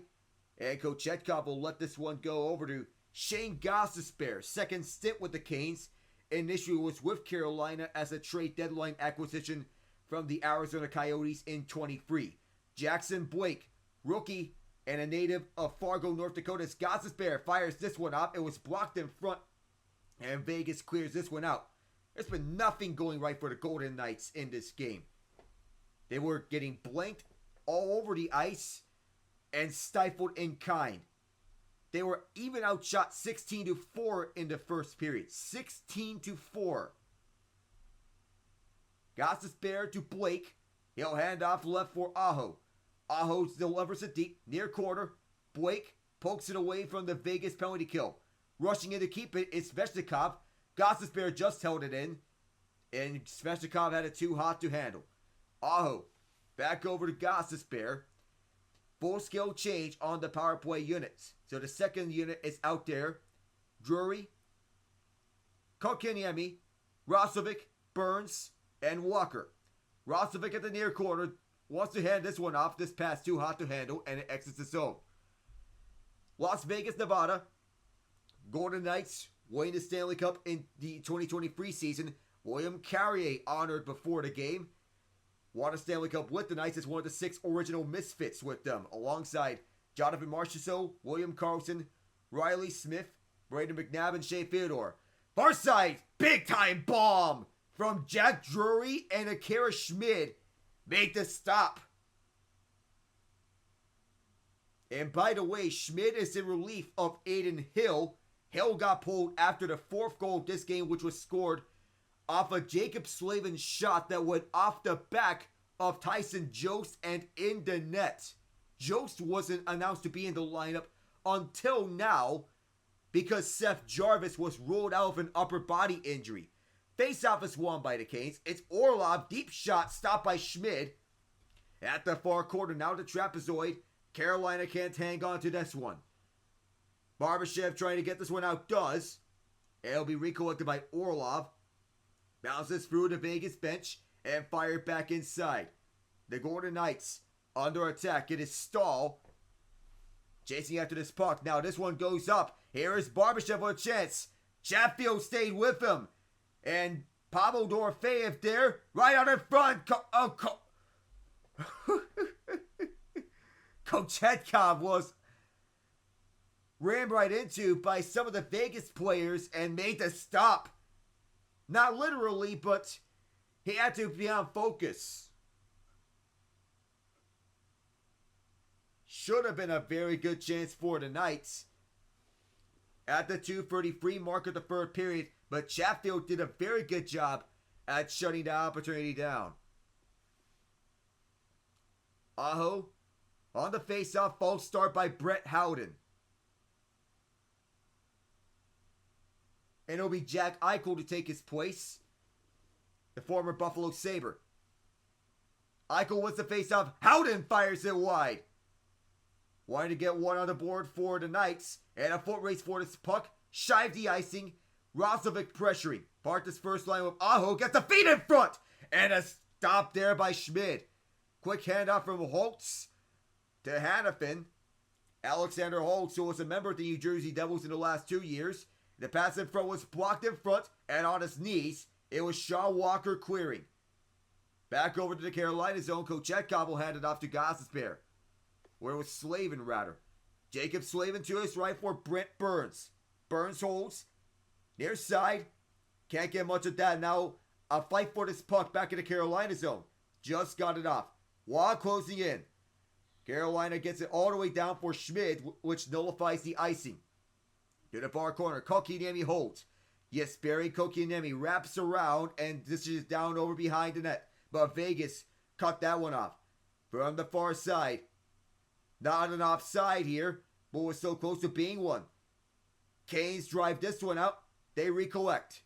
and Kochetkov will let this one go over to Shane Gostisbehere. Second stint with the Canes. Initially was with Carolina as a trade deadline acquisition from the Arizona Coyotes in 23. Jackson Blake, rookie and a native of Fargo, North Dakota. Gostisbehere fires this one up. It was blocked in front, and Vegas clears this one out. There's been nothing going right for the Golden Knights in this game. They were getting blanked all over the ice and stifled in kind. They were even outshot 16-4 in the first period. 16-4. Gostisbehere to Blake. He'll hand off left for Aho. Aho delivers it deep, near quarter. Blake pokes it away from the Vegas penalty kill. Rushing in to keep it is Svechnikov. Gostisbehere just held it in, and Svechnikov had it too hot to handle. Aho back over to Gostisbehere. Full skill change on the power play units. So the second unit is out there. Drury, Kotkaniemi, Rosovic, Burns, and Walker. Rosovic at the near corner wants to hand this one off. This pass too hot to handle, and it exits the zone. Las Vegas, Nevada. Golden Knights winning the Stanley Cup in the 2023 season. William Carrier honored before the game. Won a Stanley Cup with the Knights as one of the 6 original misfits with them, alongside Jonathan Marchessault, William Karlsson, Riley Smith, Braden McNabb, and Shea Theodore. Far side, big time bomb from Jack Drury and Akira Schmid make the stop. And by the way, Schmid is in relief of Aiden Hill. Hill got pulled after the 4th goal of this game, which was scored off a Jacob Slavin shot that went off the back of Tyson Jost and in the net. Jost wasn't announced to be in the lineup until now because Seth Jarvis was ruled out of an upper body injury. Faceoff is won by the Canes. It's Orlov, deep shot, stopped by Schmid. At the far corner, now the trapezoid. Carolina can't hang on to this one. Barbashev trying to get this one out, does. It'll be recollected by Orlov. Bounces through the Vegas bench and fired back inside. The Golden Knights under attack. It is Stahl chasing after this puck. Now this one goes up. Here is Barbashev with a chance. Chatfield stayed with him. And Pavel Dorofeyev there, right out in front. Kochetkov was rammed right into by some of the Vegas players and made the stop. Not literally, but he had to be on focus. Should have been a very good chance for the Knights at the 2:33 mark of the third period, but Chatfield did a very good job at shutting the opportunity down. Aho on the faceoff, false start by Brett Howden. And it'll be Jack Eichel to take his place, the former Buffalo Sabre. Eichel wins the faceoff. Howden fires it wide. Wanting to get one on the board for the Knights. And a foot race for this puck. Shy of the icing. Rozovic pressuring. Bart's first line with Aho. Gets the feet in front. And a stop there by Schmid. Quick handoff from Holtz to Hannafin. Alexander Holtz, who was a member of the New Jersey Devils in the last 2 years. The pass in front was blocked in front and on his knees. It was Sean Walker clearing. Back over to the Carolina zone. Kochetkov will hand it off to Gostisbehere. Where it was Slavin, rather. Jacob Slavin to his right for Brent Burns. Burns holds. Near side. Can't get much of that. Now a fight for this puck back in the Carolina zone. Just got it off. While closing in. Carolina gets it all the way down for Schmid, which nullifies the icing. To the far corner, Kotkaniemi holds. Yes, Barry Kotkaniemi wraps around and dishes down over behind the net. but Vegas cut that one off. From the far side. Not an offside here, but was so close to being one. Canes drive this one out. They recollect.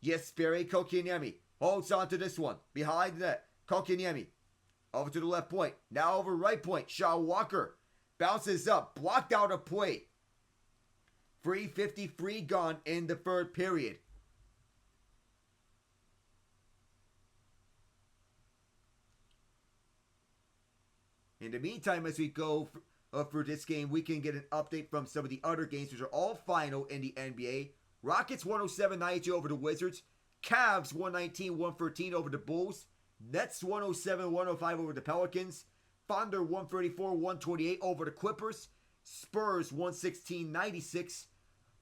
Jesperi Kotkaniemi holds on to this one. Behind the net. Kotkaniemi. Over to the left point. Now over right point. Sean Walker bounces up. Blocked out a play. 3:53 gone in the third period. In the meantime, as we go for this game, we can get an update from some of the other games, which are all final in the NBA. Rockets 107-92 over the Wizards. Cavs 119-113 over the Bulls. Nets 107-105 over the Pelicans. Thunder 134-128 over the Clippers. Spurs 116-96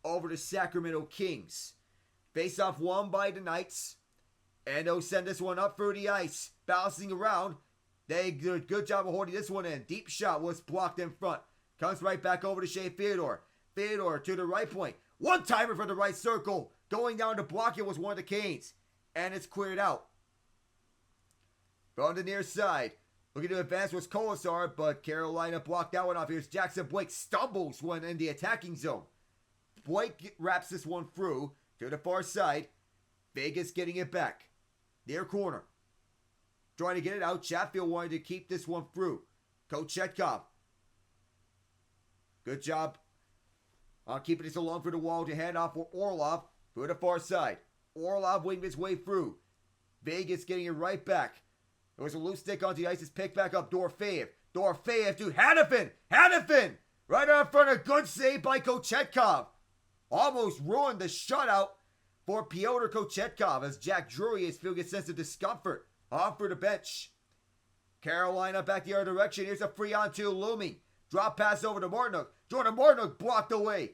over the Sacramento Kings. Face-off won by the Knights. And they'll send this one up through the ice. Bouncing around. They did a good job of holding this one in. Deep shot was blocked in front. Comes right back over to Shea Theodore. Theodore to the right point. One-timer for the right circle. Going down to block it was one of the Canes. And it's cleared out. From the near side. Looking to advance was Colasar, but Carolina blocked that one off. Here's Jackson Blake. Stumbles when in the attacking zone. Blake wraps this one through to the far side. Vegas getting it back. Near corner. Trying to get it out. Chatfield wanted to keep this one through. Kochetkov. Good job on keeping this along for the wall to hand off for Orlov through the far side. Orlov winged his way through. Vegas getting it right back. There was a loose stick onto the ice. It's picked back up. Dorofeyev. Dorofeyev to Hanifin. Hanifin! Right out in front. A good save by Kochetkov. Almost ruined the shutout for Pyotr Kochetkov as Jack Drury is feeling a sense of discomfort. Off for the bench. Carolina back the other direction. Here's a free on two looming. Drop pass over to Martinuk. Jordan Martinuk blocked away.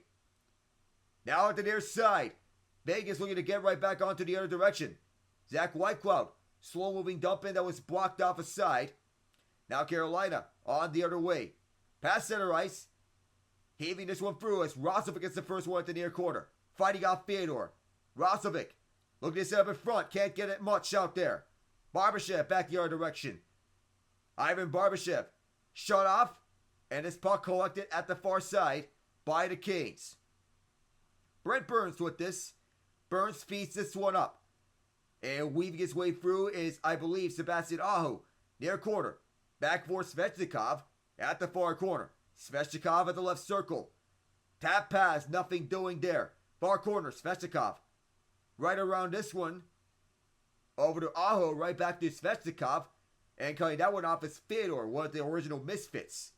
Now at the near side. Vegas looking to get right back onto the other direction. Zach Whitecloud. Slow moving dump in that was blocked off a side. Now Carolina on the other way. Pass center ice. Heaving this one through as Rozovic gets the first one at the near corner. Fighting off Theodore. Rozovic looking to set up in front. Can't get it much out there. Barbashev back the other direction. Ivan Barbashev shut off. And his puck collected at the far side by the Canes. Brent Burns with this. Burns feeds this one up. And weaving his way through is, I believe, Sebastian Aho. Near corner. Back for Svechnikov at the far corner. Svechnikov at the left circle. Tap pass, nothing doing there. Far corner, Svechnikov. Right around this one. Over to Aho, right back to Svechnikov. And cutting that one off is Theodore, one of the original misfits.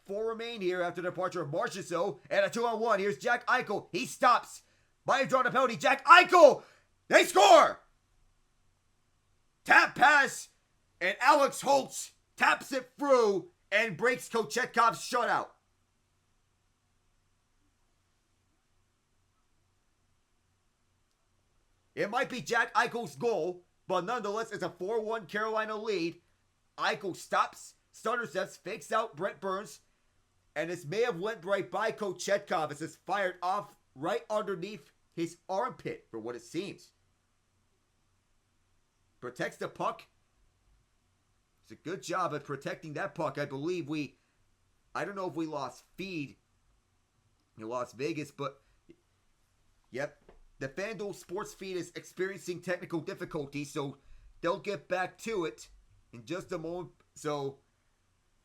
4 remain here after the departure of Marchessault. And a 2-on-1. Here's Jack Eichel. He stops. Might have drawn a penalty. Jack Eichel! They score! Tap pass. And Alex Holtz taps it through and breaks Kochetkov's shutout. It might be Jack Eichel's goal, but nonetheless, it's a 4-1 Carolina lead. Eichel stops, stutter steps, fakes out Brent Burns, and this may have went right by Kochetkov as it's fired off right underneath his armpit, for what it seems. Protects the puck. It's a good job at protecting that puck. I believe I don't know if we lost feed in Las Vegas, but yep. The FanDuel Sports feed is experiencing technical difficulties, so they'll get back to it in just a moment. So,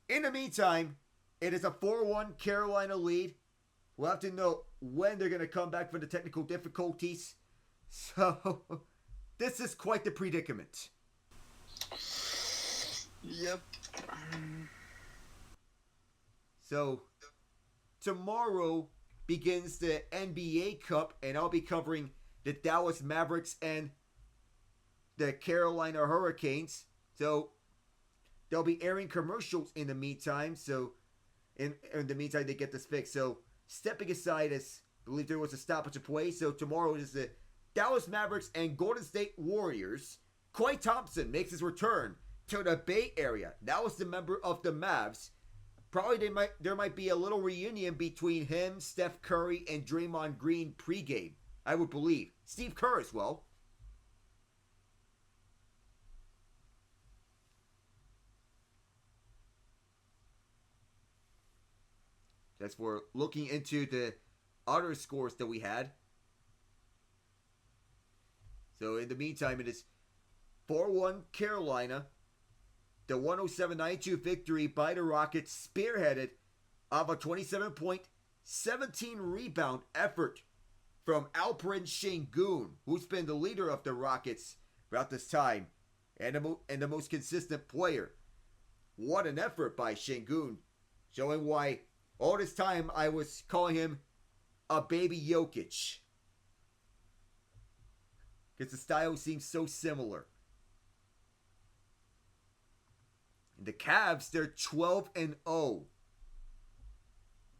in the meantime, it is a 4-1 Carolina lead. We'll have to know when they're going to come back for the technical difficulties. So, this is quite the predicament. Yep. So, tomorrow begins the NBA Cup, and I'll be covering the Dallas Mavericks and the Carolina Hurricanes. So they'll be airing commercials in the meantime. So in the meantime, they get this fixed. So stepping aside, as I believe there was a stoppage of play. So tomorrow is the Dallas Mavericks and Golden State Warriors. Klay Thompson makes his return to the Bay Area. Now as the member of the Mavs. Probably there might be a little reunion between him, Steph Curry, and Draymond Green pregame. I would believe. Steve Kerr as well. That's for looking into the other scores that we had. So in the meantime, it is 4-1 Carolina. The 107-92 victory by the Rockets, spearheaded of a 27-point, 17-rebound effort from Alperen Şengün, who's been the leader of the Rockets throughout this time and the most consistent player. What an effort by Şengün, showing why all this time I was calling him a baby Jokic. Because the style seems so similar. And the Cavs, they're 12-0.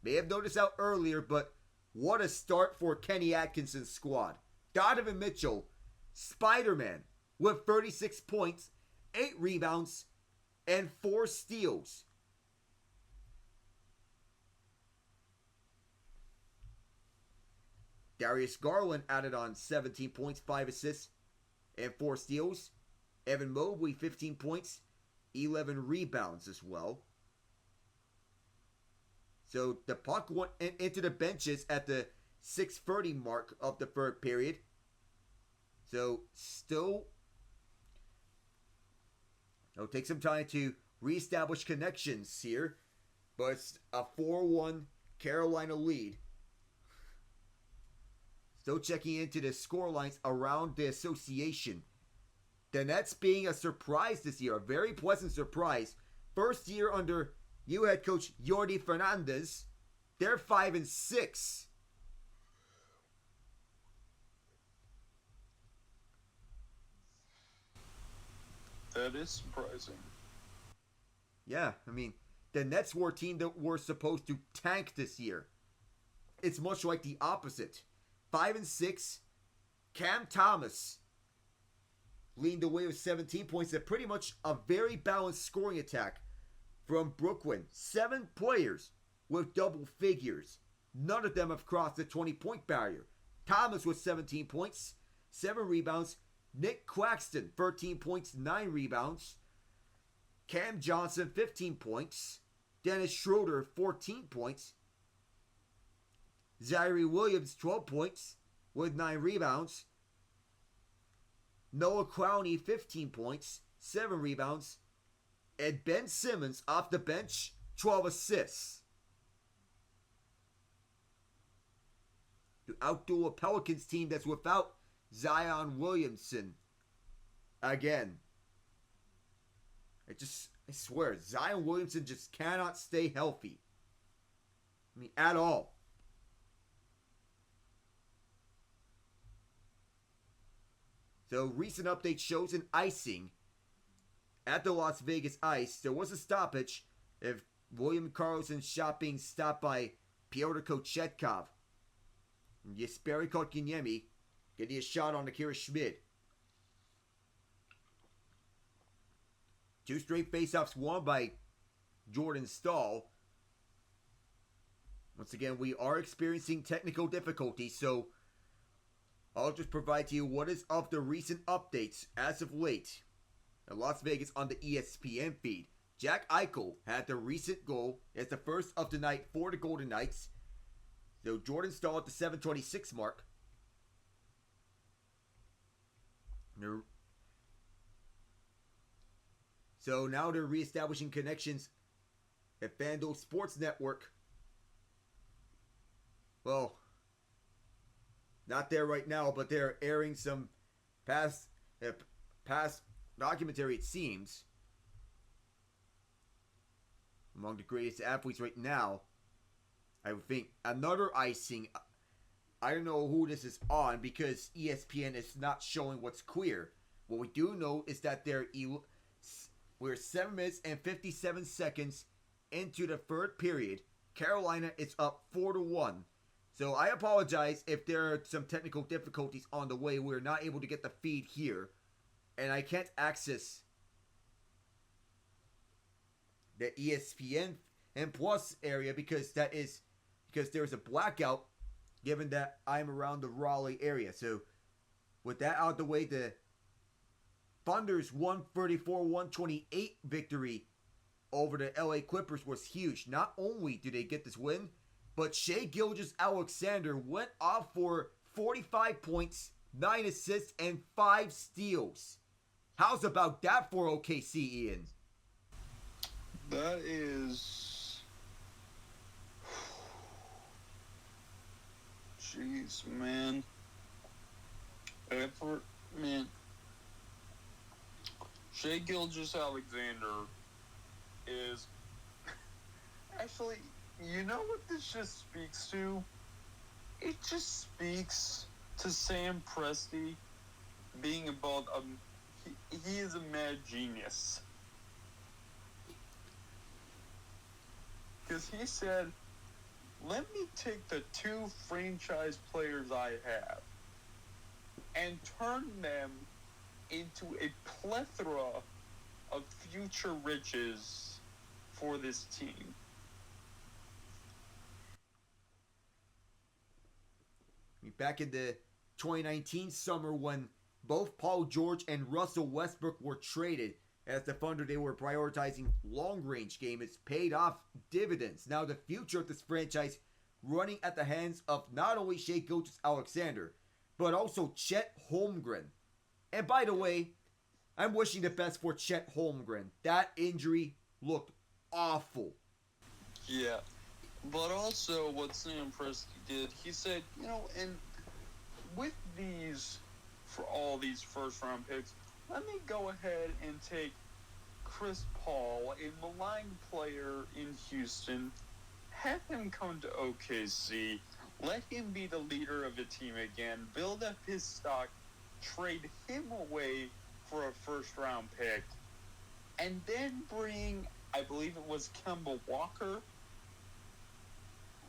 May have noticed out earlier, but what a start for Kenny Atkinson's squad. Donovan Mitchell, Spider-Man, with 36 points, 8 rebounds, and 4 steals. Darius Garland added on 17 points, 5 assists, and 4 steals. Evan Mobley, 15 points, 11 rebounds as well. So the puck went into the benches at the 6:30 mark of the third period. So still, it'll take some time to reestablish connections here. But it's a 4-1 Carolina lead. Still checking into the score lines around the association. The Nets being a surprise this year, a very pleasant surprise. First year under new head coach Jordi Fernandez. They're 5-6. That is surprising. Yeah, I mean, the Nets were a team that were supposed to tank this year. It's much like the opposite. 5-6. Cam Thomas leading the way with 17 points. And pretty much a very balanced scoring attack from Brooklyn. 7 players with double figures. None of them have crossed the 20-point barrier. Thomas with 17 points, 7 rebounds. Nick Claxton, 13 points, 9 rebounds. Cam Johnson, 15 points. Dennis Schroeder, 14 points. Zaire Williams, 12 points with 9 rebounds. Noah Clowney, 15 points, 7 rebounds. And Ben Simmons, off the bench, 12 assists. To outdo a Pelicans team that's without Zion Williamson. Again. I swear, Zion Williamson just cannot stay healthy. I mean, at all. So, recent update shows an icing at the Las Vegas Ice. There was a stoppage if William Karlsson's shot being stopped by Pyotr Kochetkov. Jesperi Kotkaniemi getting a shot on Akira Schmid. 2 straight faceoffs won by Jordan Stahl. Once again, we are experiencing technical difficulties, so I'll just provide to you what is of the recent updates as of late in Las Vegas on the ESPN feed. Jack Eichel had the recent goal as the first of the night for the Golden Knights. So Jordan Stahl at the 7:26 mark. So now they're reestablishing connections at FanDuel Sports Network. Well, not there right now, but they're airing some past documentary, it seems. Among the greatest athletes right now. I would think another icing. I don't know who this is on because ESPN is not showing what's clear. What we do know is that we're 7 minutes and 57 seconds into the third period. Carolina is up 4-1. So I apologize if there are some technical difficulties on the way. We're not able to get the feed here. And I can't access the ESPN and Plus area because there's a blackout given that I'm around the Raleigh area. So with that out of the way, the Thunder's 134-128 victory over the LA Clippers was huge. Not only do they get this win, But Shea Gilgeous-Alexander went off for 45 points, 9 assists, and 5 steals. How's about that for OKC, Ian? That is. Jeez, man. Man. Shea Gilgeous-Alexander is. Actually, you know what this just speaks to? It just speaks to Sam Presti being about he is a mad genius. Because he said, let me take the 2 franchise players I have and turn them into a plethora of future riches for this team. Back in the 2019 summer when both Paul George and Russell Westbrook were traded, as the Thunder, they were prioritizing long-range game. It's paid off dividends. Now the future of this franchise running at the hands of not only Shea Gilgeous-Alexander, but also Chet Holmgren. And by the way, I'm wishing the best for Chet Holmgren. That injury looked awful. Yeah. But also what Sam Presti did, he said, and with for all these first-round picks, let me go ahead and take Chris Paul, a maligned player in Houston, have him come to OKC, let him be the leader of the team again, build up his stock, trade him away for a first-round pick, and then bring, I believe it was Kemba Walker,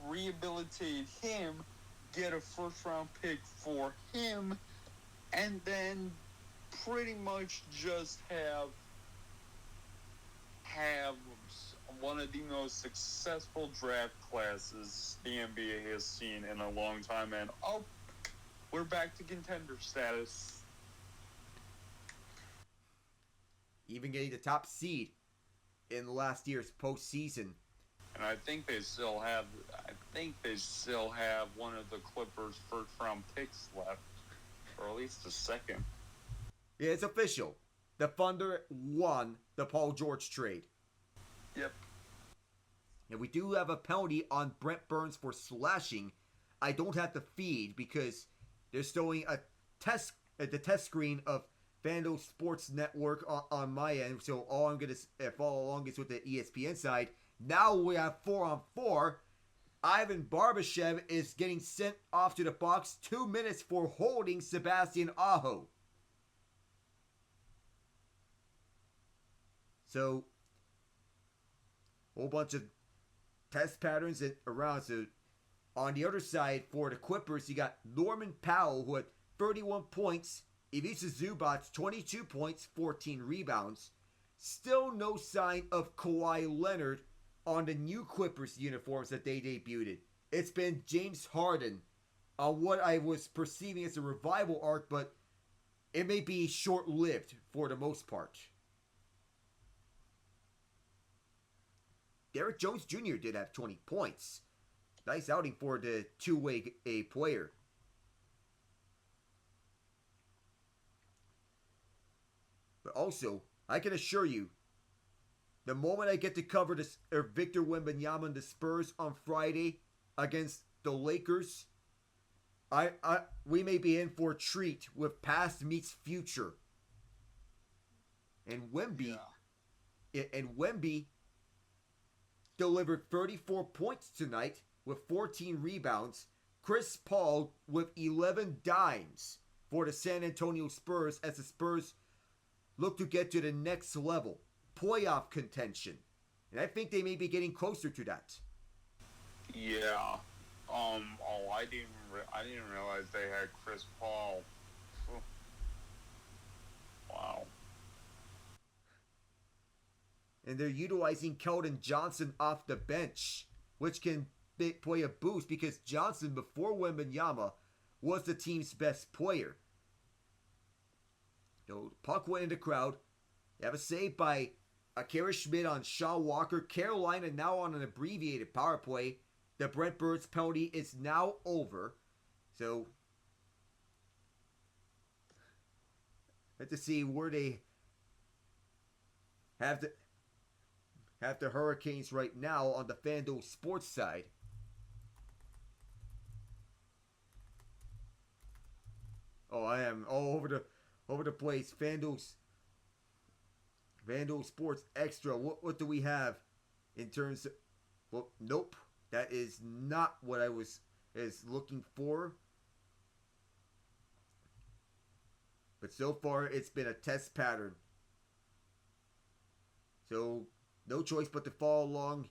rehabilitate him, get a first-round pick for him, and then pretty much just have one of the most successful draft classes the NBA has seen in a long time, and we're back to contender status. Even getting the top seed in last year's postseason. And I think they still have one of the Clippers' first-round picks left, or at least a second. Yeah, it's official. The Thunder won the Paul George trade. Yep. And we do have a penalty on Brent Burns for slashing. I don't have the feed because they're showing the test screen of FanDuel Sports Network on my end. So all I'm going to follow along is with the ESPN side. Now we have 4-on-4. Ivan Barbashev is getting sent off to the box 2 minutes for holding Sebastian Aho. So, a whole bunch of test patterns around. So, on the other side, for the Clippers, you got Norman Powell, who had 31 points. Ivica Zubac, 22 points, 14 rebounds. Still no sign of Kawhi Leonard on the new Clippers uniforms that they debuted. It's been James Harden on what I was perceiving as a revival arc, but it may be short-lived for the most part. Derrick Jones Jr. did have 20 points. Nice outing for the two-way player. But also, I can assure you, the moment I get to cover this Victor Wembanyama and the Spurs on Friday against the Lakers, we may be in for a treat with past meets future. And Wemby delivered 34 points tonight with 14 rebounds. Chris Paul with 11 dimes for the San Antonio Spurs as the Spurs look to get to the next level, playoff contention. And I think they may be getting closer to that. Yeah. I didn't realize they had Chris Paul. Wow. And they're utilizing Keldon Johnson off the bench, which can play a boost because Johnson, before Wembanyama, was the team's best player. The puck went in the crowd. They have a save by Akira Schmidt on Shaw Walker. Carolina now on an abbreviated power play. the Brent Burns penalty is now over. So, let's to see where they have the Hurricanes right now on the FanDuel Sports side. Oh, I am all over the place. FanDuel Sports Extra. What do we have in terms of? Well, nope. That is not what I was looking for. But so far, it's been a test pattern. So, no choice but to follow along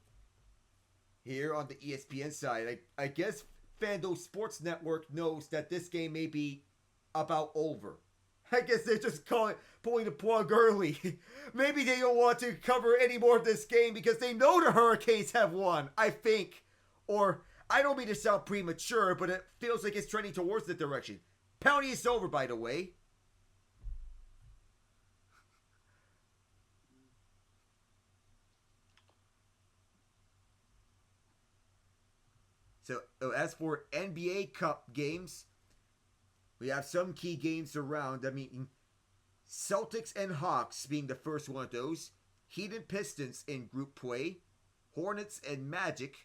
here on the ESPN side. I guess FanDuel Sports Network knows that this game may be about over. I guess they're just pulling the plug early. Maybe they don't want to cover any more of this game because they know the Hurricanes have won, I think. Or, I don't mean to sound premature, but it feels like it's trending towards that direction. Penalty is over, by the way. So, as for NBA Cup games, we have some key games around. I mean, Celtics and Hawks being the first one of those. Heat and Pistons in group play. Hornets and Magic.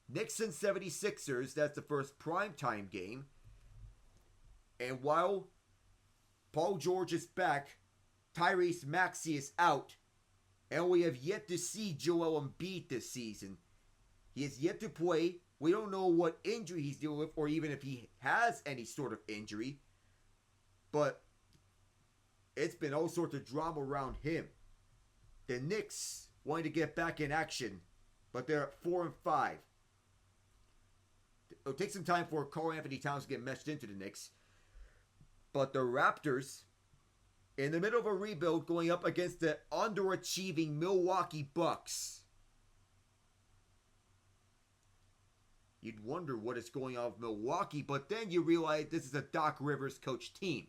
Knicks and 76ers, that's the first primetime game. And while Paul George is back, Tyrese Maxey is out. And we have yet to see Joel Embiid this season. He is yet to play. We don't know what injury he's dealing with or even if he has any sort of injury. But it's been all sorts of drama around him. The Knicks wanting to get back in action, but they're at 4-5. It'll take some time for Karl Anthony Towns to get meshed into the Knicks. But the Raptors, in the middle of a rebuild, going up against the underachieving Milwaukee Bucks. You'd wonder what is going on with Milwaukee, but then you realize this is a Doc Rivers coach team.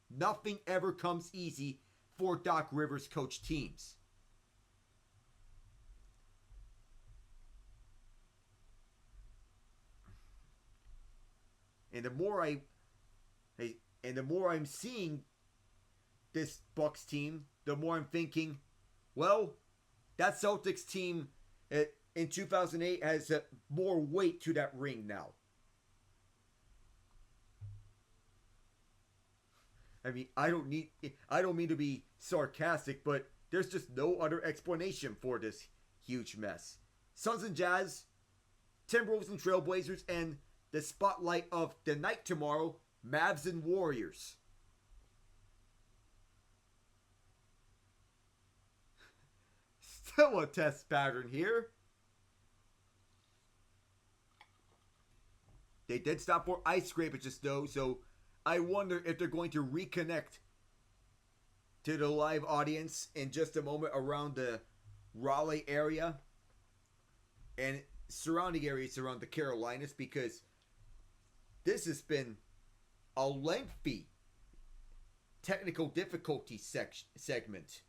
Nothing ever comes easy for Doc Rivers coach teams. And the more I'm seeing this Bucks team, the more I'm thinking, well, that Celtics team in 2008 has more weight to that ring now. I mean, I don't mean to be sarcastic, but there's just no other explanation for this huge mess. Suns and Jazz, Timberwolves and Trailblazers, and the spotlight of the night tomorrow, Mavs and Warriors. Still a test pattern here. They did stop for ice scrapages though, so I wonder if they're going to reconnect to the live audience in just a moment around the Raleigh area and surrounding areas around the Carolinas, because this has been a lengthy technical difficulty segment.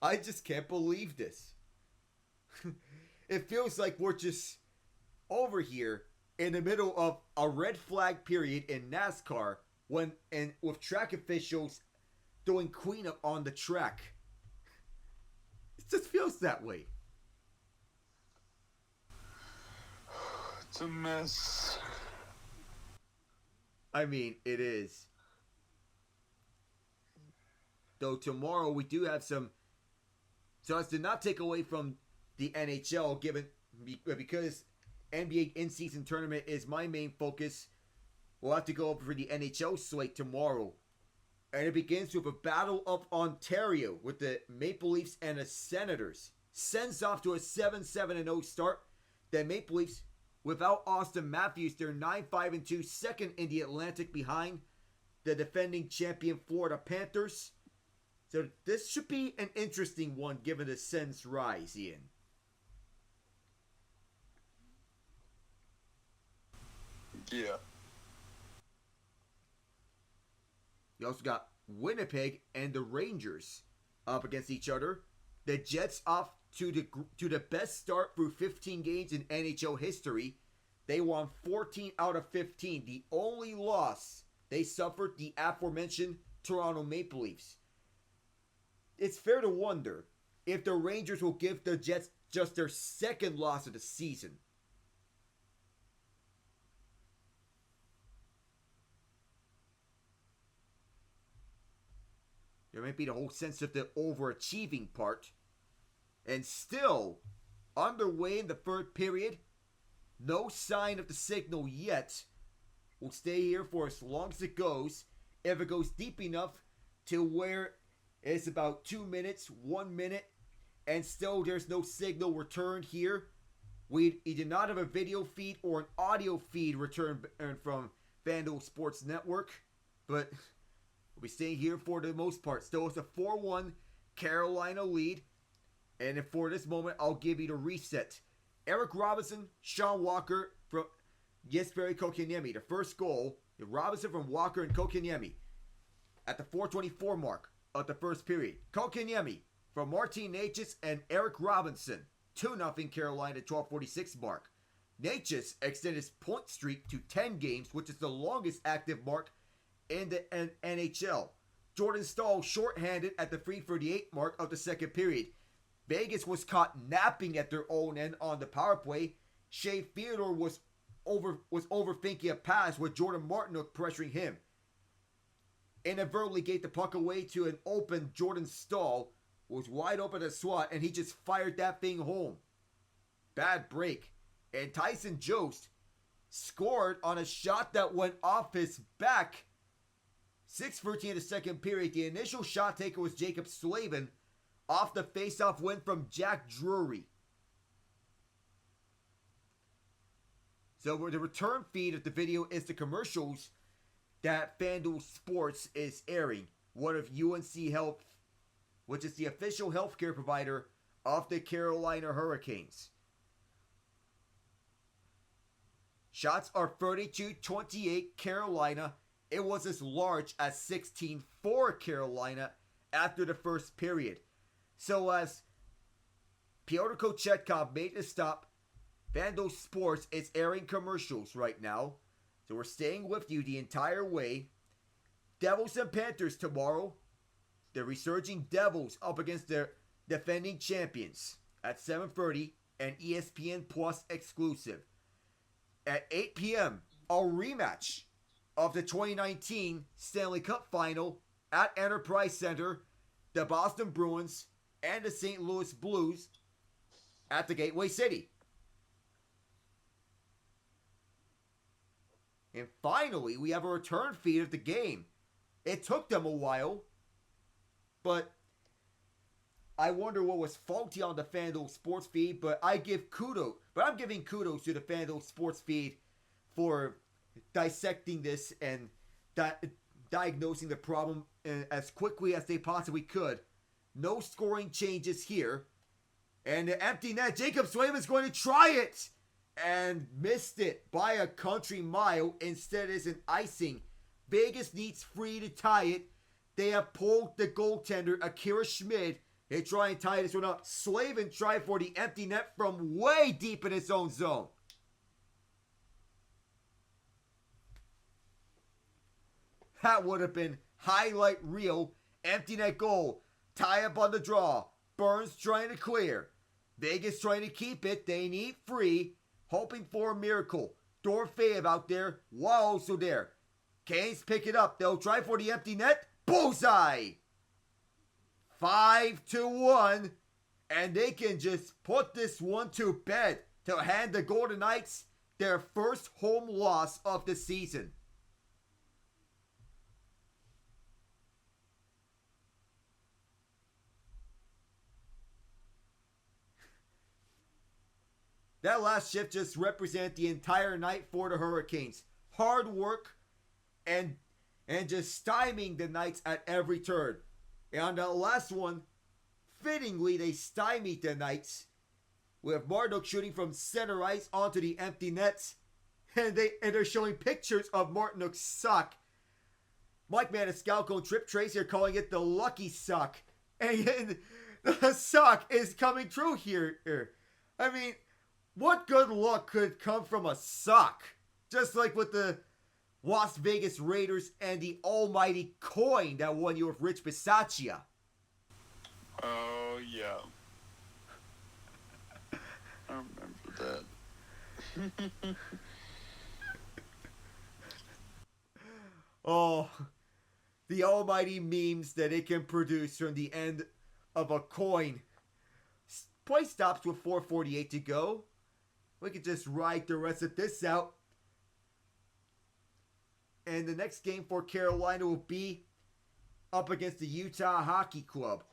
I just can't believe this. It feels like we're just over here in the middle of a red flag period in NASCAR with track officials doing cleanup on the track. It just feels that way. It's a mess. I mean, it is. Though tomorrow we do have some, so as to not take away from the NHL, because NBA in-season tournament is my main focus, we'll have to go over for the NHL slate tomorrow. And it begins with a battle of Ontario with the Maple Leafs and the Senators. Sends off to a 7-7-0 start. The Maple Leafs, without Austin Matthews, they're 9-5-2, second in the Atlantic behind the defending champion Florida Panthers. So this should be an interesting one given the Sens' rise, Ian. Yeah. You also got Winnipeg and the Rangers up against each other. The Jets off to the best start through 15 games in NHL history. They won 14 out of 15. The only loss they suffered, the aforementioned Toronto Maple Leafs. It's fair to wonder if the Rangers will give the Jets just their second loss of the season. There might be the whole sense of the overachieving part. And still, underway in the third period, no sign of the signal yet. We'll stay here for as long as it goes. If it goes deep enough to where it's about 2 minutes, 1 minute, and still there's no signal returned here, we did not have a video feed or an audio feed returned from FanDuel Sports Network, but we'll be staying here for the most part. Still, it's a 4-1 Carolina lead, and for this moment, I'll give you the reset. Eric Robinson, Sean Walker from Jesperi Kotkaniemi. The first goal, Robinson from Walker and Kotkaniemi at the 4:24 mark of the first period. Kotkaniemi from Martin Necas and Eric Robinson. 2-0 Carolina 12:46 mark. Necas extended his point streak to 10 games, which is the longest active mark in the NHL. Jordan Staal shorthanded at the 3:38 mark of the second period. Vegas was caught napping at their own end on the power play. Shea Theodore was overthinking a pass with Jordan Martinook pressuring him. Inadvertently gave the puck away to an open Jordan Staal, who was wide open at SWAT, and he just fired that thing home. Bad break. And Tyson Jost scored on a shot that went off his back. 6:13 of the second period. The initial shot taker was Jacob Slavin off the faceoff win from Jack Drury. So the return feed of the video is the commercials that FanDuel Sports is airing. One of UNC Health, which is the official healthcare provider of the Carolina Hurricanes. Shots are 32-28 Carolina. It was as large as 16-4 Carolina after the first period. So as Pyotr Kochetkov made the stop, FanDuel Sports is airing commercials right now. So we're staying with you the entire way. Devils and Panthers tomorrow. The resurging Devils up against their defending champions at 7:30 and ESPN Plus exclusive. At 8 p.m., a rematch of the 2019 Stanley Cup Final at Enterprise Center. The Boston Bruins and the St. Louis Blues at the Gateway City. And finally, we have a return feed of the game. It took them a while, but I wonder what was faulty on the FanDuel Sports feed, but I'm giving kudos to the FanDuel Sports feed for dissecting this and diagnosing the problem as quickly as they possibly could. No scoring changes here. And the empty net. Jacob Slavin is going to try it. And missed it by a country mile. Instead, it's an icing. Vegas needs 3 to tie it. They have pulled the goaltender, Akira Schmid. They try and tie this one up. Slavin tried for the empty net from way deep in his own zone. That would have been highlight reel. Empty net goal. Tie up on the draw. Burns trying to clear. Vegas trying to keep it. They need 3. Hoping for a miracle. Dorofeyev out there. Wow, also there. Canes pick it up. They'll try for the empty net. Bullseye! 5-1. And they can just put this one to bed to hand the Golden Knights their first home loss of the season. That last shift just represented the entire night for the Hurricanes. Hard work and just stymieing the Knights at every turn. And on the last one, fittingly, they stymied the Knights with Marduk shooting from center ice onto the empty nets. And they're showing pictures of Martinook's sock. Mike Maniscalco and Trip Tracer calling it the lucky sock. And The suck is coming true here. I mean, what good luck could come from a suck? Just like with the Las Vegas Raiders and the almighty coin that won you with Rich Bisaccia. Oh, yeah. I remember that. Oh, the almighty memes that it can produce from the end of a coin. Play stops with 4:48 to go. We could just ride the rest of this out. And the next game for Carolina will be up against the Utah Hockey Club.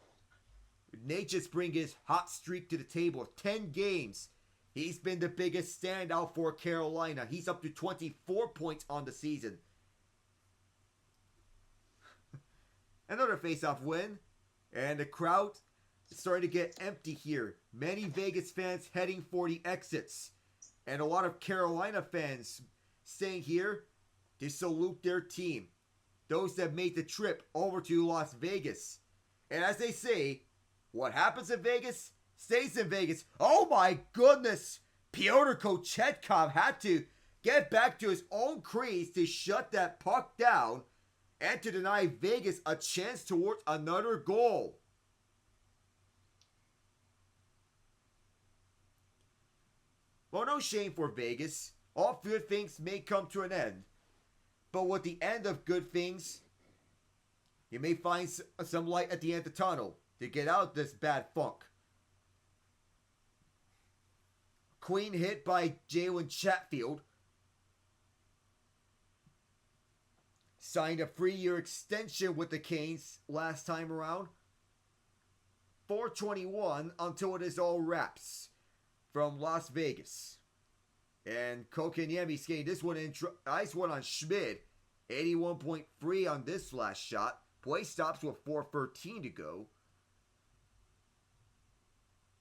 Necas bring his hot streak to the table of 10 games. He's been the biggest standout for Carolina. He's up to 24 points on the season. Another face-off win. And the crowd is starting to get empty here. Many Vegas fans heading for the exits. And a lot of Carolina fans staying here to salute their team. Those that made the trip over to Las Vegas. And as they say, what happens in Vegas stays in Vegas. Oh my goodness! Pyotr Kochetkov had to get back to his own crease to shut that puck down and to deny Vegas a chance towards another goal. Well, no shame for Vegas. All good things may come to an end. But with the end of good things, you may find some light at the end of the tunnel to get out of this bad funk. Queen hit by Jalen Chatfield. Signed a 3-year extension with the Canes last time around. $421 until it is all wraps from Las Vegas. And Kokeniemi skating this one in. Nice one on Schmid. 81.3 on this last shot. Play stops with 4:13 to go.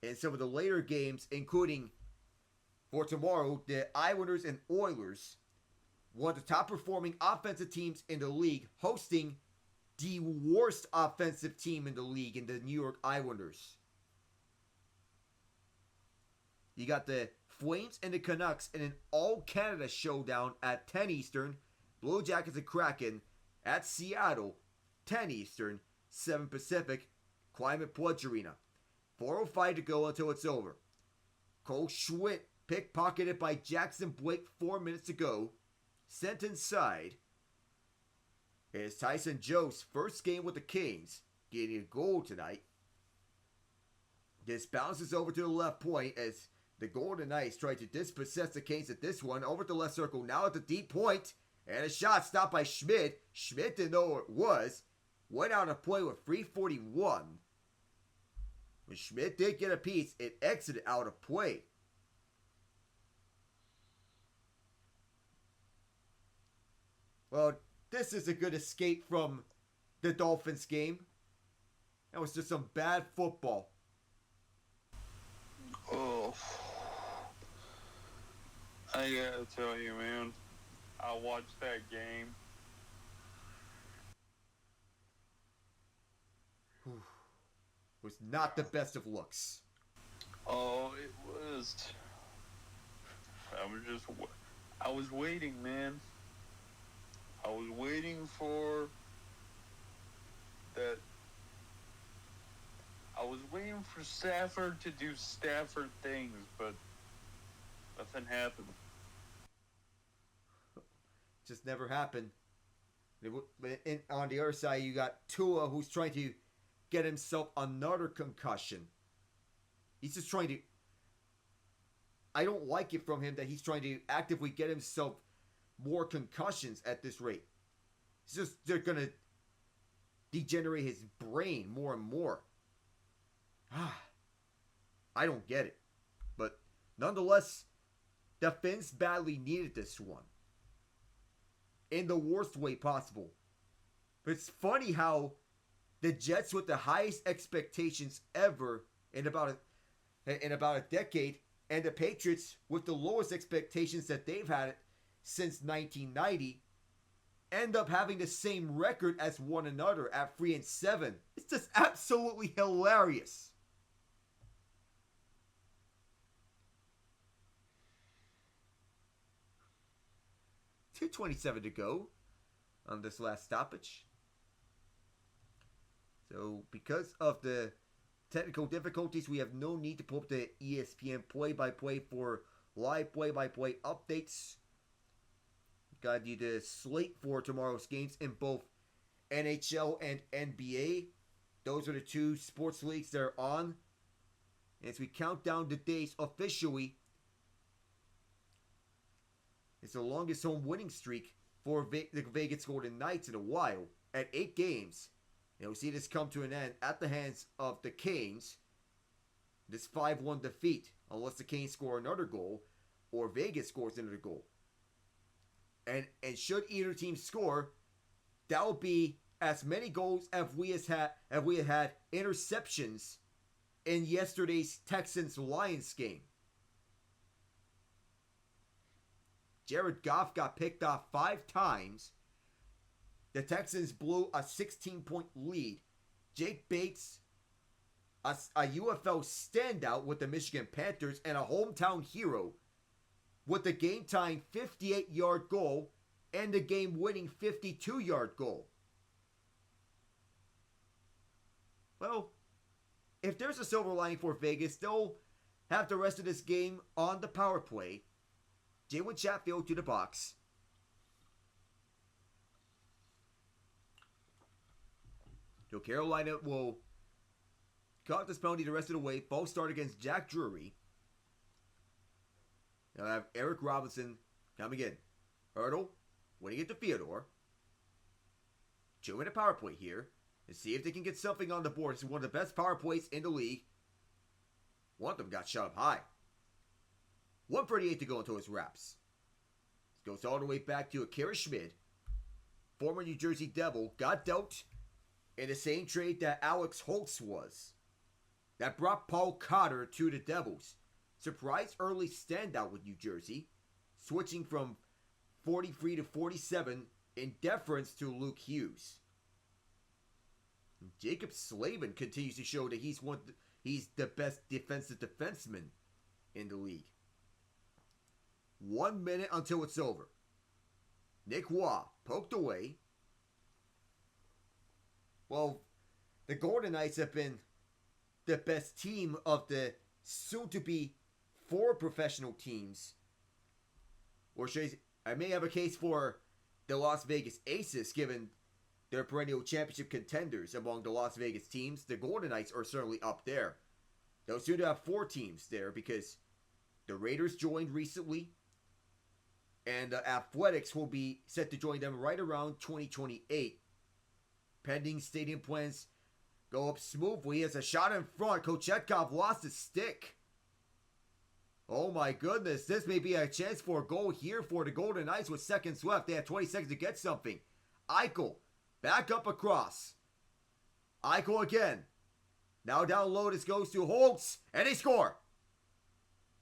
In some of the later games, including for tomorrow, the Islanders and Oilers, one of the top performing offensive teams in the league, hosting the worst offensive team in the league in the New York Islanders. You got the Flames and the Canucks in an all-Canada showdown at 10 Eastern. Blue Jackets and Kraken at Seattle, 10 Eastern, 7 Pacific, Climate Pledge Arena. 4:05 to go until it's over. Cole Schwitt pickpocketed by Jackson Blake 4 minutes to go. Sent inside. It's Tyson Joe's first game with the Kings, getting a goal tonight. This bounces over to the left point as the Golden Knights try to dispossess the Canes at this one. Over to the left circle, now at the deep point. And a shot stopped by Schmidt. Schmidt didn't know where it was. Went out of play with 3:41. When Schmidt did get a piece, it exited out of play. Well, this is a good escape from the Dolphins game. That was just some bad football. Oh, I gotta tell you, man. I watched that game. Was not the best of looks. Oh, it was. I was waiting, man. I was waiting for that. I was waiting for Stafford to do Stafford things, but nothing happened. Just never happened. And on the other side, you got Tua, who's trying to get himself another concussion. He's just trying to... I don't like it from him that he's trying to actively get himself more concussions at this rate. It's just, they're going to degenerate his brain more and more. I don't get it. But nonetheless, the Finns badly needed this one. In the worst way possible. But it's funny how the Jets with the highest expectations ever in about a decade, and the Patriots with the lowest expectations that they've had since 1990, end up having the same record as one another at 3-7. It's just absolutely hilarious. 2:27 to go on this last stoppage. So because of the technical difficulties, we have no need to pull up the ESPN play-by-play for live play-by-play updates. Got you the slate for tomorrow's games in both NHL and NBA. Those are the two sports leagues that are on. As we count down the days officially, it's the longest home winning streak for the Vegas Golden Knights in a while at 8 games. And we'll see this come to an end at the hands of the Canes. This 5-1 defeat, unless the Canes score another goal or Vegas scores another goal. And should either team score, that will be as many goals as we had interceptions in yesterday's Texans-Lions game. Jared Goff got picked off 5 times. The Texans blew a 16-point lead. Jake Bates, a UFL standout with the Michigan Panthers and a hometown hero, with the game-tying 58-yard goal and the game-winning 52-yard goal. Well, if there's a silver lining for Vegas, they'll have the rest of this game on the power play. Jalen Chatfield to the box. So Carolina will cut this penalty the rest of the way. False start against Jack Drury. They'll have Eric Robinson coming in. Hurdle, winning it to Theodore. 2-minute power play here. And see if they can get something on the board. It's one of the best power plays in the league. One of them got shot up high. 1:38 to go until his wraps. This goes all the way back to Akira Schmid. Former New Jersey Devil got dealt in the same trade that Alex Holtz was. That brought Paul Cotter to the Devils. Surprise early standout with New Jersey. Switching from 43 to 47 in deference to Luke Hughes. Jacob Slavin continues to show that he's the best defensive defenseman in the league. 1 minute until it's over. Nick Waugh poked away. Well, the Golden Knights have been the best team of the soon-to-be 4 professional teams. Or I may have a case for the Las Vegas Aces, given their perennial championship contenders among the Las Vegas teams. The Golden Knights are certainly up there. They'll soon have 4 teams there because the Raiders joined recently. And the Athletics will be set to join them right around 2028. Pending stadium plans go up smoothly as a shot in front. Kochetkov lost his stick. Oh my goodness, this may be a chance for a goal here for the Golden Knights with seconds left. They have 20 seconds to get something. Eichel, back up across. Eichel again. Now down low, this goes to Holtz, and they score.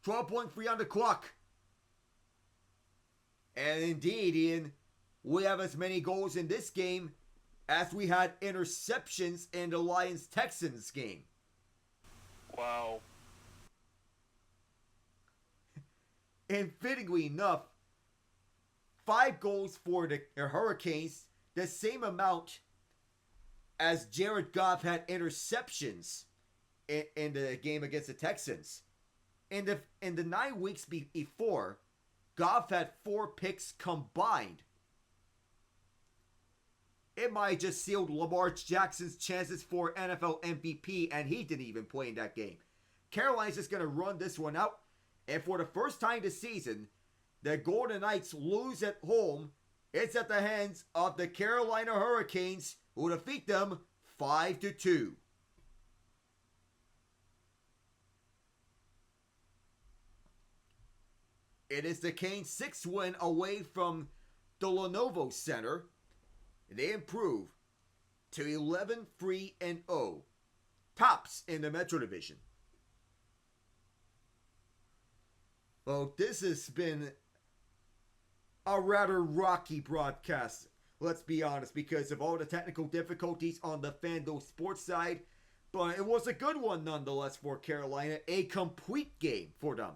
12.3 on the clock. And indeed, Ian, we have as many goals in this game as we had interceptions in the Lions-Texans game. Wow. And fittingly enough, 5 goals for the Hurricanes, the same amount as Jared Goff had interceptions in the game against the Texans. In the 9 weeks before, Goff had 4 picks combined. It might have just sealed Lamar Jackson's chances for NFL MVP, and he didn't even play in that game. Carolina's just going to run this one out, and for the first time this season, the Golden Knights lose at home. It's at the hands of the Carolina Hurricanes, who defeat them 5-2. It is the Canes' 6th win away from the Lenovo Center. They improve to 11-3-0, tops in the Metro Division. Well, this has been a rather rocky broadcast, let's be honest, because of all the technical difficulties on the FanDuel Sports side. But it was a good one nonetheless for Carolina, a complete game for them.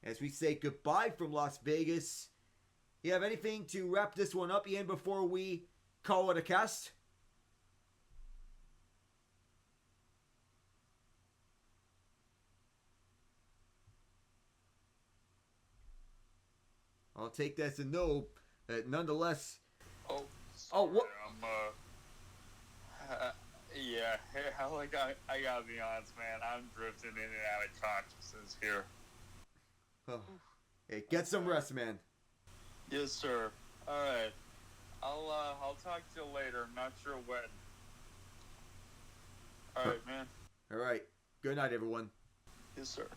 as we say goodbye from Las Vegas. You have anything to wrap this one up, Ian, before we call it a cast? I'll take that as a no. Nonetheless. Oh, sorry, what? Yeah, I gotta be honest, man. I'm drifting in and out of consciousness here. Oh. Hey, get some rest, man. Yes, sir. All right. I'll talk to you later. I'm not sure when. All right, man. All right. Good night, everyone. Yes, sir.